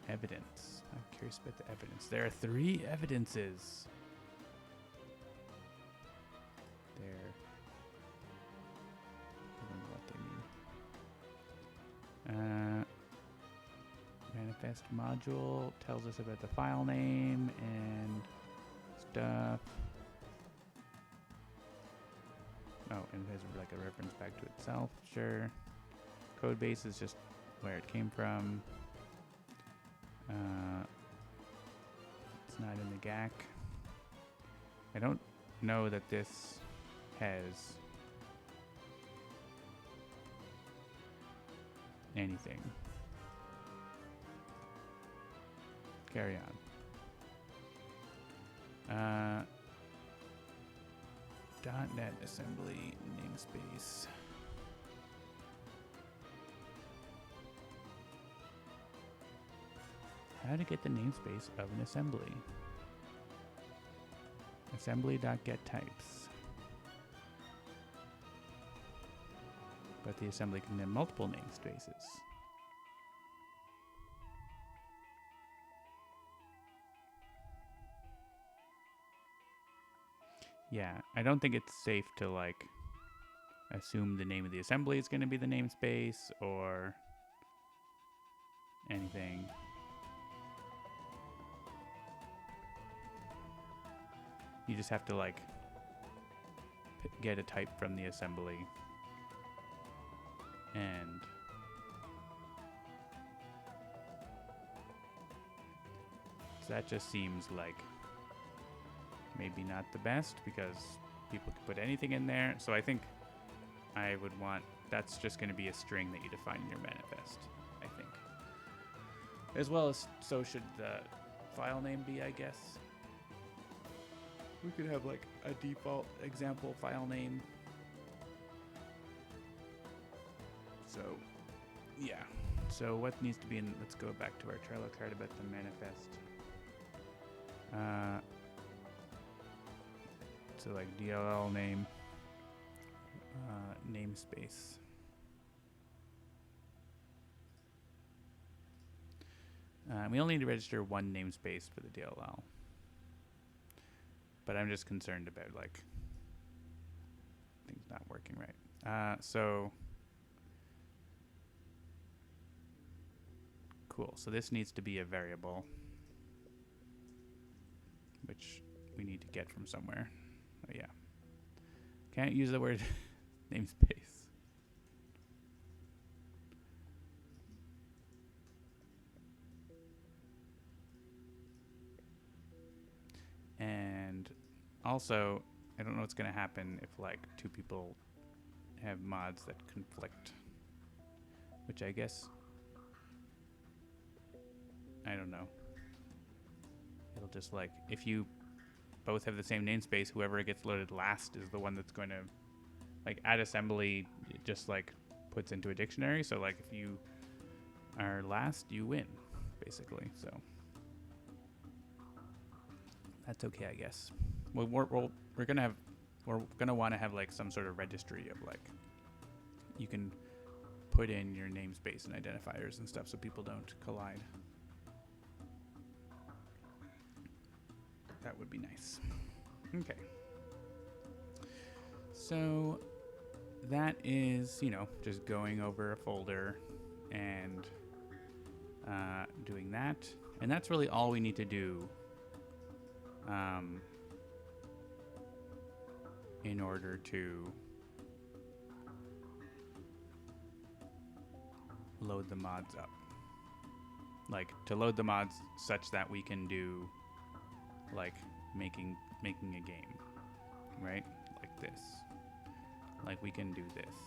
Evidence. I'm curious about the evidence. There are 3 evidences. There. I don't know what they mean. Manifest module tells us about the file name and stuff. Oh, and it has like a reference back to itself. Sure. Codebase is just where it came from. It's not in the GAC. I don't know that this has anything. Carry on. .NET assembly namespace. How to get the namespace of an assembly. Assembly.getTypes. But the assembly can have multiple namespaces. Yeah, I don't think it's safe to like assume the name of the assembly is going to be the namespace or anything. You just have to like get a type from the assembly and so that just seems like maybe not the best, because people can put anything in there. So I think I would want, that's just going to be a string that you define in your manifest, I think. As well as, so should the file name be, I guess. We could have like a default example file name. So, yeah. So what needs to be in, let's go back to our Trello card about the manifest. So like DLL name, namespace. We only need to register one namespace for the DLL. But I'm just concerned about like things not working right. So cool. So this needs to be a variable, which we need to get from somewhere. Oh yeah. Can't use the word namespace. And also, I don't know what's going to happen if like two people have mods that conflict, which I guess, I don't know. It'll just like, if you both have the same namespace, whoever gets loaded last is the one that's going to, like, add assembly, it just like puts into a dictionary. So like if you are last, you win, basically. So that's okay, I guess. Well, we're gonna want to have like some sort of registry of like, you can put in your namespace and identifiers and stuff so people don't collide. That would be nice. Okay. So that is, just going over a folder and doing that. And that's really all we need to do in order to load the mods up. Like, to load the mods such that we can do like making a game, right? Like this. Like we can do this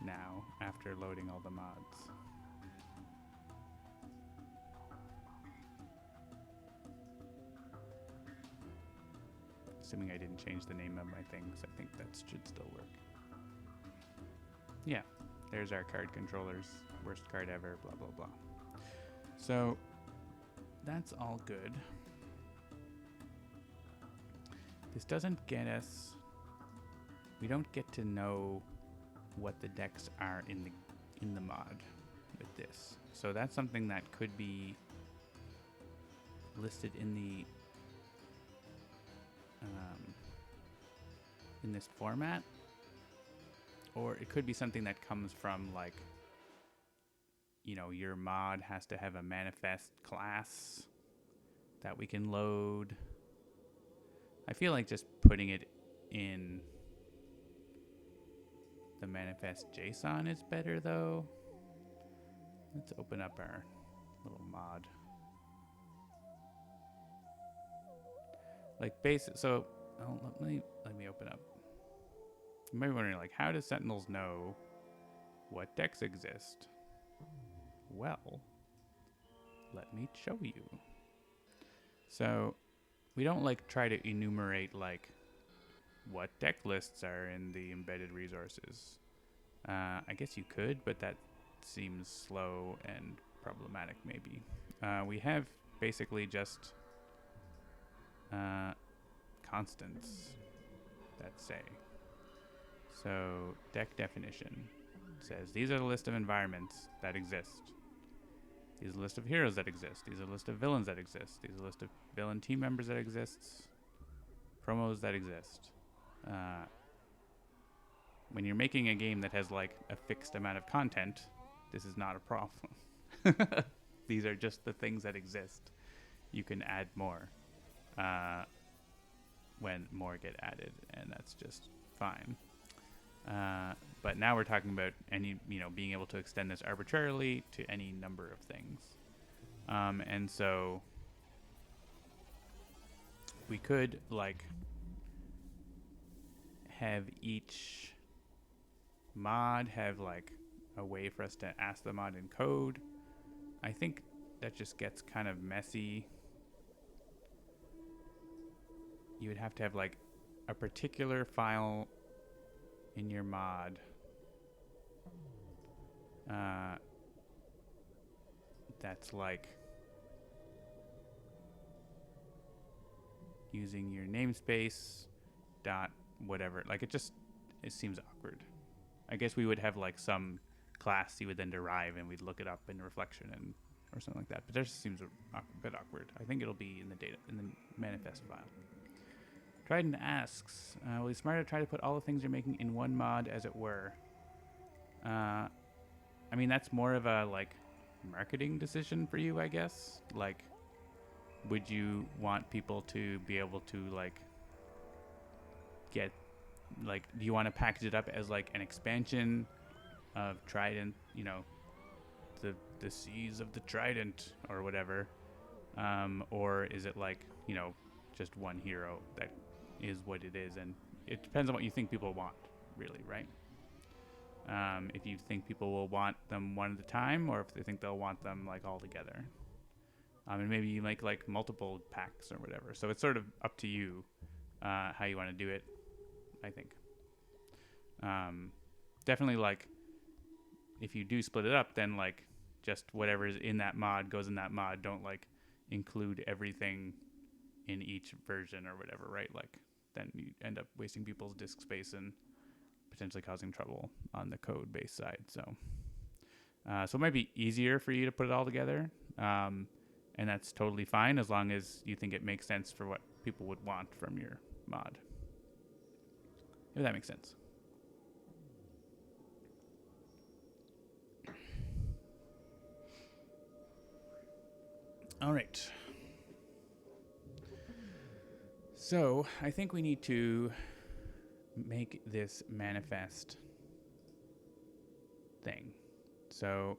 now after loading all the mods. Assuming I didn't change the name of my things, I think that should still work. Yeah, there's our card controllers. Worst card ever, blah, blah, blah. So that's all good. This doesn't get us, we don't get to know what the decks are in the mod with this. So that's something that could be listed in the in this format, or it could be something that comes from like, your mod has to have a manifest class that we can load. I feel like just putting it in the manifest JSON is better though. Let's open up our little mod. Like basic, so let me open up. You might be wondering, like, how does Sentinels know what decks exist? Well, let me show you. So we don't like try to enumerate like what deck lists are in the embedded resources. I guess you could, but that seems slow and problematic maybe. We have basically just constants that say. So deck definition says these are the list of environments that exist. These are the list of heroes that exist. These are the list of villains that exist. These are the list of villain team members that exists. Promos that exist. When you're making a game that has like a fixed amount of content, this is not a problem. These are just the things that exist. You can add more when more get added, and that's just fine. But now we're talking about being able to extend this arbitrarily to any number of things. And so we could like have each mod have like a way for us to ask the mod in code. I think that just gets kind of messy. You would have to have like a particular file in your mod that's like using your namespace dot whatever. Like it seems awkward. I guess we would have like some class you would then derive and we'd look it up in reflection and or something like that. But that just seems a bit awkward. I think it'll be in the data in the manifest file. Trident asks, will it be smarter to try to put all the things you're making in one mod, as it were? I mean, that's more of a like marketing decision for you, I guess. Like, would you want people to be able to like get like? Do you want to package it up as like an expansion of Trident? You know, the seas of the Trident or whatever, or is it like just one hero that is what it is, and it depends on what you think people want, really, right? If you think people will want them one at a time, or if they think they'll want them like all together, and maybe you make like multiple packs or whatever. So it's sort of up to you how you want to do it. I think definitely like if you do split it up, then like just whatever is in that mod goes in that mod. Don't like include everything in each version or whatever, right? Like then you end up wasting people's disk space and potentially causing trouble on the code base side. So it might be easier for you to put it all together, and that's totally fine as long as you think it makes sense for what people would want from your mod. If that makes sense. All right. So I think we need to make this manifest thing. So,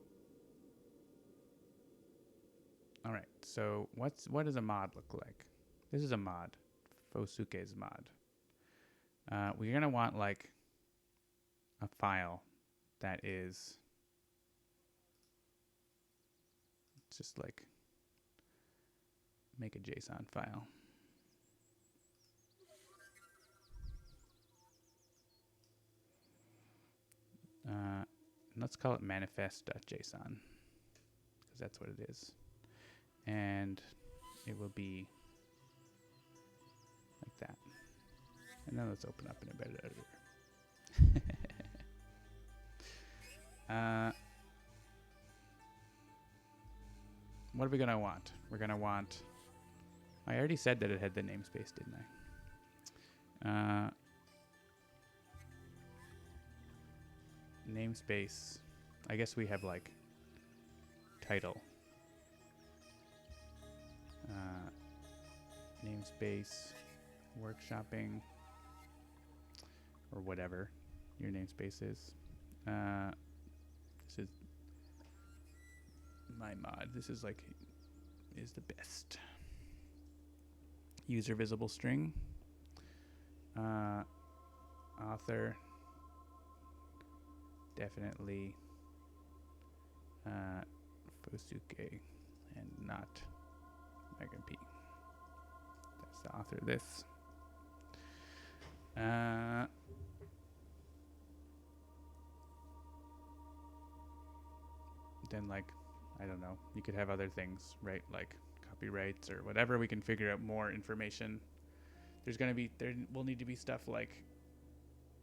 all right. So what does a mod look like? This is a mod, Fosuke's mod. We're gonna want like a file that is just like make a JSON file. Let's call it manifest.json because that's what it is. And it will be like that. And then let's open up an embedded editor. What are we going to want? We're going to want... I already said that it had the namespace, didn't I? Namespace. I guess we have like title. Namespace, workshopping, or whatever your namespace is. This is my mod. This is like is the best. User visible string. Author. Definitely Fosuke and not Megan P. That's the author of this. Then like, I don't know, you could have other things, right? Like copyrights or whatever. We can figure out more information. There will need to be stuff like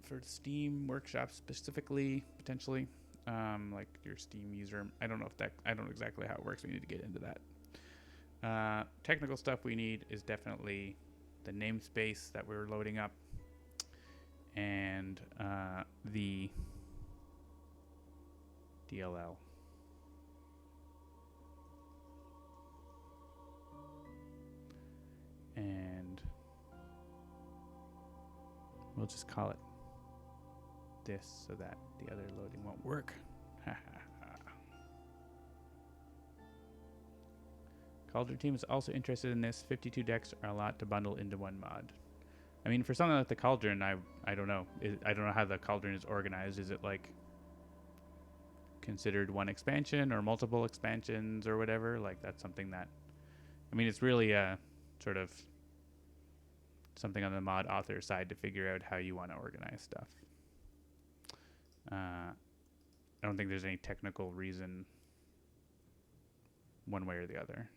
for Steam Workshop specifically, potentially, like your Steam user. I don't know exactly how it works. We need to get into that. Technical stuff we need is definitely the namespace that we're loading up and the DLL. And we'll just call it this so that the other loading won't work. Cauldron team is also interested in this. 52 decks are a lot to bundle into one mod. I mean, for something like the Cauldron, I don't know. I don't know how the Cauldron is organized. Is it like considered one expansion or multiple expansions or whatever. Like that's something that, I mean, it's really a sort of something on the mod author side to figure out how you want to organize stuff. I don't think there's any technical reason one way or the other.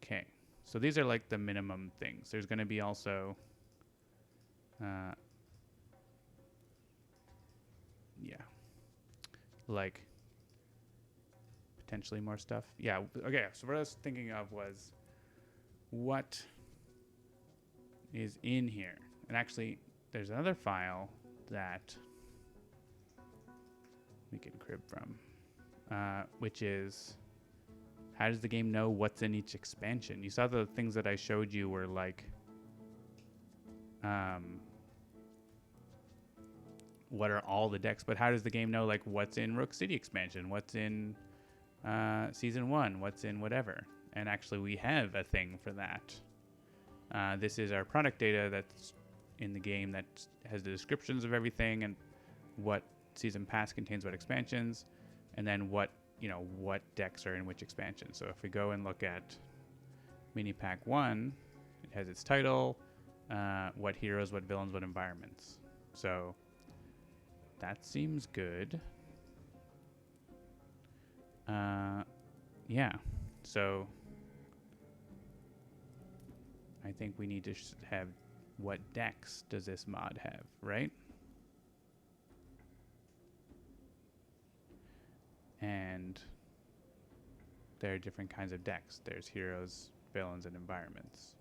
Okay, so these are like the minimum things. There's going to be also, yeah, like potentially more stuff. Yeah, okay, so what I was thinking of was what is in here. And actually, there's another file that we can crib from, which is how does the game know what's in each expansion? You saw the things that I showed you were like, what are all the decks? But how does the game know like what's in Rook City expansion? What's in Season 1? What's in whatever? And actually, we have a thing for that. This is our product data that's in the game that has the descriptions of everything and what season pass contains what expansions, and then what decks are in which expansion. So if we go and look at Mini Pack 1, it has its title, what heroes, what villains, what environments. So that seems good. Yeah. So I think we need to have what decks does this mod have, right? And there are different kinds of decks. There's heroes, villains, and environments.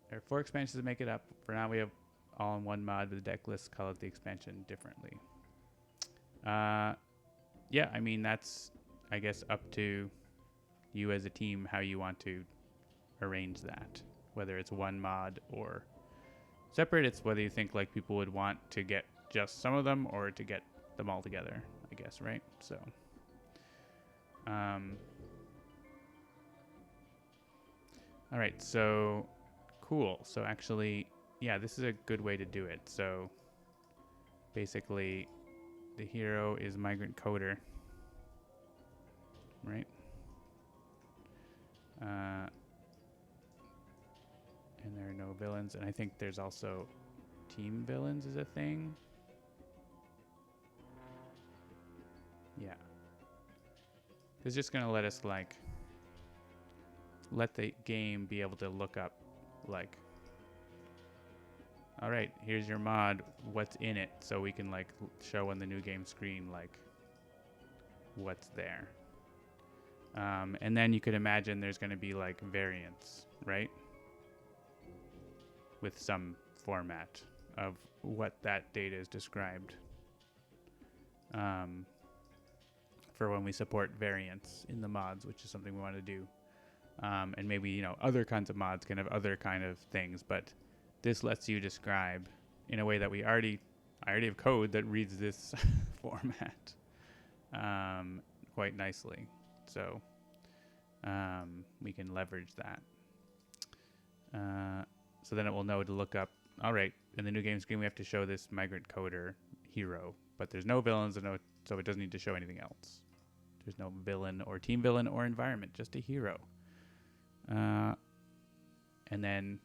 There are 4 expansions to make it up. For now, we have all in one mod with the deck list. Call it the expansion differently. Yeah, I mean, that's, I guess, up to you as a team how you want to arrange that. Whether it's one mod or separate, it's whether you think like people would want to get just some of them or to get them all together, I guess, right? So, all right, so cool. So actually, yeah, this is a good way to do it. So basically, the hero is Migrant Coder, right? And there are no villains, and I think there's also team villains is a thing. Yeah. It's just going to let us, like, let the game be able to look up, like, all right, here's your mod, what's in it, so we can, like, show on the new game screen, like, what's there. And then you could imagine there's going to be, like, variants, right? With some format of what that data is described. For when we support variants in the mods, which is something we want to do. And maybe, other kinds of mods can have other kind of things, but this lets you describe in a way that I already have code that reads this format quite nicely. So we can leverage that. So then it will know to look up, all right, in the new game screen we have to show this Migrant Coder hero, but there's no villains, so it doesn't need to show anything else. There's no villain or team villain or environment, just a hero. And then,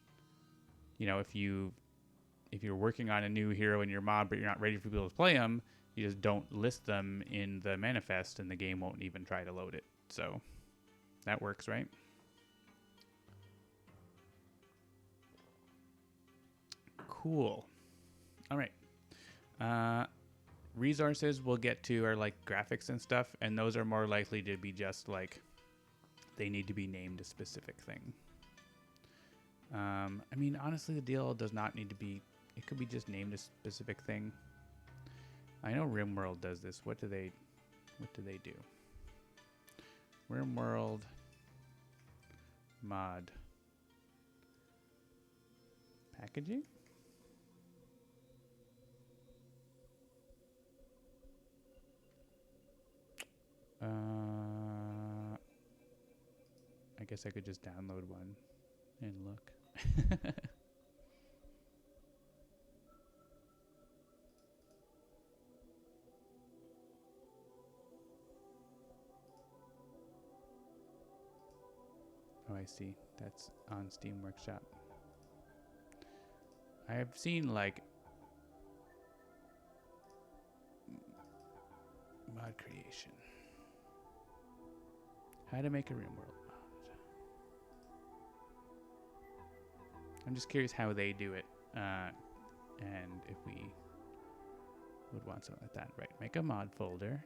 if you're working on a new hero in your mod, but you're not ready for people to play them, you just don't list them in the manifest, and the game won't even try to load it. So that works, right? Cool. All right. Resources we'll get to are like graphics and stuff, and those are more likely to be just like they need to be named a specific thing. I mean, honestly, the deal does not need to be. It could be just named a specific thing. I know RimWorld does this. What do they do? RimWorld mod packaging. I I guess I could just download one and look. Oh, I see. That's on Steam Workshop. I have seen like mod creation. How to make a RimWorld mod. I'm just curious how they do it, and if we would want something like that. Right, make a mod folder.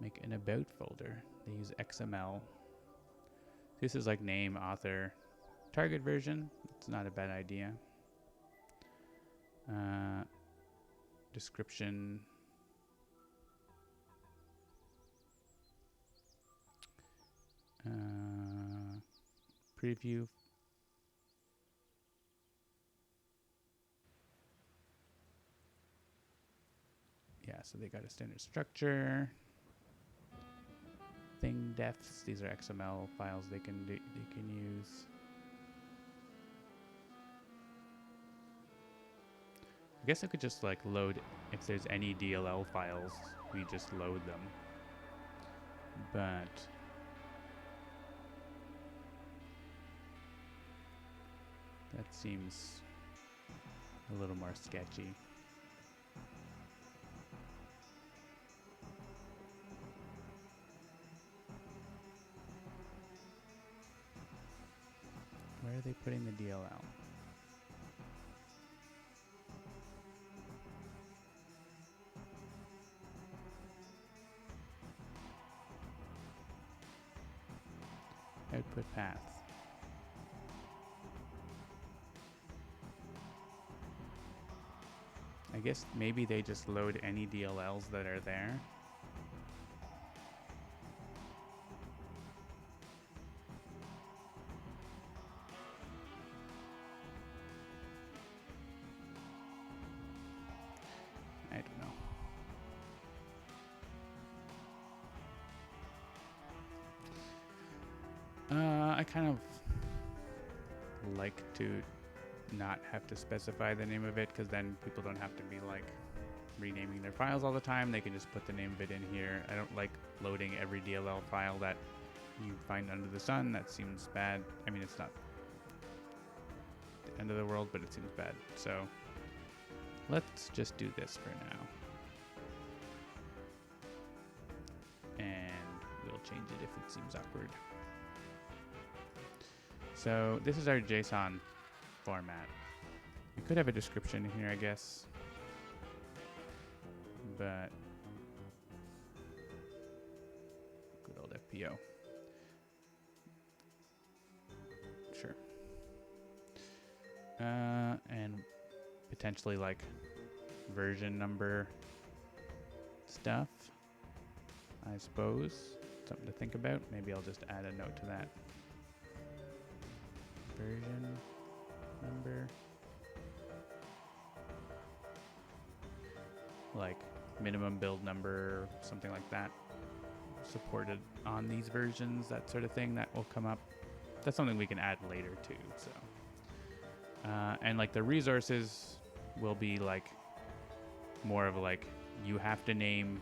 Make an about folder. They use XML. This is like name, author, target version. It's not a bad idea. Description. Preview. Yeah, so they got a standard structure. Thing defs. These are XML files they can use. I guess I could just like load if there's any DLL files, we just load them. But that seems a little more sketchy. Where are they putting the DLL? Output paths. I guess maybe they just load any DLLs that are there. I don't know. I kind of like to not have to specify the name of it, because then people don't have to be like renaming their files all the time. They can just put the name of it in here. I don't like loading every DLL file that you find under the sun. That seems bad. I mean, it's not the end of the world, but it seems bad. So let's just do this for now. And we'll change it if it seems awkward. So this is our JSON format. We could have a description here, I guess. But good old FPO. Sure. And potentially like version number stuff, I suppose. Something to think about. Maybe I'll just add a note to that. Version number. Like minimum build number, something like that. Supported on these versions, that sort of thing, that will come up. That's something we can add later too. So, and like the resources will be like more of like, you have to name,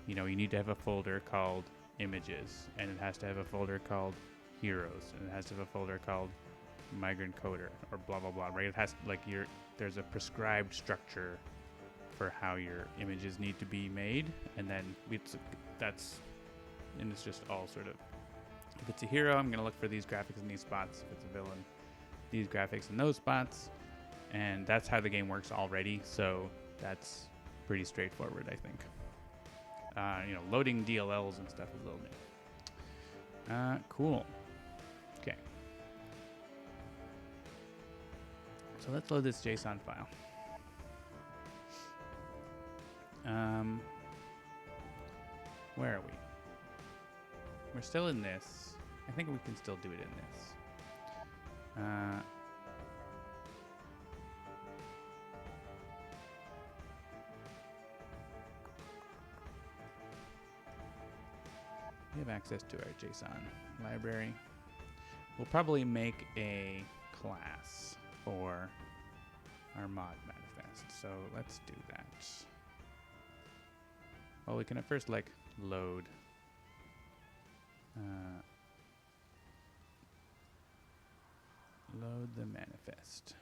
you know, you need to have a folder called images, and it has to have a folder called heroes, and it has to have a folder called migrant coder, or blah blah blah, right? It has like there's a prescribed structure for how your images need to be made, and then it's just all sort of, if it's a hero, I'm going to look for these graphics in these spots. If it's a villain, these graphics in those spots. And that's how the game works already, so that's pretty straightforward, I think. You know, loading DLLs and stuff is a little new. Cool. Okay. So let's load this JSON file. Where are we? We're still in this. I think we can still do it in this. We have access to our JSON library. We'll probably make a class for our mod manifest. So let's do that. Well, we can at first like load. Load the manifest.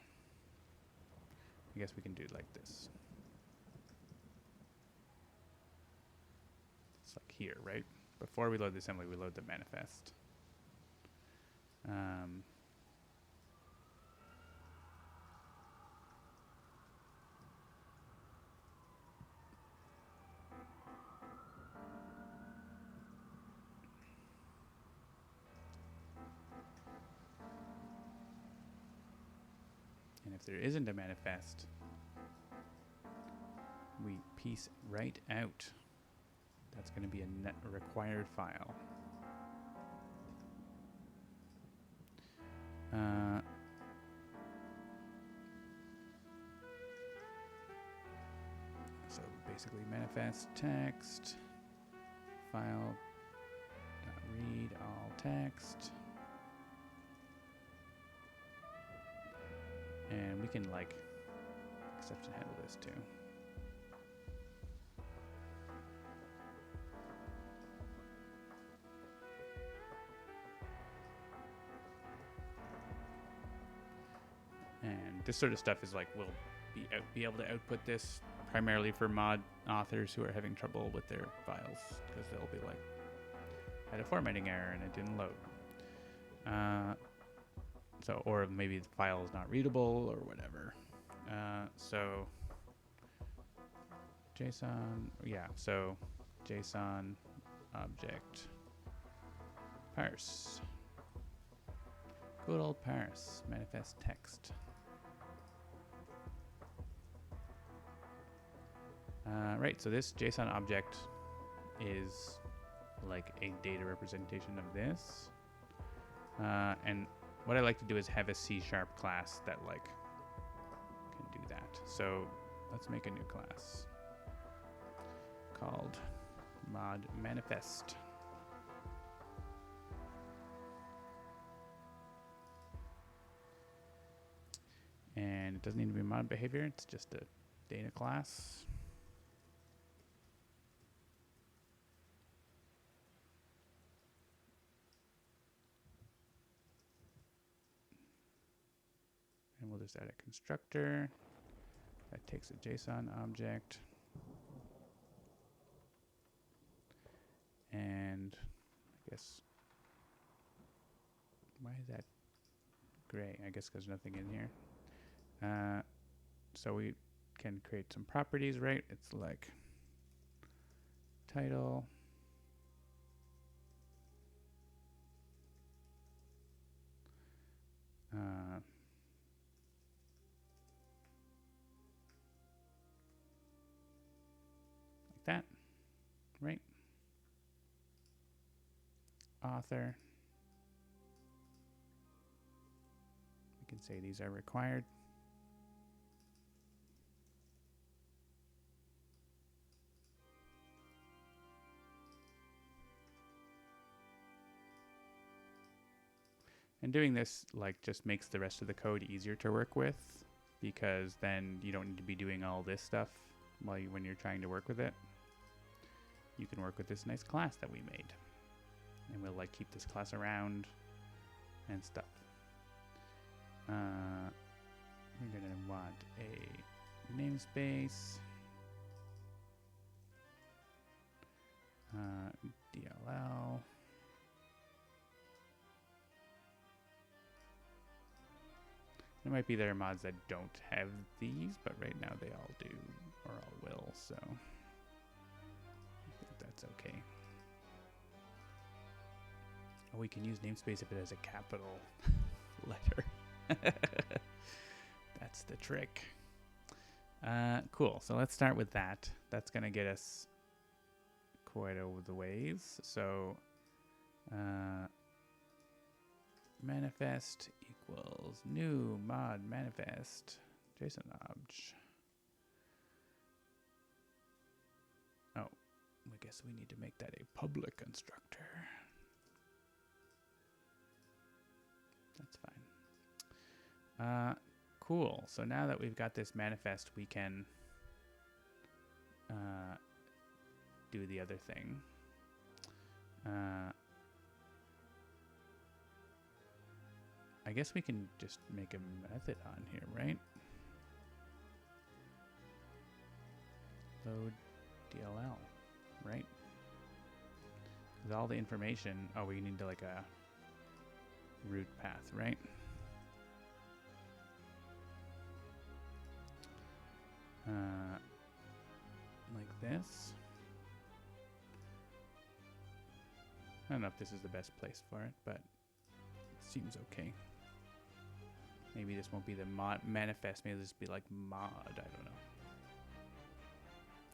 I guess we can do it like this. It's like here, right? Before we load the assembly, we load the manifest. And if there isn't a manifest, we piece right out. That's going to be a net required file. So basically manifest text, file, read all text. And we can like exception handle this too. And this sort of stuff is like, we'll be able to output this primarily for mod authors who are having trouble with their files, because they'll be like, had a formatting error and it didn't load. So, or maybe the file is not readable or whatever. So JSON, yeah, so JSON object parse. Good old parse, manifest text. Right, so this JSON object is like a data representation of this. And what I like to do is have a C# class that like can do that. So let's make a new class called mod manifest. And it doesn't need to be mod behavior, it's just a data class. And we'll just add a constructor that takes a JSON object. And I guess, why is that gray? I guess because nothing in here. So we can create some properties, right? It's like title. Like that, right? Author. We can say these are required. And doing this like just makes the rest of the code easier to work with, because then you don't need to be doing all this stuff when you're trying to work with it. You can work with this nice class that we made, and we'll like keep this class around and stuff. We're gonna want a namespace, DLL. There might be there mods that don't have these, but right now they all do, or all will, so I think that's okay. Oh, we can use namespace if it has a capital letter. That's the trick. Cool, so let's start with that. That's gonna get us quite over the ways. So manifest equals new mod manifest JSON obj. Oh, I guess we need to make that a public constructor. That's fine. Cool. So now that we've got this manifest, we can do the other thing. I guess we can just make a method on here, right? Load DLL, right? Because all the information, oh, we need to like a root path, right? Like this. I don't know if this is the best place for it, but it seems okay. Maybe this won't be the manifest, maybe this will be like mod, I don't know.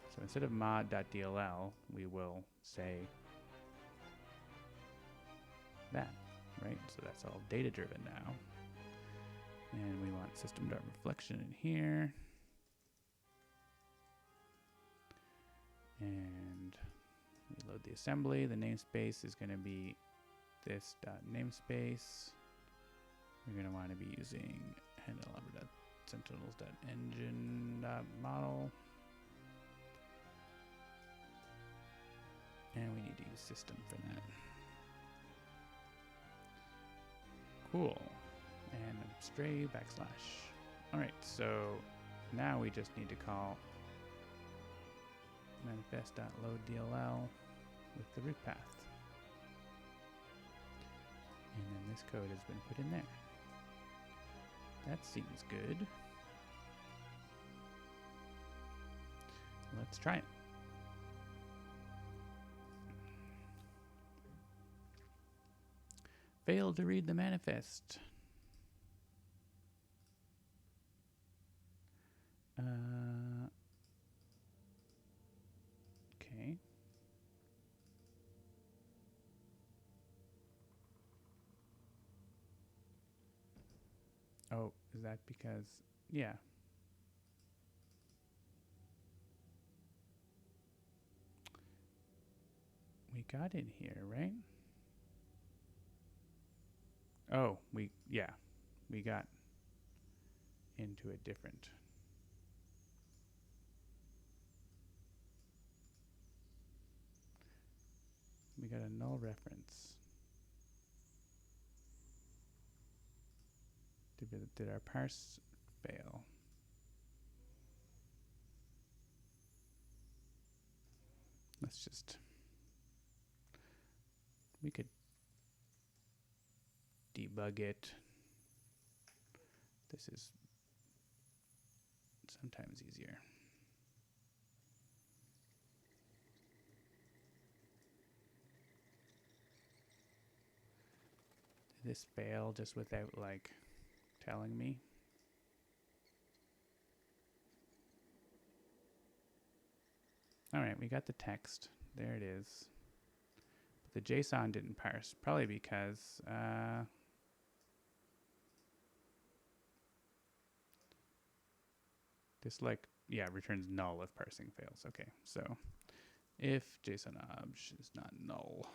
So instead of mod.dll, we will say that, right? So that's all data driven now. And we want system.reflection in here. And we load the assembly. The namespace is going to be this .namespace. We're going to want to be using Handelabra.sentinels.engine.model. And we need to use system for that. Cool. And stray \\. All right, so now we just need to call manifest.loaddll with the root path. And then this code has been put in there. That seems good. Let's try it. Failed to read the manifest. Okay. Oh, is that because, yeah. We got in here, right? Oh, we got into a different. We got a null reference. Did our parse fail? Let's just, we could debug it. This is sometimes easier. Did this fail just without like telling me? All right, we got the text. There it is. But the JSON didn't parse, probably because this returns null if parsing fails. Okay, so if JSON obj is not null,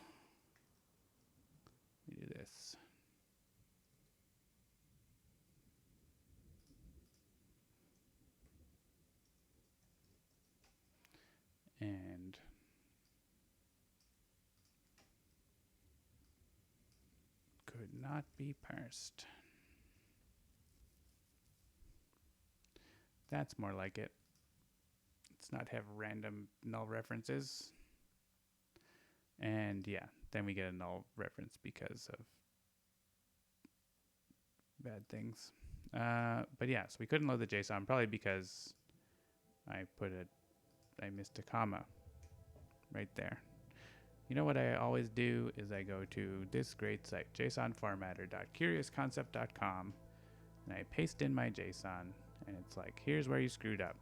we do this. And could not be parsed. That's more like it. Let's not have random null references. And yeah, then we get a null reference because of bad things. But yeah, so we couldn't load the JSON probably because I missed a comma right there. You know what I always do is I go to this great site, jsonformatter.curiousconcept.com, and I paste in my JSON, and it's like, here's where you screwed up.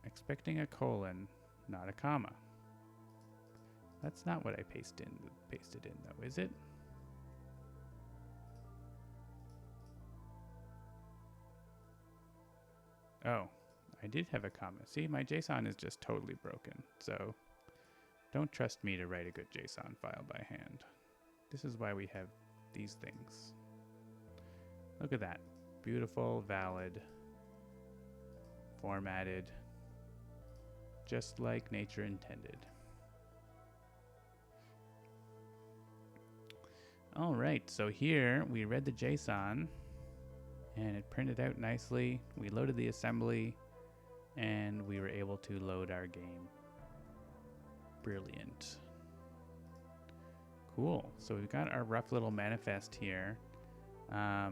Expecting a colon, not a comma. That's not what I pasted in though, is it? Oh, I did have a comma. See, my JSON is just totally broken. So don't trust me to write a good JSON file by hand. This is why we have these things. Look at that. Beautiful, valid, formatted, just like nature intended. All right, so here we read the JSON and it printed out nicely. We loaded the assembly and we were able to load our game. Brilliant. Cool. So we've got our rough little manifest here. Now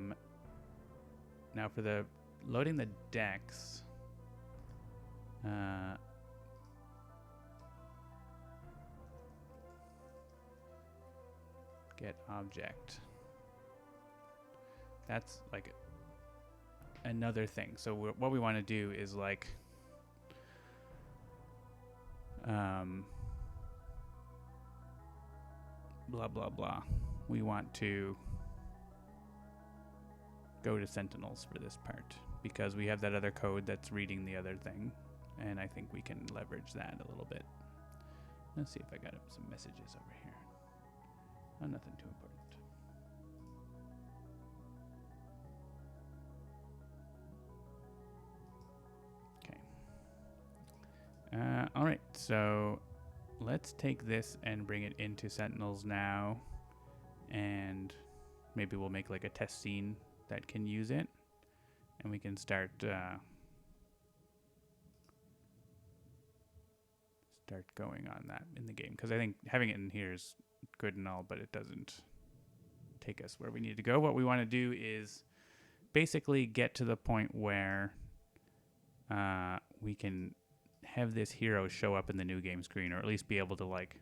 for the loading the decks, get object. That's like another thing. So what we want to do is like blah blah blah. We want to go to Sentinels for this part because we have that other code that's reading the other thing, and I think we can leverage that a little bit. Let's see if I got some messages over here. Oh, nothing too important. Okay. All right, so let's take this and bring it into Sentinels now, and maybe we'll make like a test scene that can use it, and we can start going on that in the game, because I think having it in here is good and all, but it doesn't take us where we need to go. What we want to do is basically get to the point where we can have this hero show up in the new game screen, or at least be able to like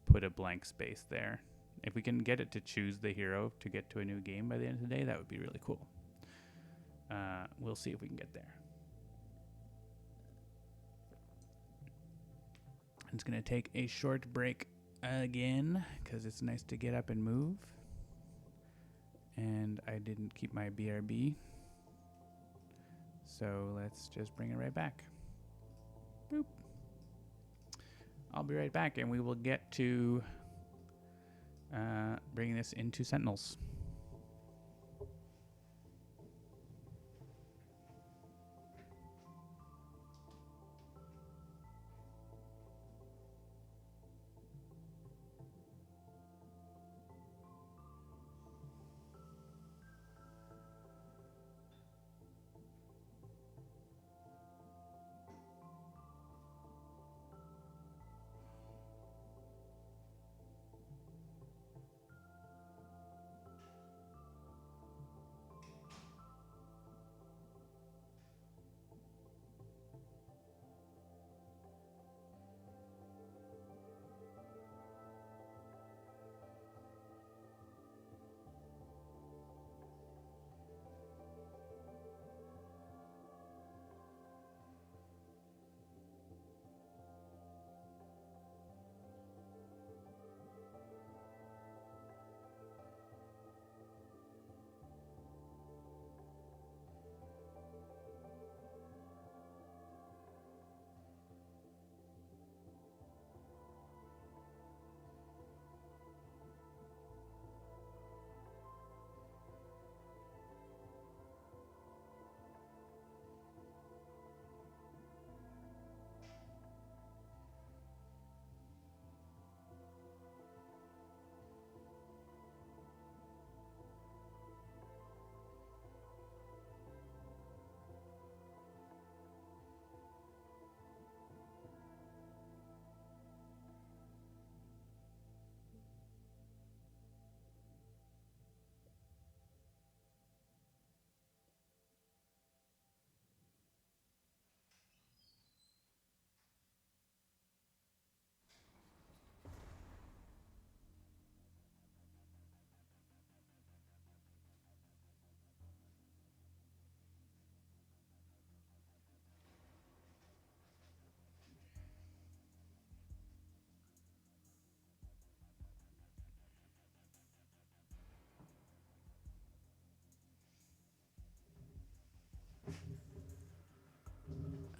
put a blank space there. If we can get it to choose the hero to get to a new game by the end of the day, that would be really cool. We'll see if we can get there. It's going to take a short break again because it's nice to get up and move. And I didn't keep my BRB. So let's just bring it right back. Boop. I'll be right back, and we will get to bringing this into Sentinels.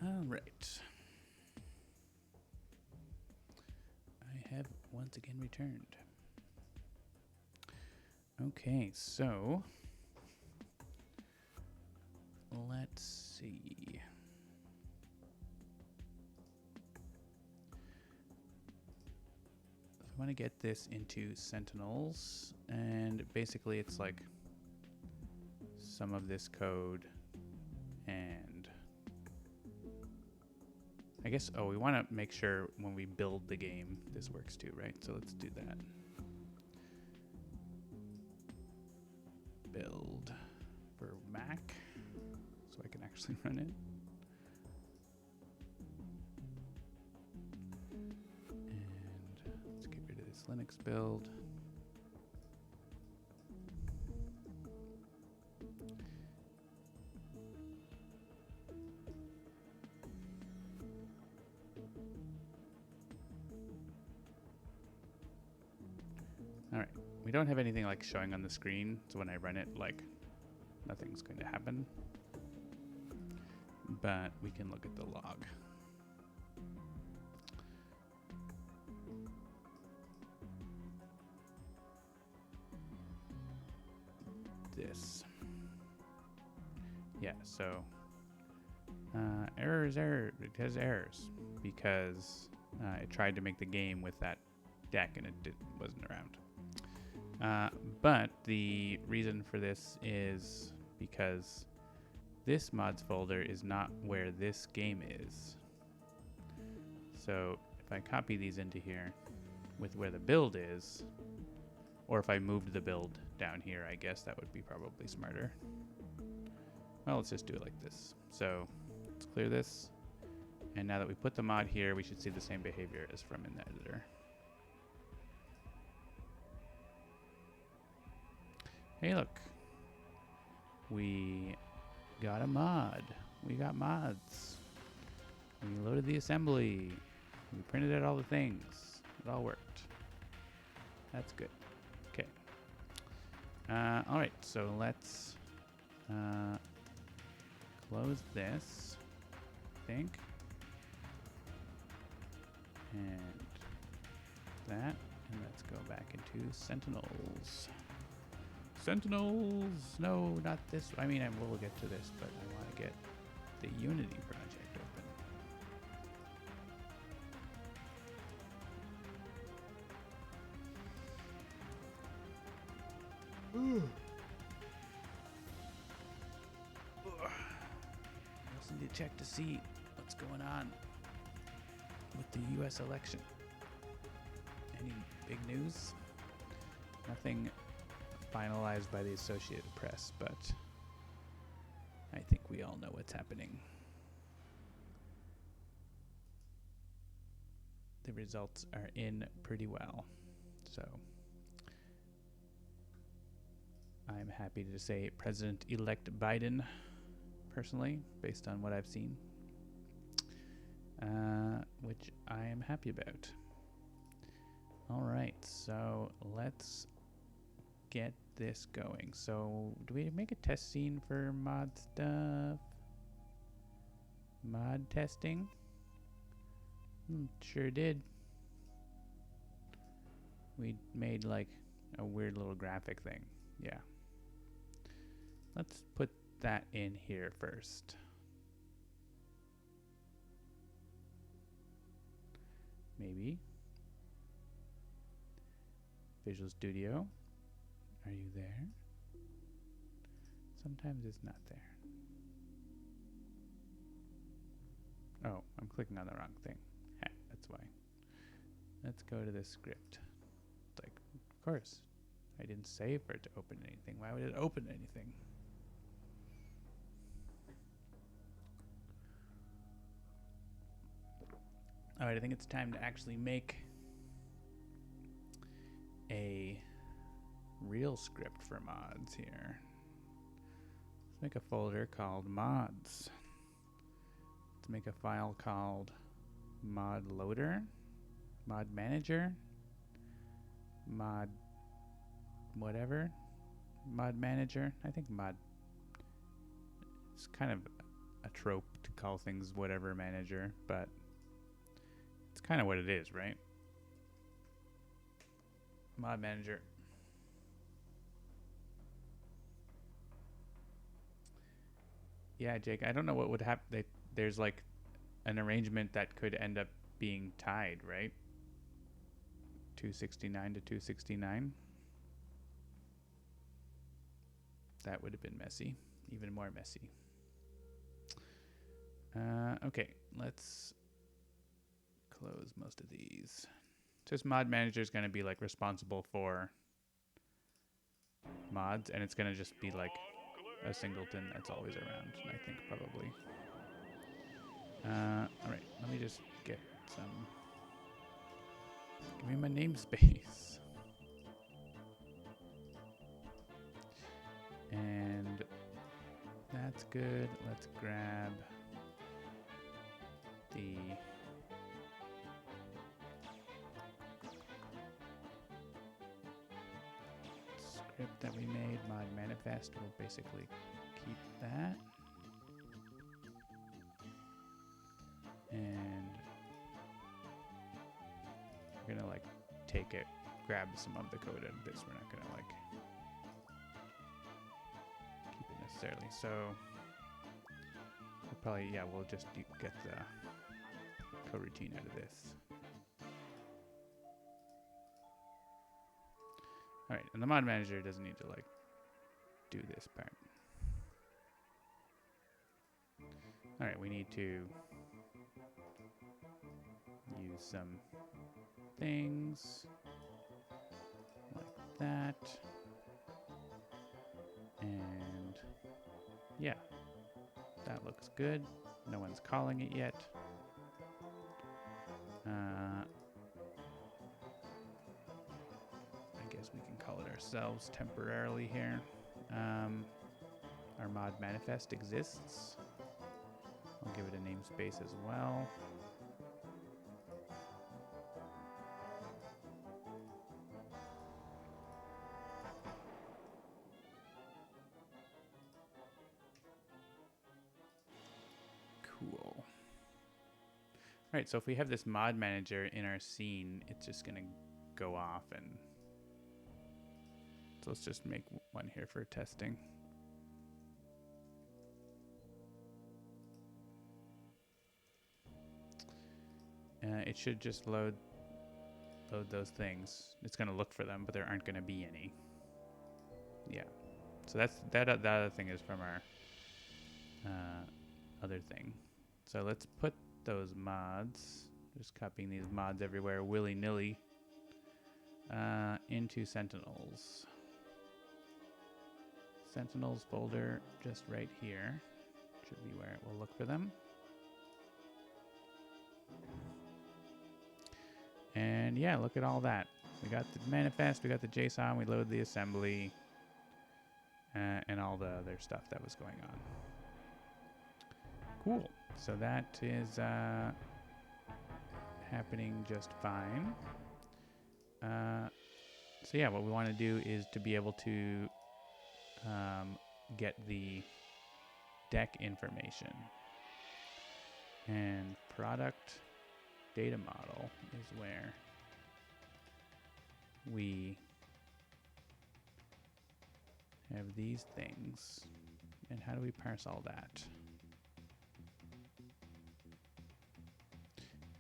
All right. I have once again returned. Okay, so let's see. I want to get this into Sentinels, and basically it's like some of this code, and I guess, we want to make sure when we build the game this works too, right? So let's do that. Build for Mac, so I can actually run it. And let's get rid of this Linux build. All right, we don't have anything like showing on the screen, so when I run it, like nothing's going to happen. But we can look at the log. This. Yeah, so error. It has errors because it tried to make the game with that deck and it wasn't around. But the reason for this is because this mods folder is not where this game is. So if I copy these into here with where the build is, or if I moved the build down here, I guess that would be probably smarter. Well, let's just do it like this. So let's clear this. And now that we put the mod here, we should see the same behavior as from in the editor. Hey, look. We got a mod. We got mods. We loaded the assembly. We printed out all the things. It all worked. That's good. Okay. All right, so let's close this, I think. And that. And let's go back into Sentinels. Sentinels! No, not this. I mean, we'll get to this, but I want to get the Unity project open. I also need to check to see what's going on with the U.S. election. Any big news? Nothing finalized by the Associated Press, but I think we all know what's happening. The results are in pretty well, so I'm happy to say President-elect Biden, personally, based on what I've seen, which I am happy about. All right, so let's get this going. So do we make a test scene for mod stuff? Mod testing? Sure did. We made like a weird little graphic thing. Yeah. Let's put that in here first. Maybe. Visual Studio. Are you there? Sometimes it's not there. Oh, I'm clicking on the wrong thing. That's why. Let's go to this script. It's like, of course, I didn't say for it to open anything. Why would it open anything? All right, I think it's time to actually make a real script for mods here. Let's make a folder called mods. Let's make a file called mod loader, mod manager, mod whatever, mod manager. I think mod, it's kind of a trope to call things whatever manager, but it's kind of what it is, right? Mod manager. Yeah, Jake, I don't know what would happen. There's like an arrangement that could end up being tied, right? 269 to 269. That would have been messy. Even more messy. Okay, let's close most of these. So this mod manager is going to be like responsible for mods, and it's going to just be like a singleton that's always around, I think, probably. All right, let me just get some. Give me my namespace. And that's good. Let's grab the script that we made, mod manifest. We'll basically keep that. And we're gonna like take it, grab some of the code out of this. We're not gonna like keep it necessarily. So we'll probably, yeah, we'll just get the coroutine out of this. All right, and the mod manager doesn't need to like do this part. All right, we need to use some things like that. And yeah, that looks good. No one's calling it yet. I guess we can call it ourselves temporarily here. Our mod manifest exists. I'll give it a namespace as well. Cool. All right, so if we have this mod manager in our scene, it's just gonna go off, and so let's just make one here for testing. It should just load those things. It's gonna look for them, but there aren't gonna be any. Yeah. So that other thing is from our other thing. So let's put those mods, just copying these mods everywhere willy-nilly, into Sentinels. Sentinels folder just right here should be where it will look for them. And yeah, look at all that. We got the manifest, we got the JSON, we load the assembly, and all the other stuff that was going on. Cool. So that is happening just fine. So yeah, what we want to do is to be able to get the deck information. And product data model is where we have these things. And how do we parse all that?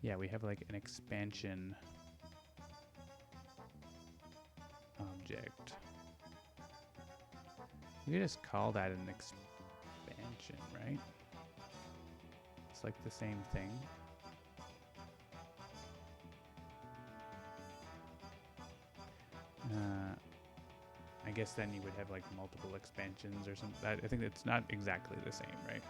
Yeah, we have like an expansion object. We could just call that an expansion, right? It's like the same thing. I guess then you would have like multiple expansions or something. I think it's not exactly the same, right?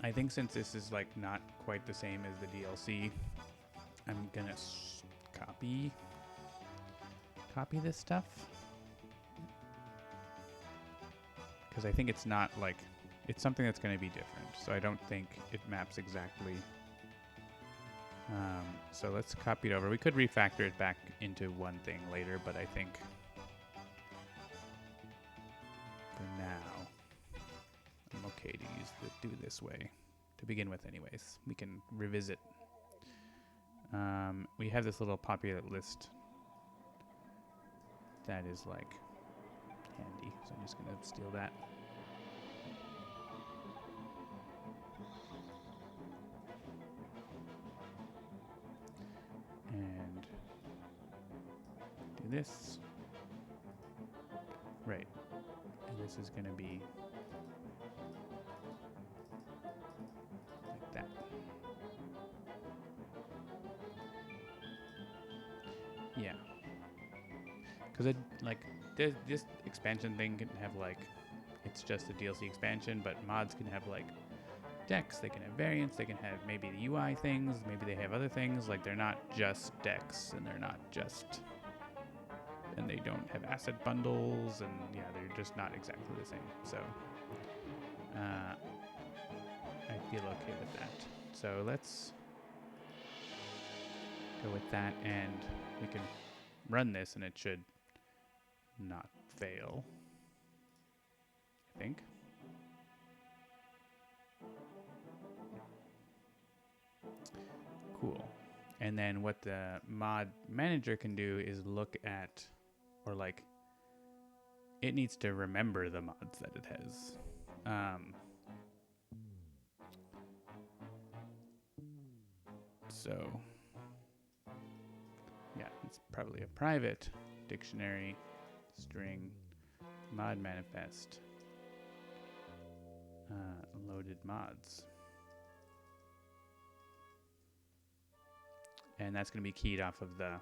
I think since this is like not quite the same as the DLC, I'm gonna copy this stuff, because I think it's not like, it's something that's going to be different, so I don't think it maps exactly. So let's copy it over. We could refactor it back into one thing later, but I think for now I'm okay to do this way to begin with. Anyways, we can revisit. We have this little populate list that is like handy. So I'm just going to steal that. And do this. Right. And this is going to be like that. Yeah. Because like this expansion thing can have like, it's just a DLC expansion, but mods can have like decks, they can have variants, they can have maybe the UI things, maybe they have other things. Like they're not just decks, and they're not just, and they don't have asset bundles, and yeah, they're just not exactly the same. So I feel okay with that. So let's go with that, and we can run this, and it should not fail, I think. Cool. And then what the mod manager can do is look at, or like, it needs to remember the mods that it has. So, yeah, it's probably a private dictionary string mod manifest loaded mods. And that's going to be keyed off of the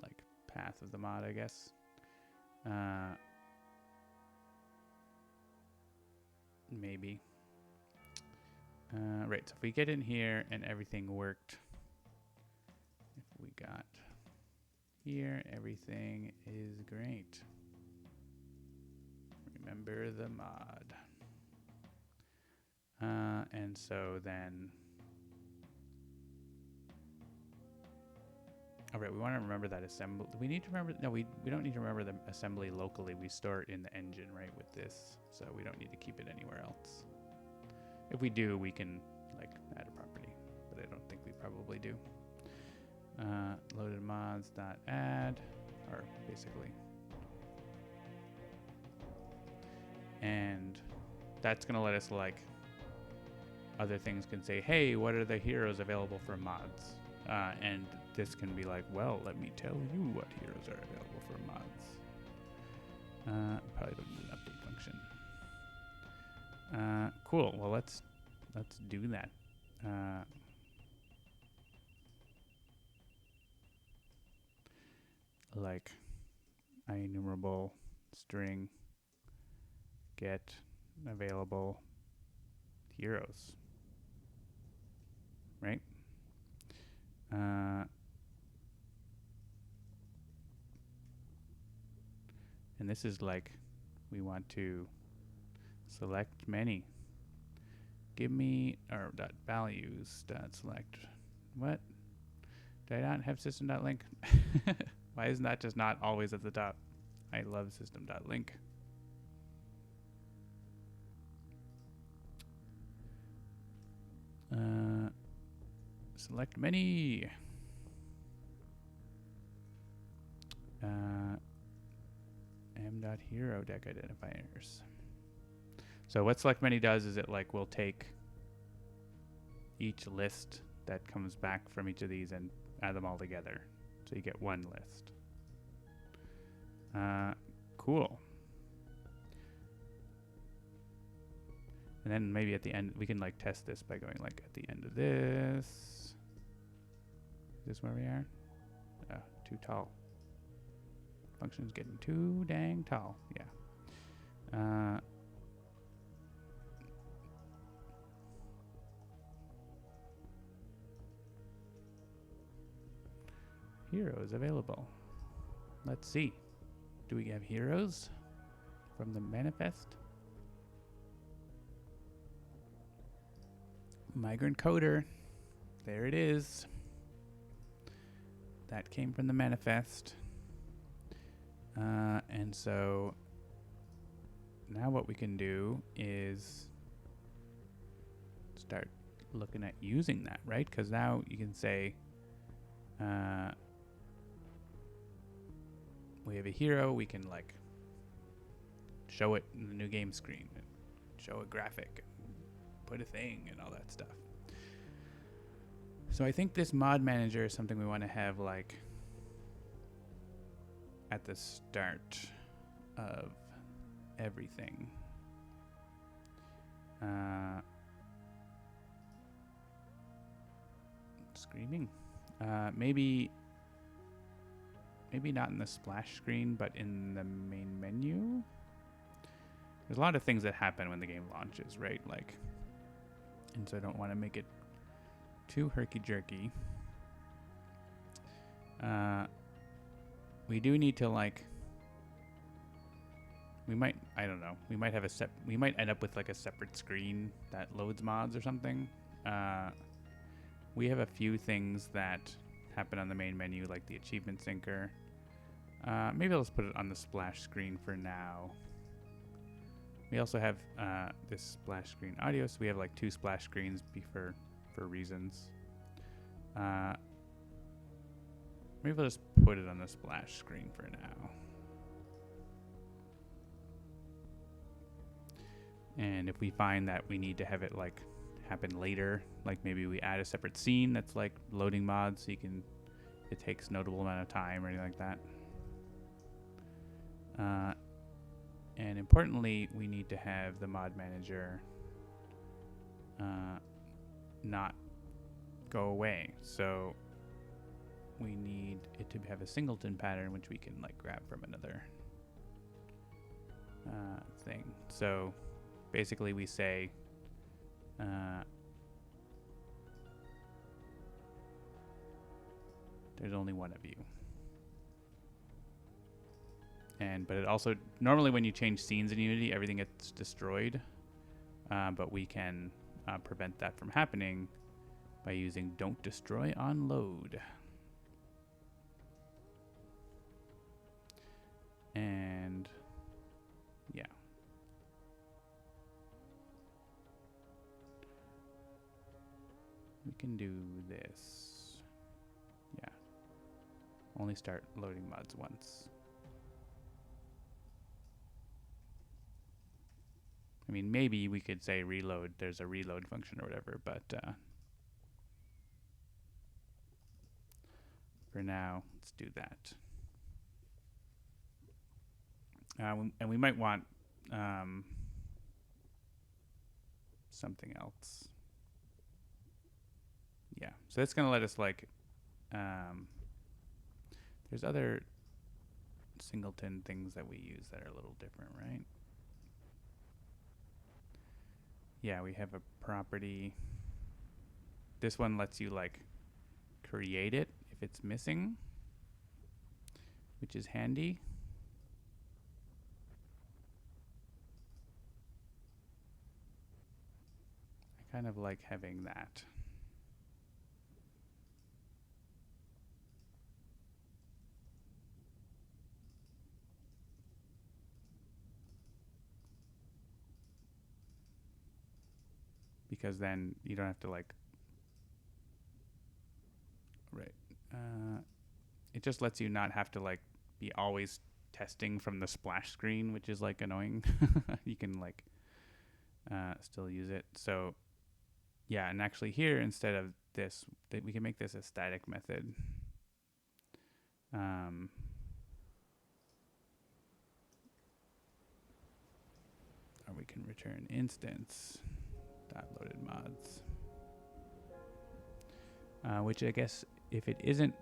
like path of the mod, I guess. Maybe. Right, so if we get in here and everything worked, if we got here, everything is great. Remember the mod. And so then, all right, we want to remember that assembly. We need to remember, no, we don't need to remember the assembly locally. We store it in the engine, right, with this. So we don't need to keep it anywhere else. If we do, we can like add a property, but I don't think we probably do. Loaded mods dot add, or basically, and that's gonna let us like other things can say, hey, what are the heroes available for mods? And this can be like, well, let me tell you what heroes are available for mods. Probably don't need an update function. Cool. Well, let's do that. Like IEnumerable string get available heroes, right? And this is like, we want to select many. Give me, or dot values dot select. What? Did I not have system.link? Why isn't that just not always at the top? I love system.link. Select many. M.hero deck identifiers. So what select many does is it like will take each list that comes back from each of these and add them all together. So you get one list. Cool. And then maybe at the end, we can like test this by going like at the end of this. Is this where we are? Too tall. Function's getting too dang tall. Yeah. Heroes available. Let's see. Do we have heroes from the manifest? Migrant Coder. There it is. That came from the manifest. And so now what we can do is start looking at using that, right? Because now you can say, we have a hero, we can like show it in the new game screen, and show a graphic, put a thing, and all that stuff. So I think this mod manager is something we want to have like at the start of everything. Screaming. Maybe not in the splash screen, but in the main menu. There's a lot of things that happen when the game launches, right? Like, and so I don't want to make it too herky-jerky. We do need to like. We might, I don't know. We might have we might end up with like a separate screen that loads mods or something. We have a few things that happen on the main menu, like the achievement syncer. Maybe let's put it on the splash screen for now. We also have this splash screen audio, so we have like 2 splash screens for reasons. Maybe we'll just put it on the splash screen for now. And if we find that we need to have it like happen later, like maybe we add a separate scene that's like loading mods, so it takes notable amount of time or anything like that. And importantly, we need to have the mod manager not go away. So we need it to have a singleton pattern, which we can like grab from another thing. So basically we say there's only one of you. But it also, normally when you change scenes in Unity, everything gets destroyed. But we can prevent that from happening by using don't destroy on load. And yeah. We can do this. Yeah. Only start loading mods once. I mean, maybe we could say reload. There's a reload function or whatever, but for now, let's do that. And we might want something else. Yeah, so that's going to let us like, there's other singleton things that we use that are a little different, right? Yeah, we have a property. This one lets you like create it if it's missing, which is handy. I kind of like having that. Because then you don't have to like, right. It just lets you not have to like be always testing from the splash screen, which is like annoying. You can like still use it. So yeah, and actually here, instead of this, we can make this a static method. Or we can return instance dot loaded mods. Which I guess if it isn't,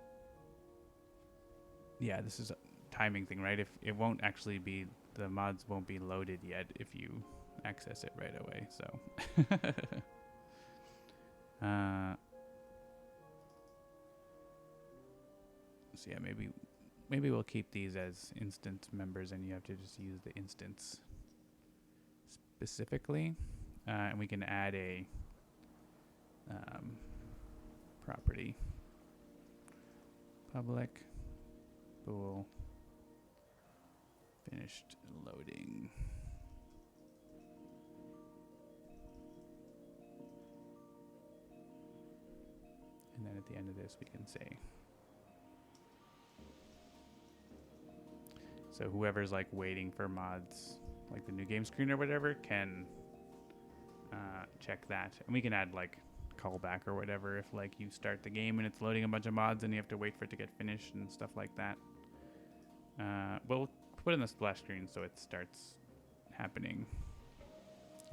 yeah, this is a timing thing, right? If it won't actually be, the mods won't be loaded yet if you access it right away. So, so yeah, maybe we'll keep these as instance members, and you have to just use the instance specifically, and we can add a property public bool finished loading. And then at the end of this, we can say So whoever's like waiting for mods, like the new game screen or whatever, can check that. And we can add like callback or whatever if like you start the game and it's loading a bunch of mods and you have to wait for it to get finished and stuff like that. We'll put in the splash screen so it starts happening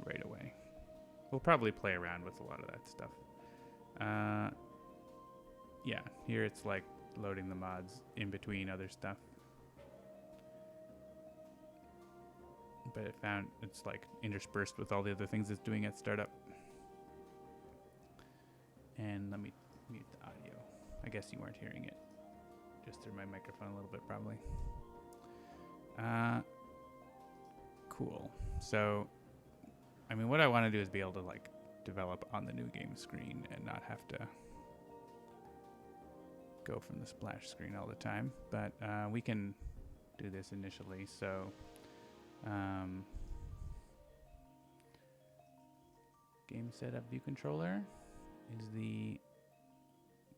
right away. We'll probably play around with a lot of that stuff. Yeah, here it's like loading the mods in between other stuff. But it's like interspersed with all the other things it's doing at startup. And let me mute the audio. I guess you weren't hearing it. Just through my microphone a little bit, probably. Cool. So, I mean, what I want to do is be able to like develop on the new game screen and not have to go from the splash screen all the time. But we can do this initially. So, game setup view controller is the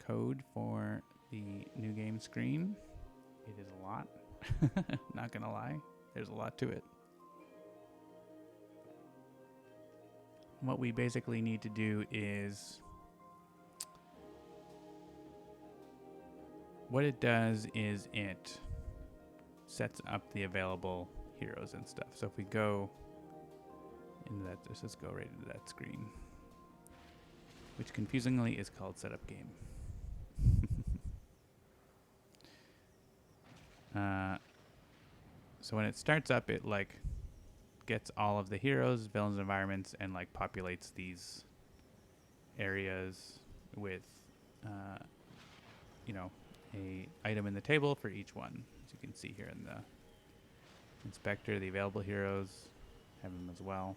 code for the new game screen. It is a lot. Not gonna lie, there's a lot to it. What we basically need to do is, what it does is it sets up the available heroes and stuff. So if we go into that, let's just go right into that screen, which confusingly is called setup game. So when it starts up, it like gets all of the heroes, villains, environments, and like populates these areas with, a item in the table for each one. As you can see here in the inspector, the available heroes have them as well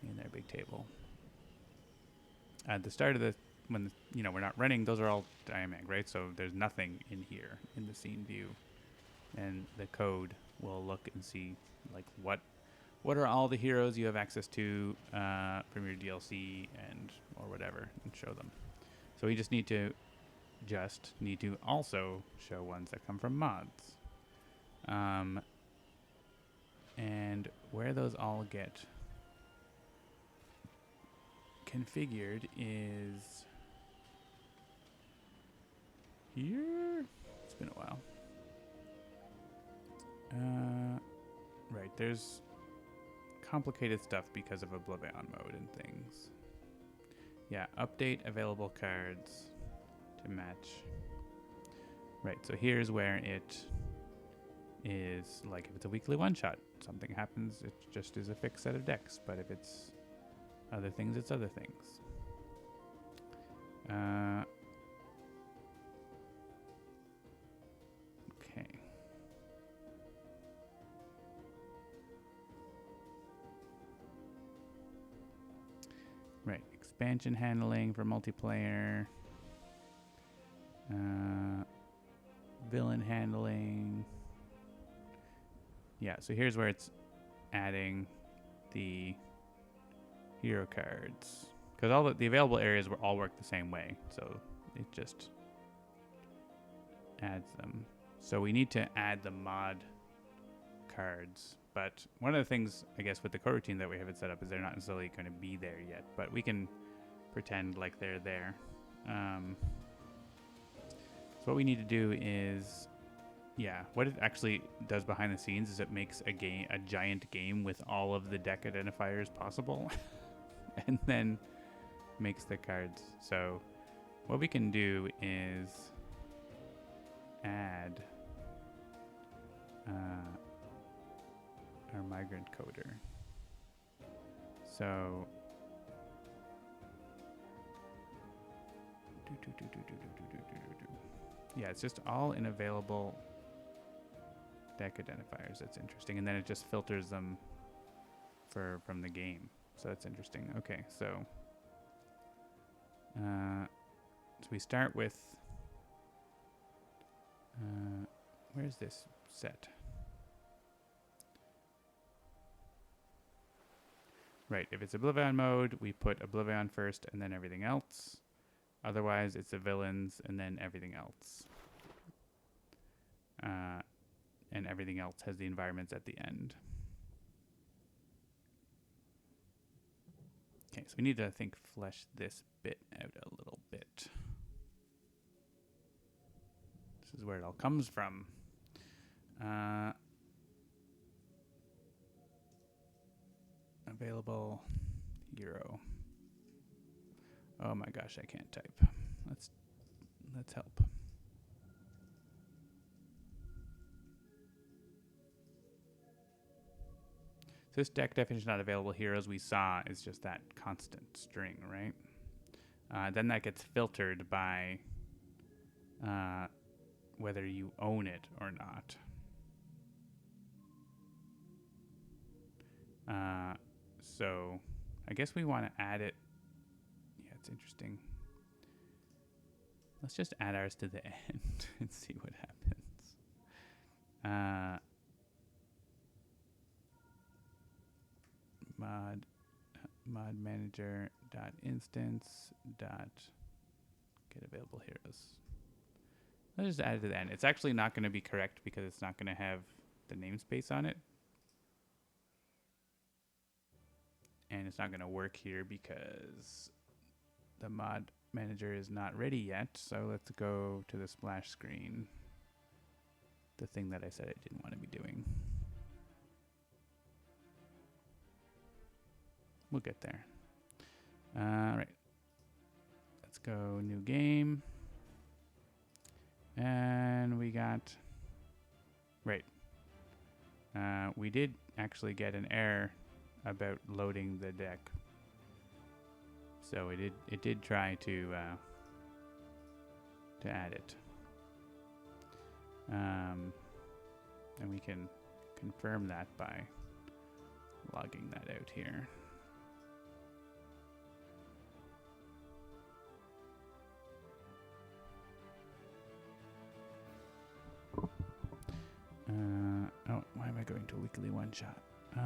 in their big table. At the start of when we're not running, those are all dynamic, right? So there's nothing in here in the scene view, and the code will look and see like what are all the heroes you have access to from your DLC and or whatever, and show them. So we just need to also show ones that come from mods, and where those all get configured is here. It's been a while. Right, there's complicated stuff because of Oblivion mode and things. Yeah, update available cards to match. Right, so here's where it is like if it's a weekly one-shot, something happens, it just is a fixed set of decks. But if it's other things, it's other things. Okay. Right, expansion handling for multiplayer. Villain handling. Yeah, so here's where it's adding the hero cards, because all the available areas will all work the same way, so it just adds them. So we need to add the mod cards, but one of the things, I guess, with the coroutine that we have it set up is they're not necessarily going to be there yet, but we can pretend like they're there. So what we need to do is, what it actually does behind the scenes is it makes a giant game with all of the deck identifiers possible, and then makes the cards. So what we can do is add our migrant coder. So it's just all in available deck identifiers. That's interesting. And then it just filters them from the game. So that's interesting. Okay, so we start with where's this set? Right, if it's Oblivion mode, we put Oblivion first and then everything else. Otherwise, it's the villains and then everything else. and everything else has the environments at the end. Okay, so we need to, I think, flesh this bit out a little bit. This is where it all comes from. Available hero. Oh my gosh, I can't type. Let's help. So this deck definition not available heroes we saw is just that constant string, right? Then that gets filtered by whether you own it or not. So I guess we want to add it. Yeah, it's interesting. Let's just add ours to the end and see what happens. Mod manager dot instance dot get available heroes. Let's just add it to the end. It's actually not going to be correct because it's not going to have the namespace on it. And it's not going to work here because the mod manager is not ready yet. So let's go to the splash screen. The thing that I said I didn't want to be doing. We'll get there. All right. Let's go new game. And we got, right. We did actually get an error about loading the deck. So it did try to add it. And we can confirm that by logging that out here. Oh, why am I going to a weekly one shot?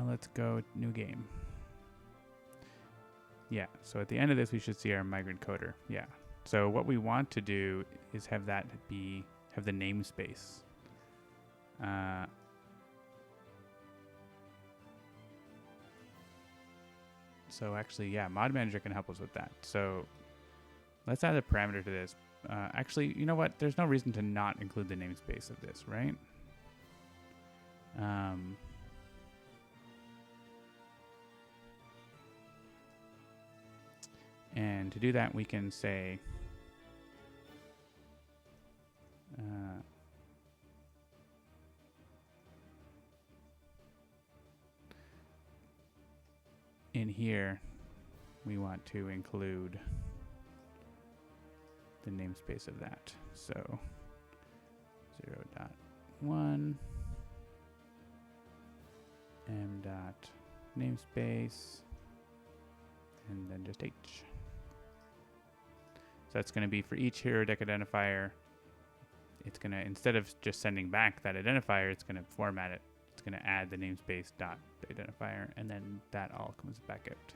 Let's go new game. Yeah, so at the end of this, we should see our migrant coder. Yeah. So what we want to do is have that have the namespace. So actually, yeah, mod manager can help us with that. So let's add a parameter to this. Actually, you know what? There's no reason to not include the namespace of this, right? And to do that, we can say in here, we want to include the namespace of that. So 0.1 m dot namespace and then just h. So that's going to be for each hero deck identifier. It's going to, instead of just sending back that identifier, it's going to format it. It's going to add the namespace dot the identifier, and then that all comes back out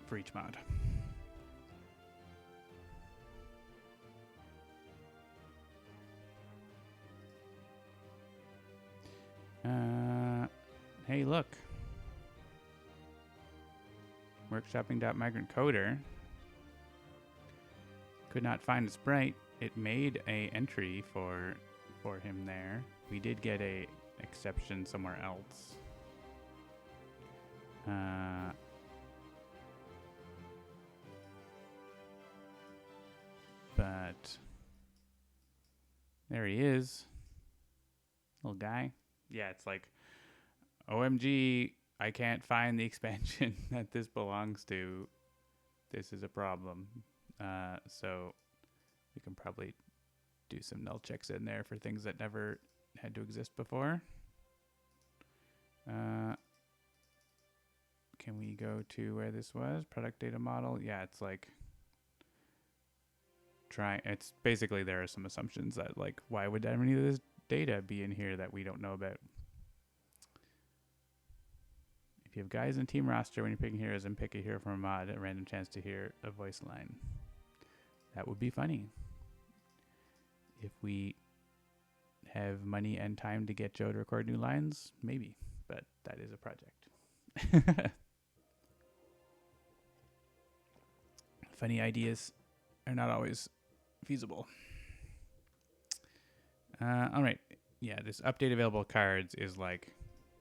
for each mod. Hey, look. Workshopping.migrantcoder could not find a sprite. It made a entry for him there. We did get a exception somewhere else. But there he is. Little guy. Yeah, it's like, OMG, I can't find the expansion that this belongs to. This is a problem. So we can probably do some null checks in there for things that never had to exist before. Can we go to where this was? Product data model. Yeah, it's like it's basically there are some assumptions that like, why would any of this data be in here that we don't know about? If you have guys in team roster when you're picking heroes and pick a hero from a mod, a random chance to hear a voice line. That would be funny. If we have money and time to get Joe to record new lines, maybe, but that is a project. Funny ideas are not always feasible. All right. Yeah, this update available cards is like,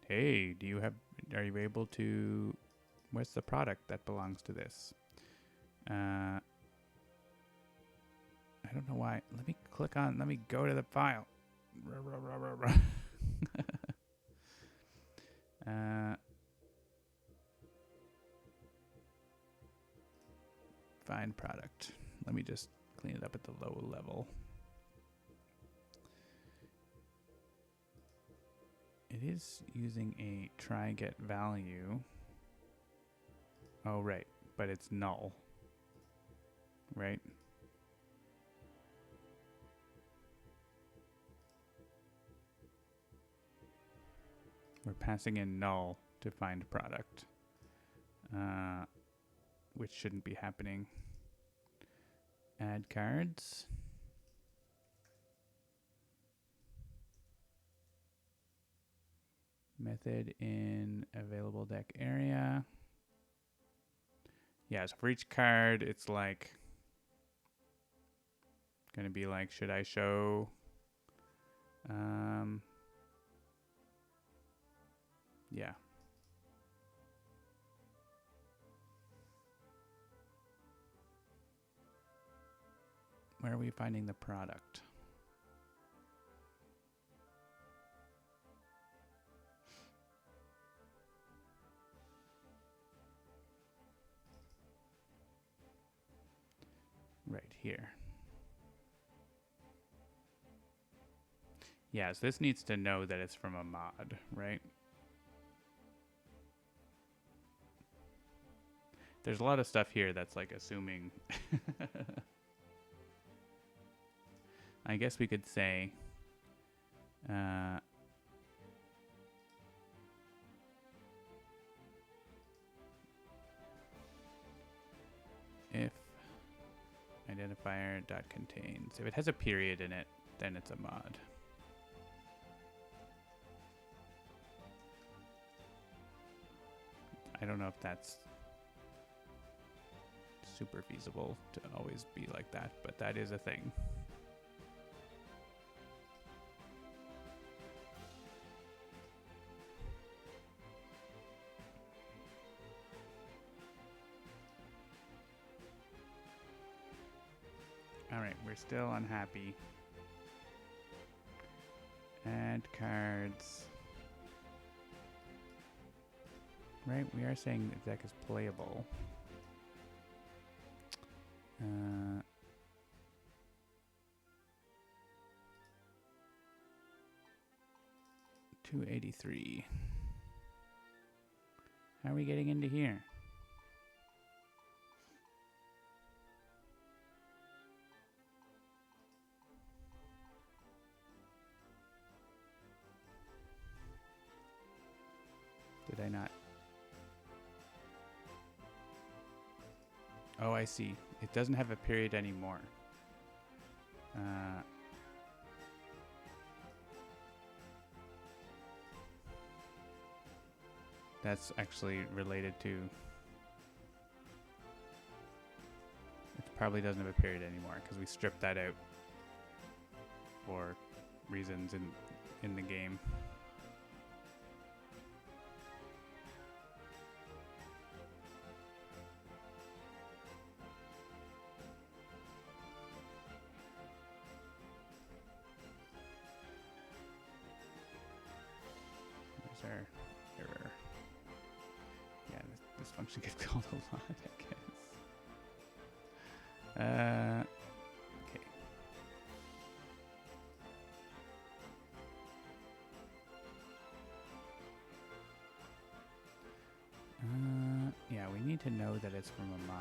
hey, are you able to, where's the product that belongs to this? I don't know why. Let me go to the file. Find product. Let me just clean it up at the low level. It is using a try get value. Oh, right. But it's null. Right? We're passing in null to find product, which shouldn't be happening. Add cards. Method in available deck area. Yeah, so for each card, it's like going to be like, should I show yeah. Where are we finding the product? Right here. Yeah, so this needs to know that it's from a mod, right? There's a lot of stuff here that's like assuming. I guess we could say if identifier dot contains, if it has a period in it, then it's a mod. I don't know if that's super feasible to always be like that, but that is a thing. All right, we're still unhappy. Add cards. Right, we are saying the deck is playable. 283. How are we getting into here? Did I not? Oh, I see. It doesn't have a period anymore. That's actually related to... It probably doesn't have a period anymore because we stripped that out for reasons in the game. There's our error. Yeah, this function gets called a lot, I guess. Okay. Yeah, we need to know that it's from a mod.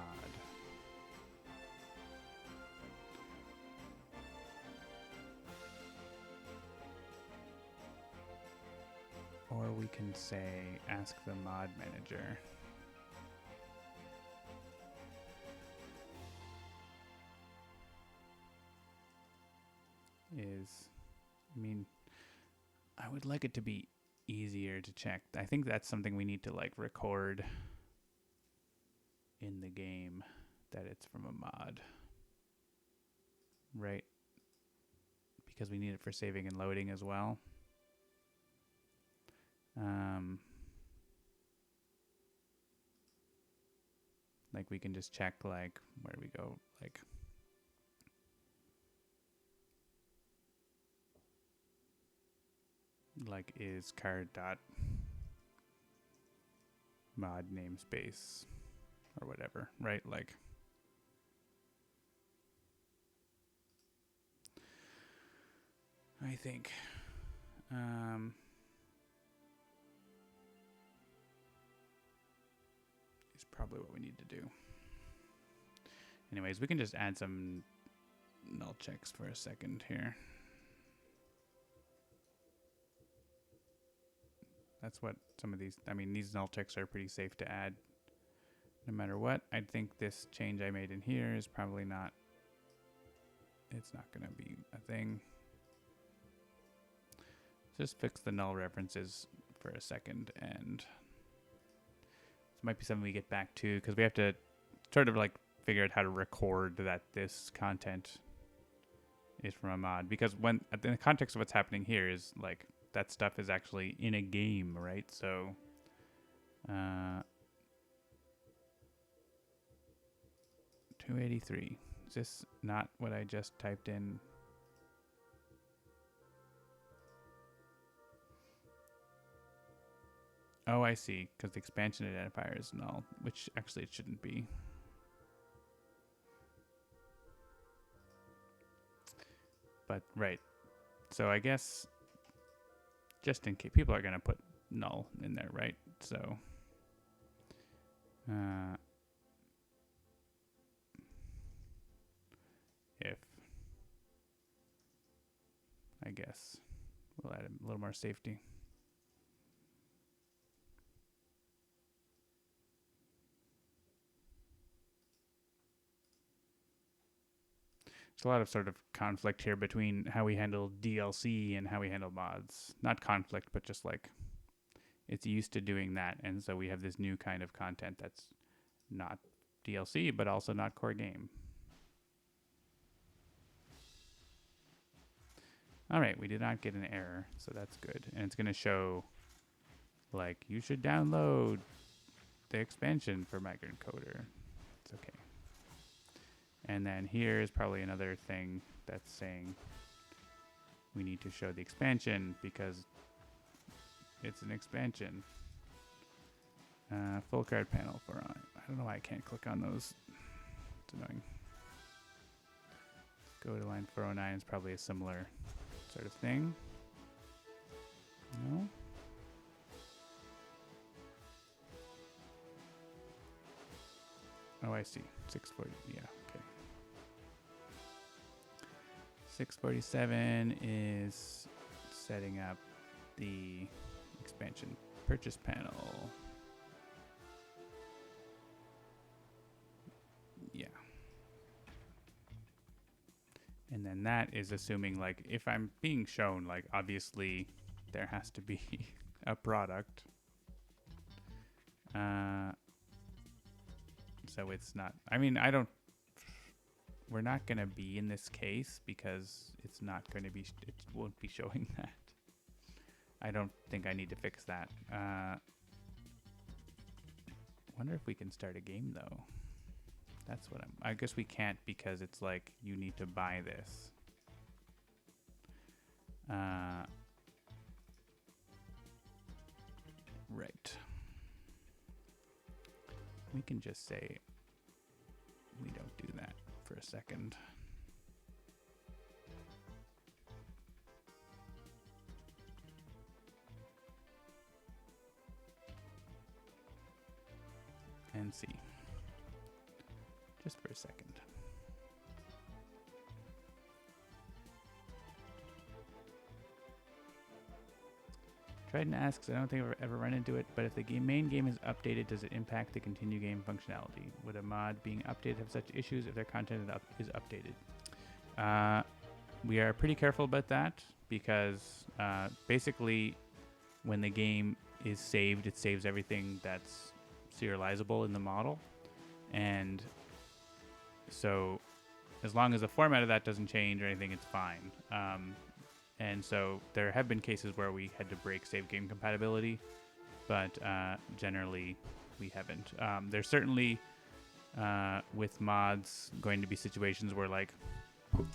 Or we can say, ask the mod manager. is, I mean, I would like it to be easier to check. I think that's something we need to like record in the game that it's from a mod, right? Because we need it for saving and loading as well. Like we can just check like where we go, like is card dot mod namespace or whatever, right? Like I think is probably what we need to do. Anyways, we can just add some null checks for a second here. That's what some of these, I mean, these null checks are pretty safe to add no matter what. I think this change I made in here is probably not, it's not going to be a thing. Just fix the null references for a second, and this might be something we get back to because we have to sort of like figure out how to record that this content is from a mod, because when in the context of what's happening here is like that stuff is actually in a game, right? So 283, is this not what I just typed in? Oh, I see, because the expansion identifier is null, which actually it shouldn't be. But right, so I guess just in case people are going to put null in there, right? So if I guess we'll add a little more safety. There's a lot of sort of conflict here between how we handle DLC and how we handle mods. Not conflict, but just like it's used to doing that. And so we have this new kind of content that's not DLC, but also not core game. All right, we did not get an error, so that's good. And it's going to show, like, you should download the expansion for Migrant Coder. It's okay. And then here is probably another thing that's saying we need to show the expansion because it's an expansion. Full card panel for, I don't know why I can't click on those. It's annoying. Go to line 409 is probably a similar sort of thing. No? Oh, I see. 640. Yeah, okay. 647 is setting up the expansion purchase panel. Yeah. And then that is assuming, like, if I'm being shown, like, obviously there has to be a product. So it's not, I mean, we're not going to be in this case because it's not going to be, it won't be showing that. I don't think I need to fix that. Wonder if we can start a game though. That's what I guess we can't because it's like you need to buy this. Right. We can just say we don't do that for a second. And see. Just for a second. Trident asks, I don't think I've ever run into it, but if the main game is updated, does it impact the continue game functionality? Would a mod being updated have such issues if their content is updated? we are pretty careful about that because basically when the game is saved, it saves everything that's serializable in the model. And so as long as the format of that doesn't change or anything, it's fine. And so there have been cases where we had to break save game compatibility, but generally we haven't. There's certainly, with mods, going to be situations where like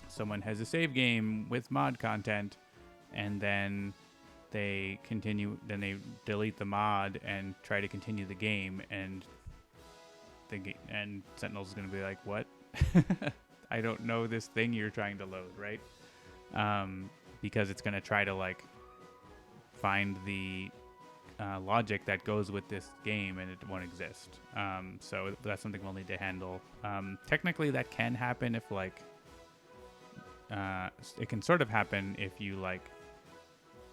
someone has a save game with mod content and then they delete the mod and try to continue the game, and Sentinels is going to be like, what? I don't know this thing you're trying to load, right? Because it's going to try to like find the logic that goes with this game, and it won't exist. So that's something we'll need to handle. Technically, that can happen if like it can sort of happen if you like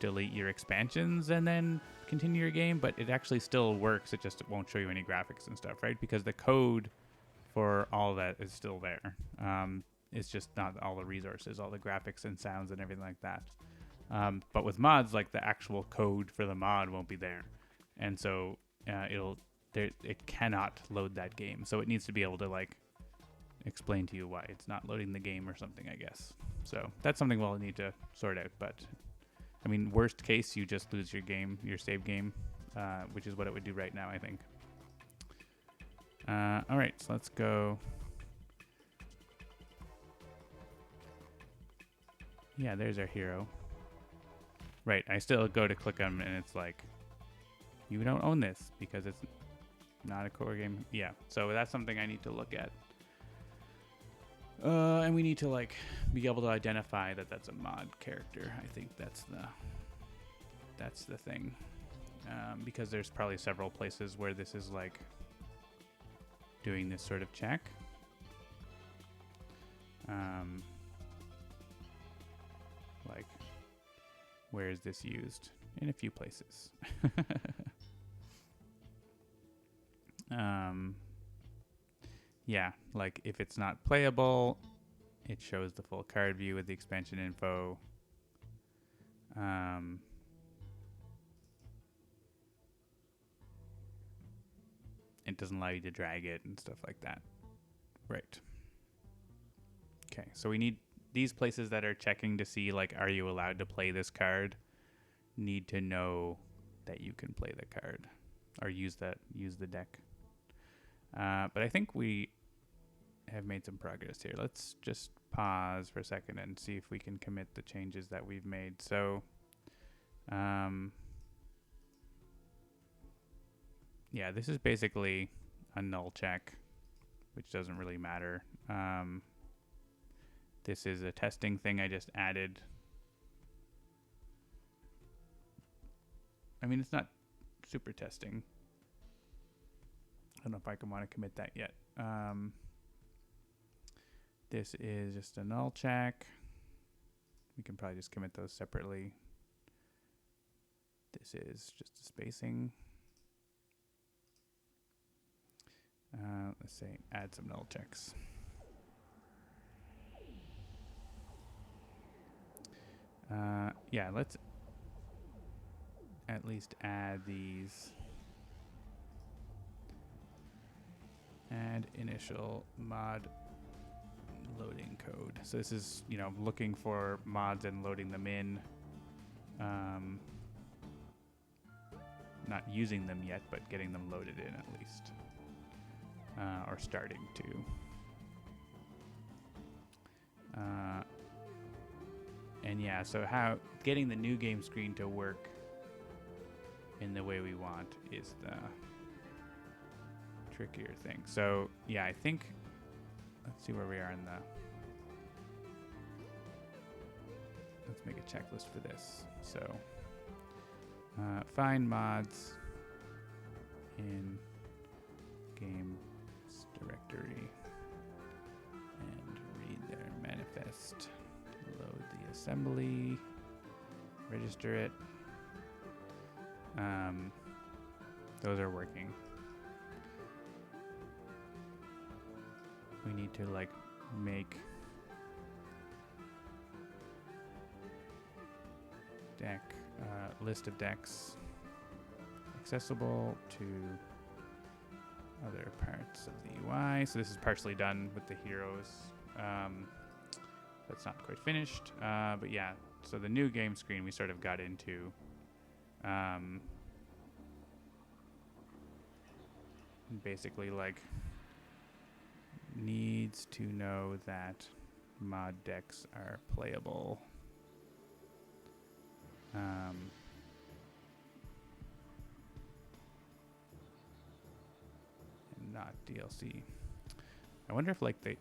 delete your expansions and then continue your game, but it actually still works. It just won't show you any graphics and stuff, right? Because the code for all that is still there. It's just not all the resources, all the graphics and sounds and everything like that. But with mods, like the actual code for the mod won't be there, and so it cannot load that game. So it needs to be able to like explain to you why it's not loading the game or something, I guess. So that's something we'll need to sort out. But I mean, worst case, you just lose your game, your save game, which is what it would do right now, I think. All right, so let's go. Yeah, there's our hero. Right, I still go to click on him, and it's like, you don't own this because it's not a core game. Yeah, so that's something I need to look at. And we need to like be able to identify that that's a mod character. I think that's the thing, because there's probably several places where this is like doing this sort of check. Like, where is this used? In a few places. Yeah, like if it's not playable, it shows the full card view with the expansion info. It doesn't allow you to drag it and stuff like that. Right. Okay, so we need these places that are checking to see, like, are you allowed to play this card? Need to know that you can play the card or use the deck. But I think we have made some progress here. Let's just pause for a second and see if we can commit the changes that we've made. So, yeah, this is basically a null check, which doesn't really matter. This is a testing thing I just added. I mean, it's not super testing. I don't know if I can want to commit that yet. This is just a null check. We can probably just commit those separately. This is just a spacing. Let's say add some null checks. Yeah, let's at least add these. Add initial mod loading code. So this is, looking for mods and loading them in. Not using them yet, but getting them loaded in at least. Or starting to. And yeah, so how getting the new game screen to work in the way we want is the trickier thing. So yeah, I think, let's see where we are in the, let's make a checklist for this. So find mods in games directory and read their manifest, load the assembly, register it. Those are working. We need to like make deck, list of decks accessible to other parts of the UI. So this is partially done with the heroes. That's not quite finished. But yeah, so the new game screen we sort of got into. Basically, like, needs to know that mod decks are playable. And not DLC. I wonder if like the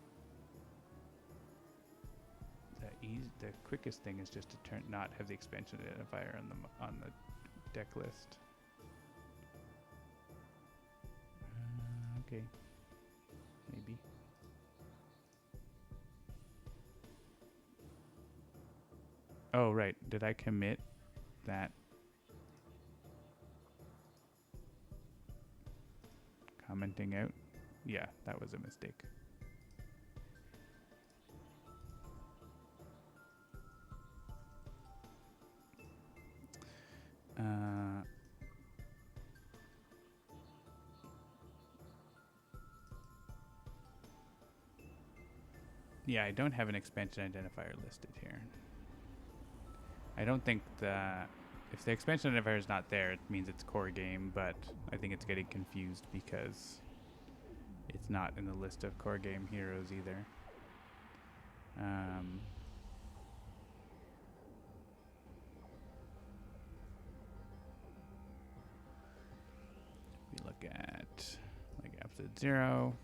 quickest thing is just to not have the expansion identifier on the deck list. Okay, maybe. Oh right, did I commit that commenting out? Yeah, that was a mistake. Yeah, I don't have an expansion identifier listed here. I don't think if the expansion identifier is not there, it means it's core game, but I think it's getting confused because it's not in the list of core game heroes either. We look at like episode 0.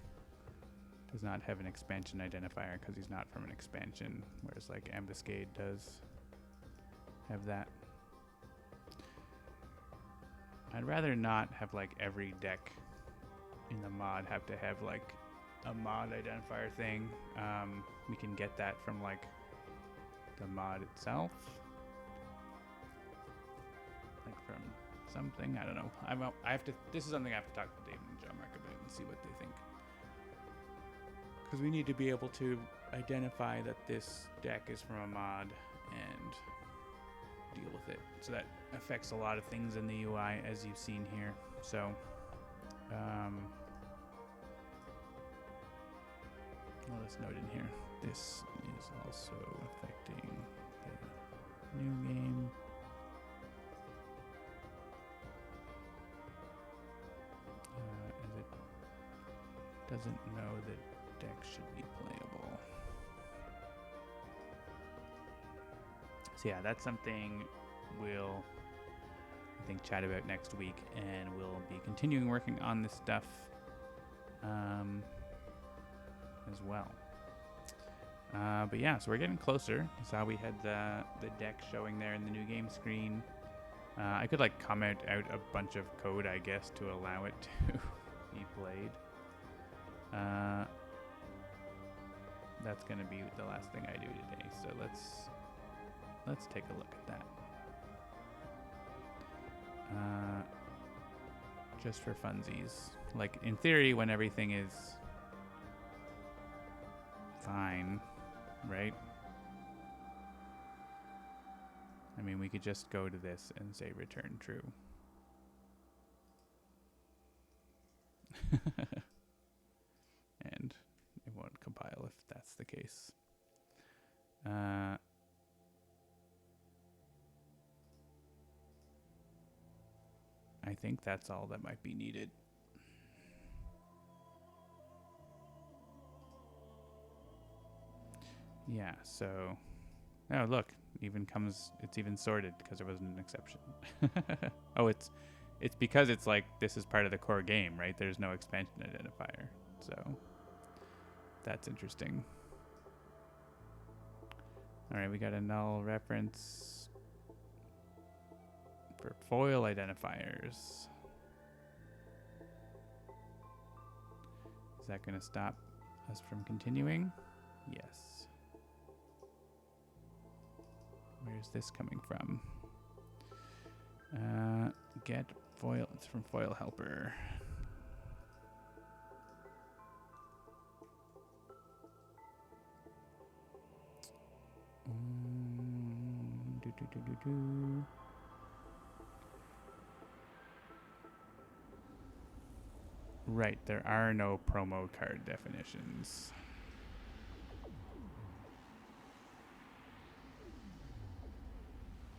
Does not have an expansion identifier because he's not from an expansion, whereas like Ambuscade does have that. I'd rather not have like every deck in the mod have to have like a mod identifier thing. We can get that from like the mod itself, like from something. I don't know. I have to. This is something I have to talk to David and John Mark about and see what they think. Because we need to be able to identify that this deck is from a mod and deal with it. So that affects a lot of things in the UI, as you've seen here. So, well, let's note in here. This is also affecting the new game. As it doesn't know that deck should be playable. So yeah, that's something we'll, I think, chat about next week, and we'll be continuing working on this stuff as well. But yeah, so we're getting closer. You saw we had the deck showing there in the new game screen. I could like comment out a bunch of code, I guess, to allow it to be played. That's gonna be the last thing I do today. So let's take a look at that. Just for funsies. Like in theory, when everything is fine, right? I mean, we could just go to this and say return true. And it won't compile if that's the case. I think that's all that might be needed. Yeah, so... Oh, look, it's even sorted because there wasn't an exception. Oh, it's because it's like this is part of the core game, right? There's no expansion identifier. So that's interesting. All right, we got a null reference for foil identifiers. Is that going to stop us from continuing? Yes. Where's this coming from? Get foil. It's from foil helper. Right, there are no promo card definitions.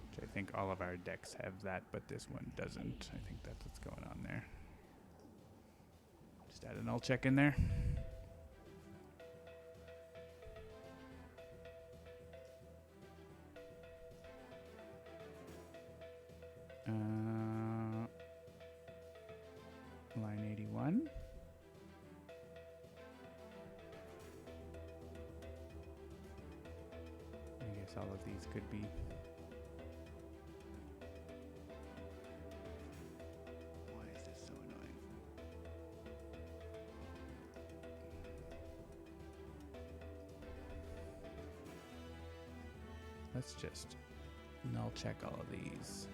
Which I think all of our decks have that, but this one doesn't. I think that's what's going on there. Just add a null check in there. Line 81. I guess all of these could be. Why is this so annoying? Let's just null check all of these.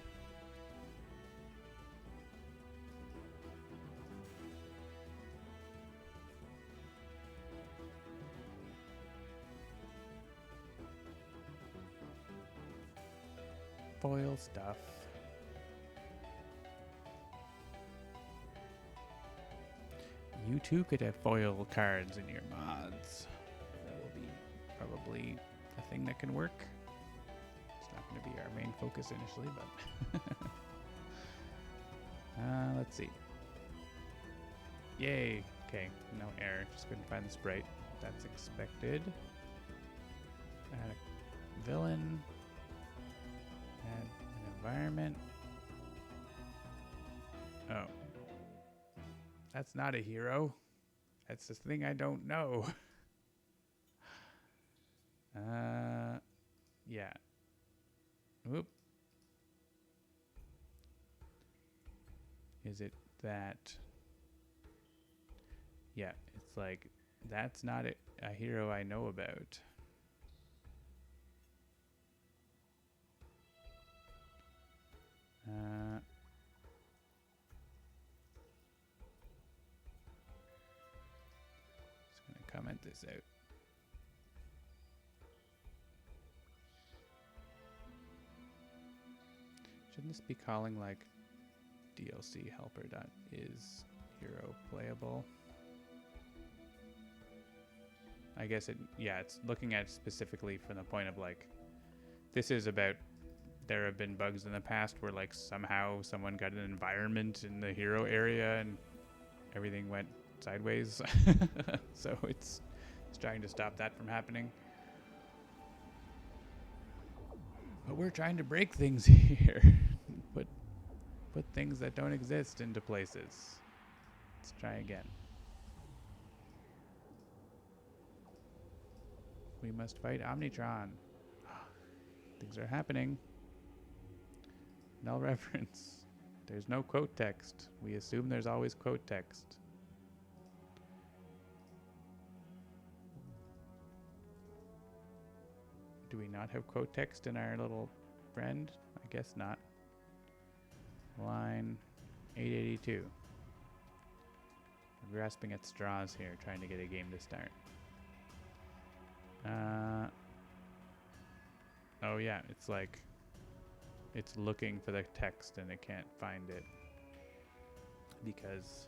Foil stuff. You too could have foil cards in your mods. That will be probably a thing that can work. It's not going to be our main focus initially, but let's see. Yay. Okay, no error. Just couldn't find the sprite. That's expected. Add a villain. Add an environment. Oh. That's not a hero. That's the thing I don't know. Yeah. Whoop. Is it that? Yeah, it's like, that's not a hero I know about. Just gonna comment this out. Shouldn't this be calling like DLC helper dot is hero playable? I guess it's looking at specifically from the point of like, this is about, there have been bugs in the past where like somehow someone got an environment in the hero area and everything went sideways. So it's trying to stop that from happening. But we're trying to break things here. Put things that don't exist into places. Let's try again. We must fight Omnitron. Things are happening. Null reference. There's no quote text. We assume there's always quote text. Do we not have quote text in our little friend? I guess not. Line 882. We're grasping at straws here, trying to get a game to start. Oh yeah, it's like, it's looking for the text and it can't find it because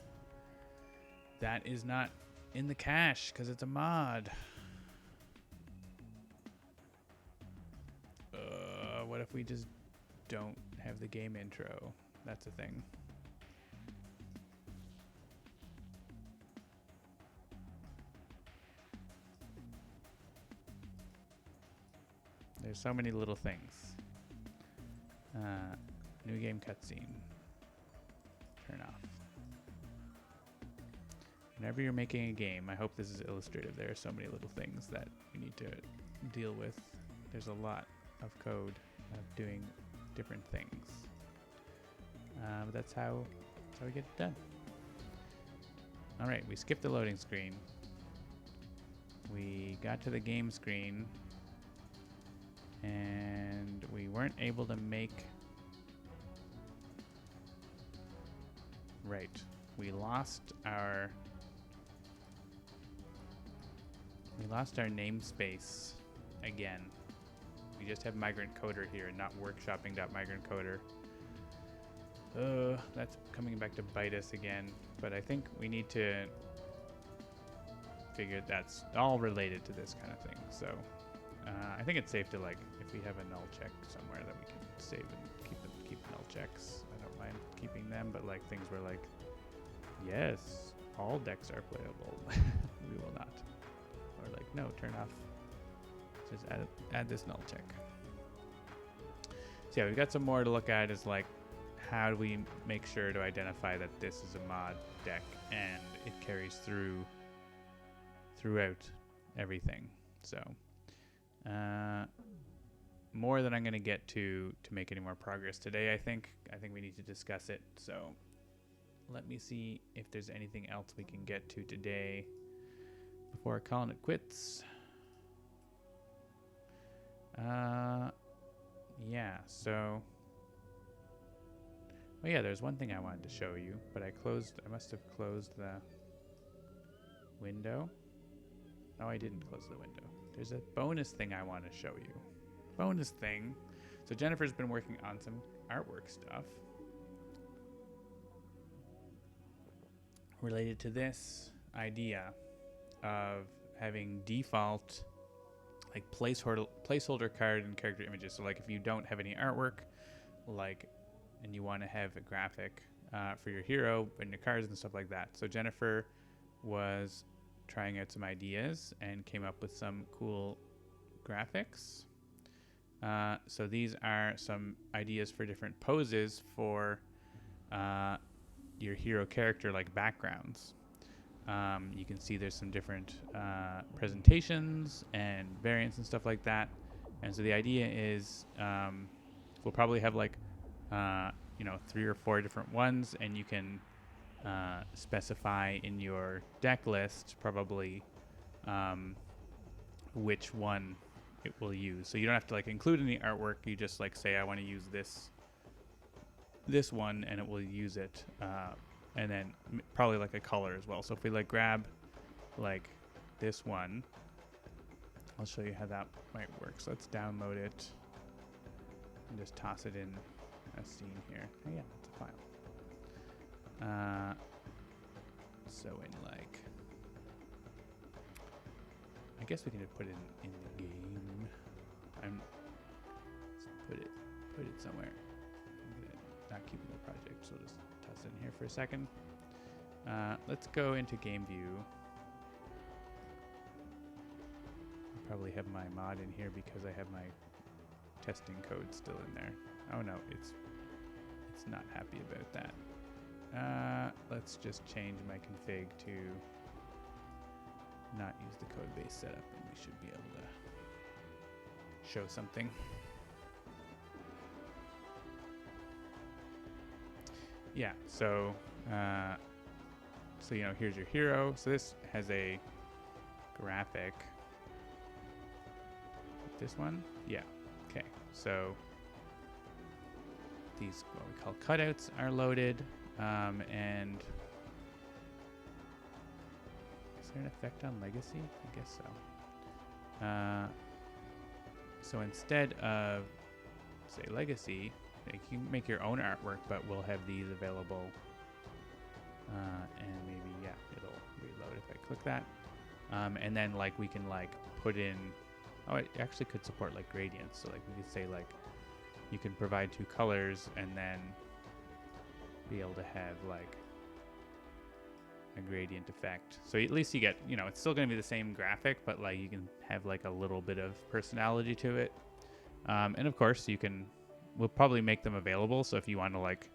that is not in the cache because it's a mod. What if we just don't have the game intro? That's a thing. There's so many little things. New game cutscene. Turn off. Whenever you're making a game, I hope this is illustrative. There are so many little things that you need to deal with. There's a lot of code of doing different things. But that's how we get it done. All right, we skipped the loading screen. We got to the game screen. And we weren't able to make... Right. We lost our namespace again. we just have migrant coder here and not workshopping.migrantcoder. That's coming back to bite us again. But I think we need to figure that's all related to this kind of thing. So I think it's safe to, like, if we have a null check somewhere that we can save and keep null checks. I don't mind keeping them, but like things where like, yes, all decks are playable. We will not. Or like, no, turn off. Just add this null check. So yeah, we've got some more to look at. Is like, how do we make sure to identify that this is a mod deck and it carries throughout everything. So more than I'm going to get to make any more progress today. I think we need to discuss it. So let me see if there's anything else we can get to today before calling it quits. Yeah, so oh yeah, there's one thing I wanted to show you, but I must have closed the window. No, I didn't close the window. There's a bonus thing I want to show you. Bonus thing. So Jennifer's been working on some artwork stuff related to this idea of having default like placeholder card and character images. So like if you don't have any artwork, like, and you want to have a graphic for your hero and your cards and stuff like that. So Jennifer was trying out some ideas and came up with some cool graphics. So these are some ideas for different poses for your hero character, like backgrounds. You can see there's some different presentations and variants and stuff like that. And so the idea is we'll probably have like 3 or 4 different ones, and you can specify in your deck list probably which one it will use. So you don't have to like include any artwork. You just like say, I want to use this one, and it will use it. And then probably like a color as well. So if we like grab like this one, I'll show you how that might work. So let's download it and just toss it in a scene here. Oh yeah, it's a file. So in like, I guess we can just put it in the game. Let's put it somewhere. I'm not keeping the project, so just toss it in here for a second. Let's go into game view. I'll probably have my mod in here because I have my testing code still in there. Oh no, it's not happy about that. Let's just change my config to not use the code base setup, and we should be able to show something. Yeah, so here's your hero. So this has a graphic. This one? Yeah. Okay. So these, what we call cutouts, are loaded. And is there an effect on legacy? I guess so. So instead of, say, legacy, you can make your own artwork, but we'll have these available. And maybe, yeah, it'll reload if I click that. And then like we can like put in, oh, it actually could support like gradients. So like we could say like, you can provide 2 colors and then be able to have like a gradient effect. So at least you get, it's still going to be the same graphic, but like you can have like a little bit of personality to it. And of course we'll probably make them available. So if you want to like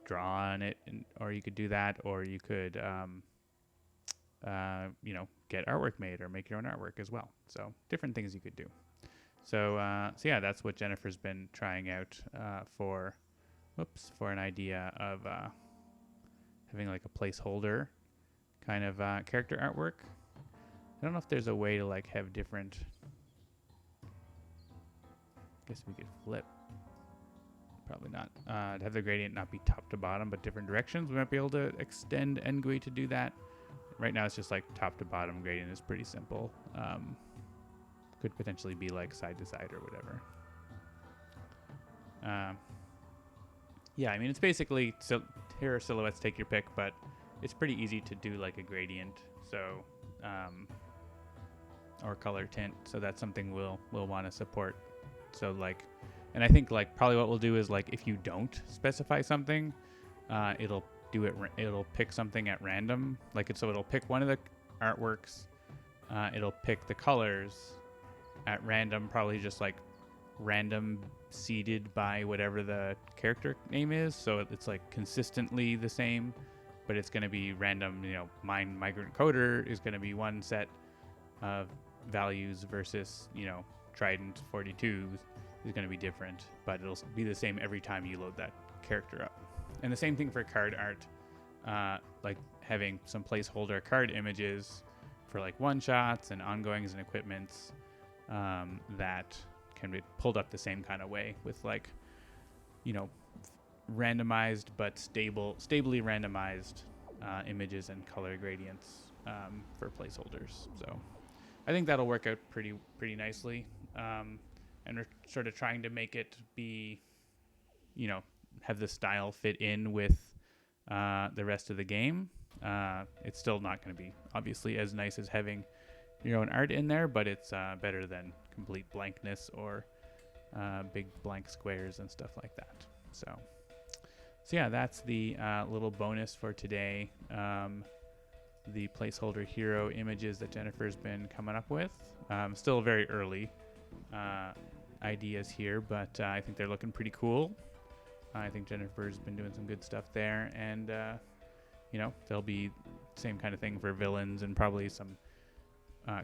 draw on it, or you could do that, or you could, get artwork made or make your own artwork as well. So different things you could do. So yeah, that's what Jennifer's been trying out for an idea of having like a placeholder kind of character artwork. I don't know if there's a way to like have different, I guess we could flip. Probably not. To have the gradient not be top to bottom, but different directions. We might be able to extend NGUI to do that. Right now it's just like top to bottom gradient is pretty simple. could potentially be like side to side or whatever. Yeah, I mean, it's basically, so here are silhouettes, take your pick, but it's pretty easy to do like a gradient, so, or color tint, so that's something we'll want to support. So like, and I think like probably what we'll do is like if you don't specify something, it'll it'll pick something at random, like so it'll pick one of the artworks, it'll pick the colors at random, probably just like random seeded by whatever the character name is, so it's like consistently the same, but it's going to be random. You know, mine migrant coder is going to be one set of values versus, you know, Trident 42 is going to be different, but it'll be the same every time you load that character up. And the same thing for card art, like having some placeholder card images for like one-shots and ongoings and equipments, that can be pulled up the same kind of way with like, you know, randomized but stably randomized images and color gradients for placeholders. So I think that'll work out pretty nicely. And we're sort of trying to make it be, you know, have the style fit in with the rest of the game. It's still not going to be obviously as nice as having your own art in there, but it's better than complete blankness or big blank squares and stuff like that. So yeah, that's the little bonus for today. The placeholder hero images that Jennifer's been coming up with. Still very early ideas here, but I think they're looking pretty cool. I think Jennifer's been doing some good stuff there, and you know, there'll be same kind of thing for villains and probably some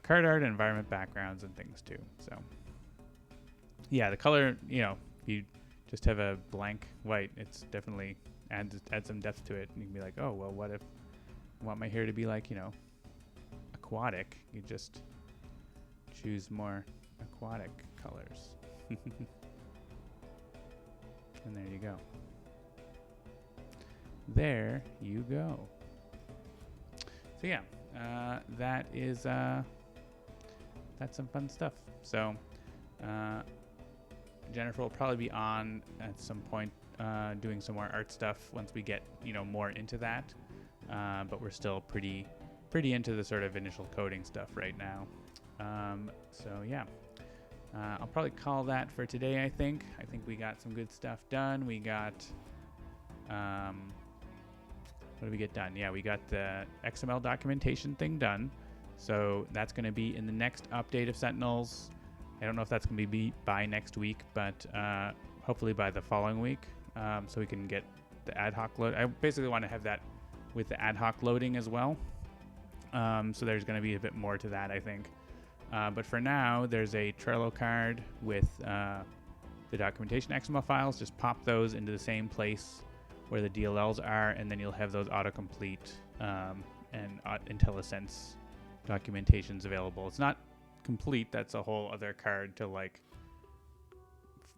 card art and environment backgrounds and things too. So yeah, the color, you know, if you just have a blank white, it's definitely add some depth to it. And you can be like, oh, well, what if I want my hair to be like, you know, aquatic? You just choose more aquatic colors. And there you go. There you go. So yeah, that is that's some fun stuff. So Jennifer will probably be on at some point doing some more art stuff once we get, you know, more into that. But we're still pretty into the sort of initial coding stuff right now. So yeah, I'll probably call that for today. I think we got some good stuff done. We got what did we get done? Yeah, we got the XML documentation thing done. So that's going to be in the next update of Sentinels. I don't know if that's going to be by next week, but hopefully by the following week, so we can get the ad hoc load. I basically want to have that with the ad hoc loading as well. So there's going to be a bit more to that, I think. But for now, there's a Trello card with the documentation XML files. Just pop those into the same place where the DLLs are, and then you'll have those autocomplete and IntelliSense documentations available. It's not complete. That's a whole other card to, like,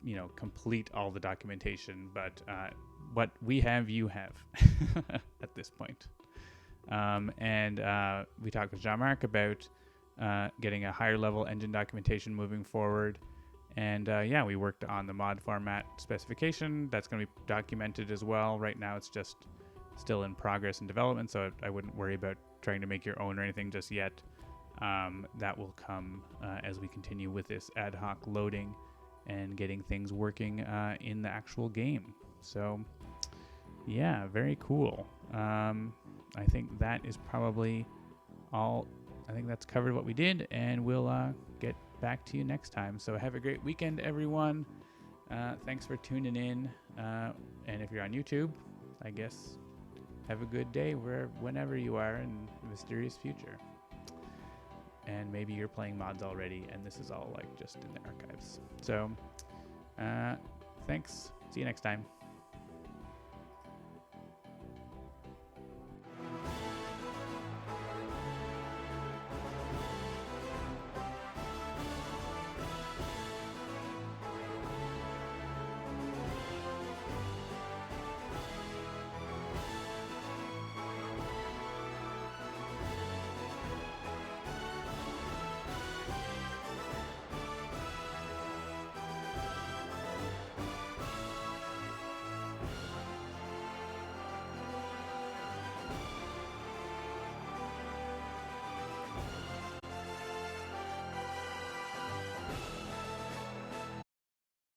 you know, complete all the documentation. But what we have, you have at this point. And we talked with Jean-Marc about getting a higher level engine documentation moving forward. And yeah, we worked on the mod format specification. That's going to be documented as well. Right now, it's just still in progress and development, so I wouldn't worry about trying to make your own or anything just yet. That will come as we continue with this ad hoc loading and getting things working in the actual game. So yeah, very cool. I think that is probably all. I think that's covered what we did, and we'll get back to you next time. So have a great weekend, everyone. Thanks for tuning in. And if you're on YouTube, I guess have a good day whenever you are in the mysterious future. And maybe you're playing mods already, and this is all like just in the archives. So thanks. See you next time.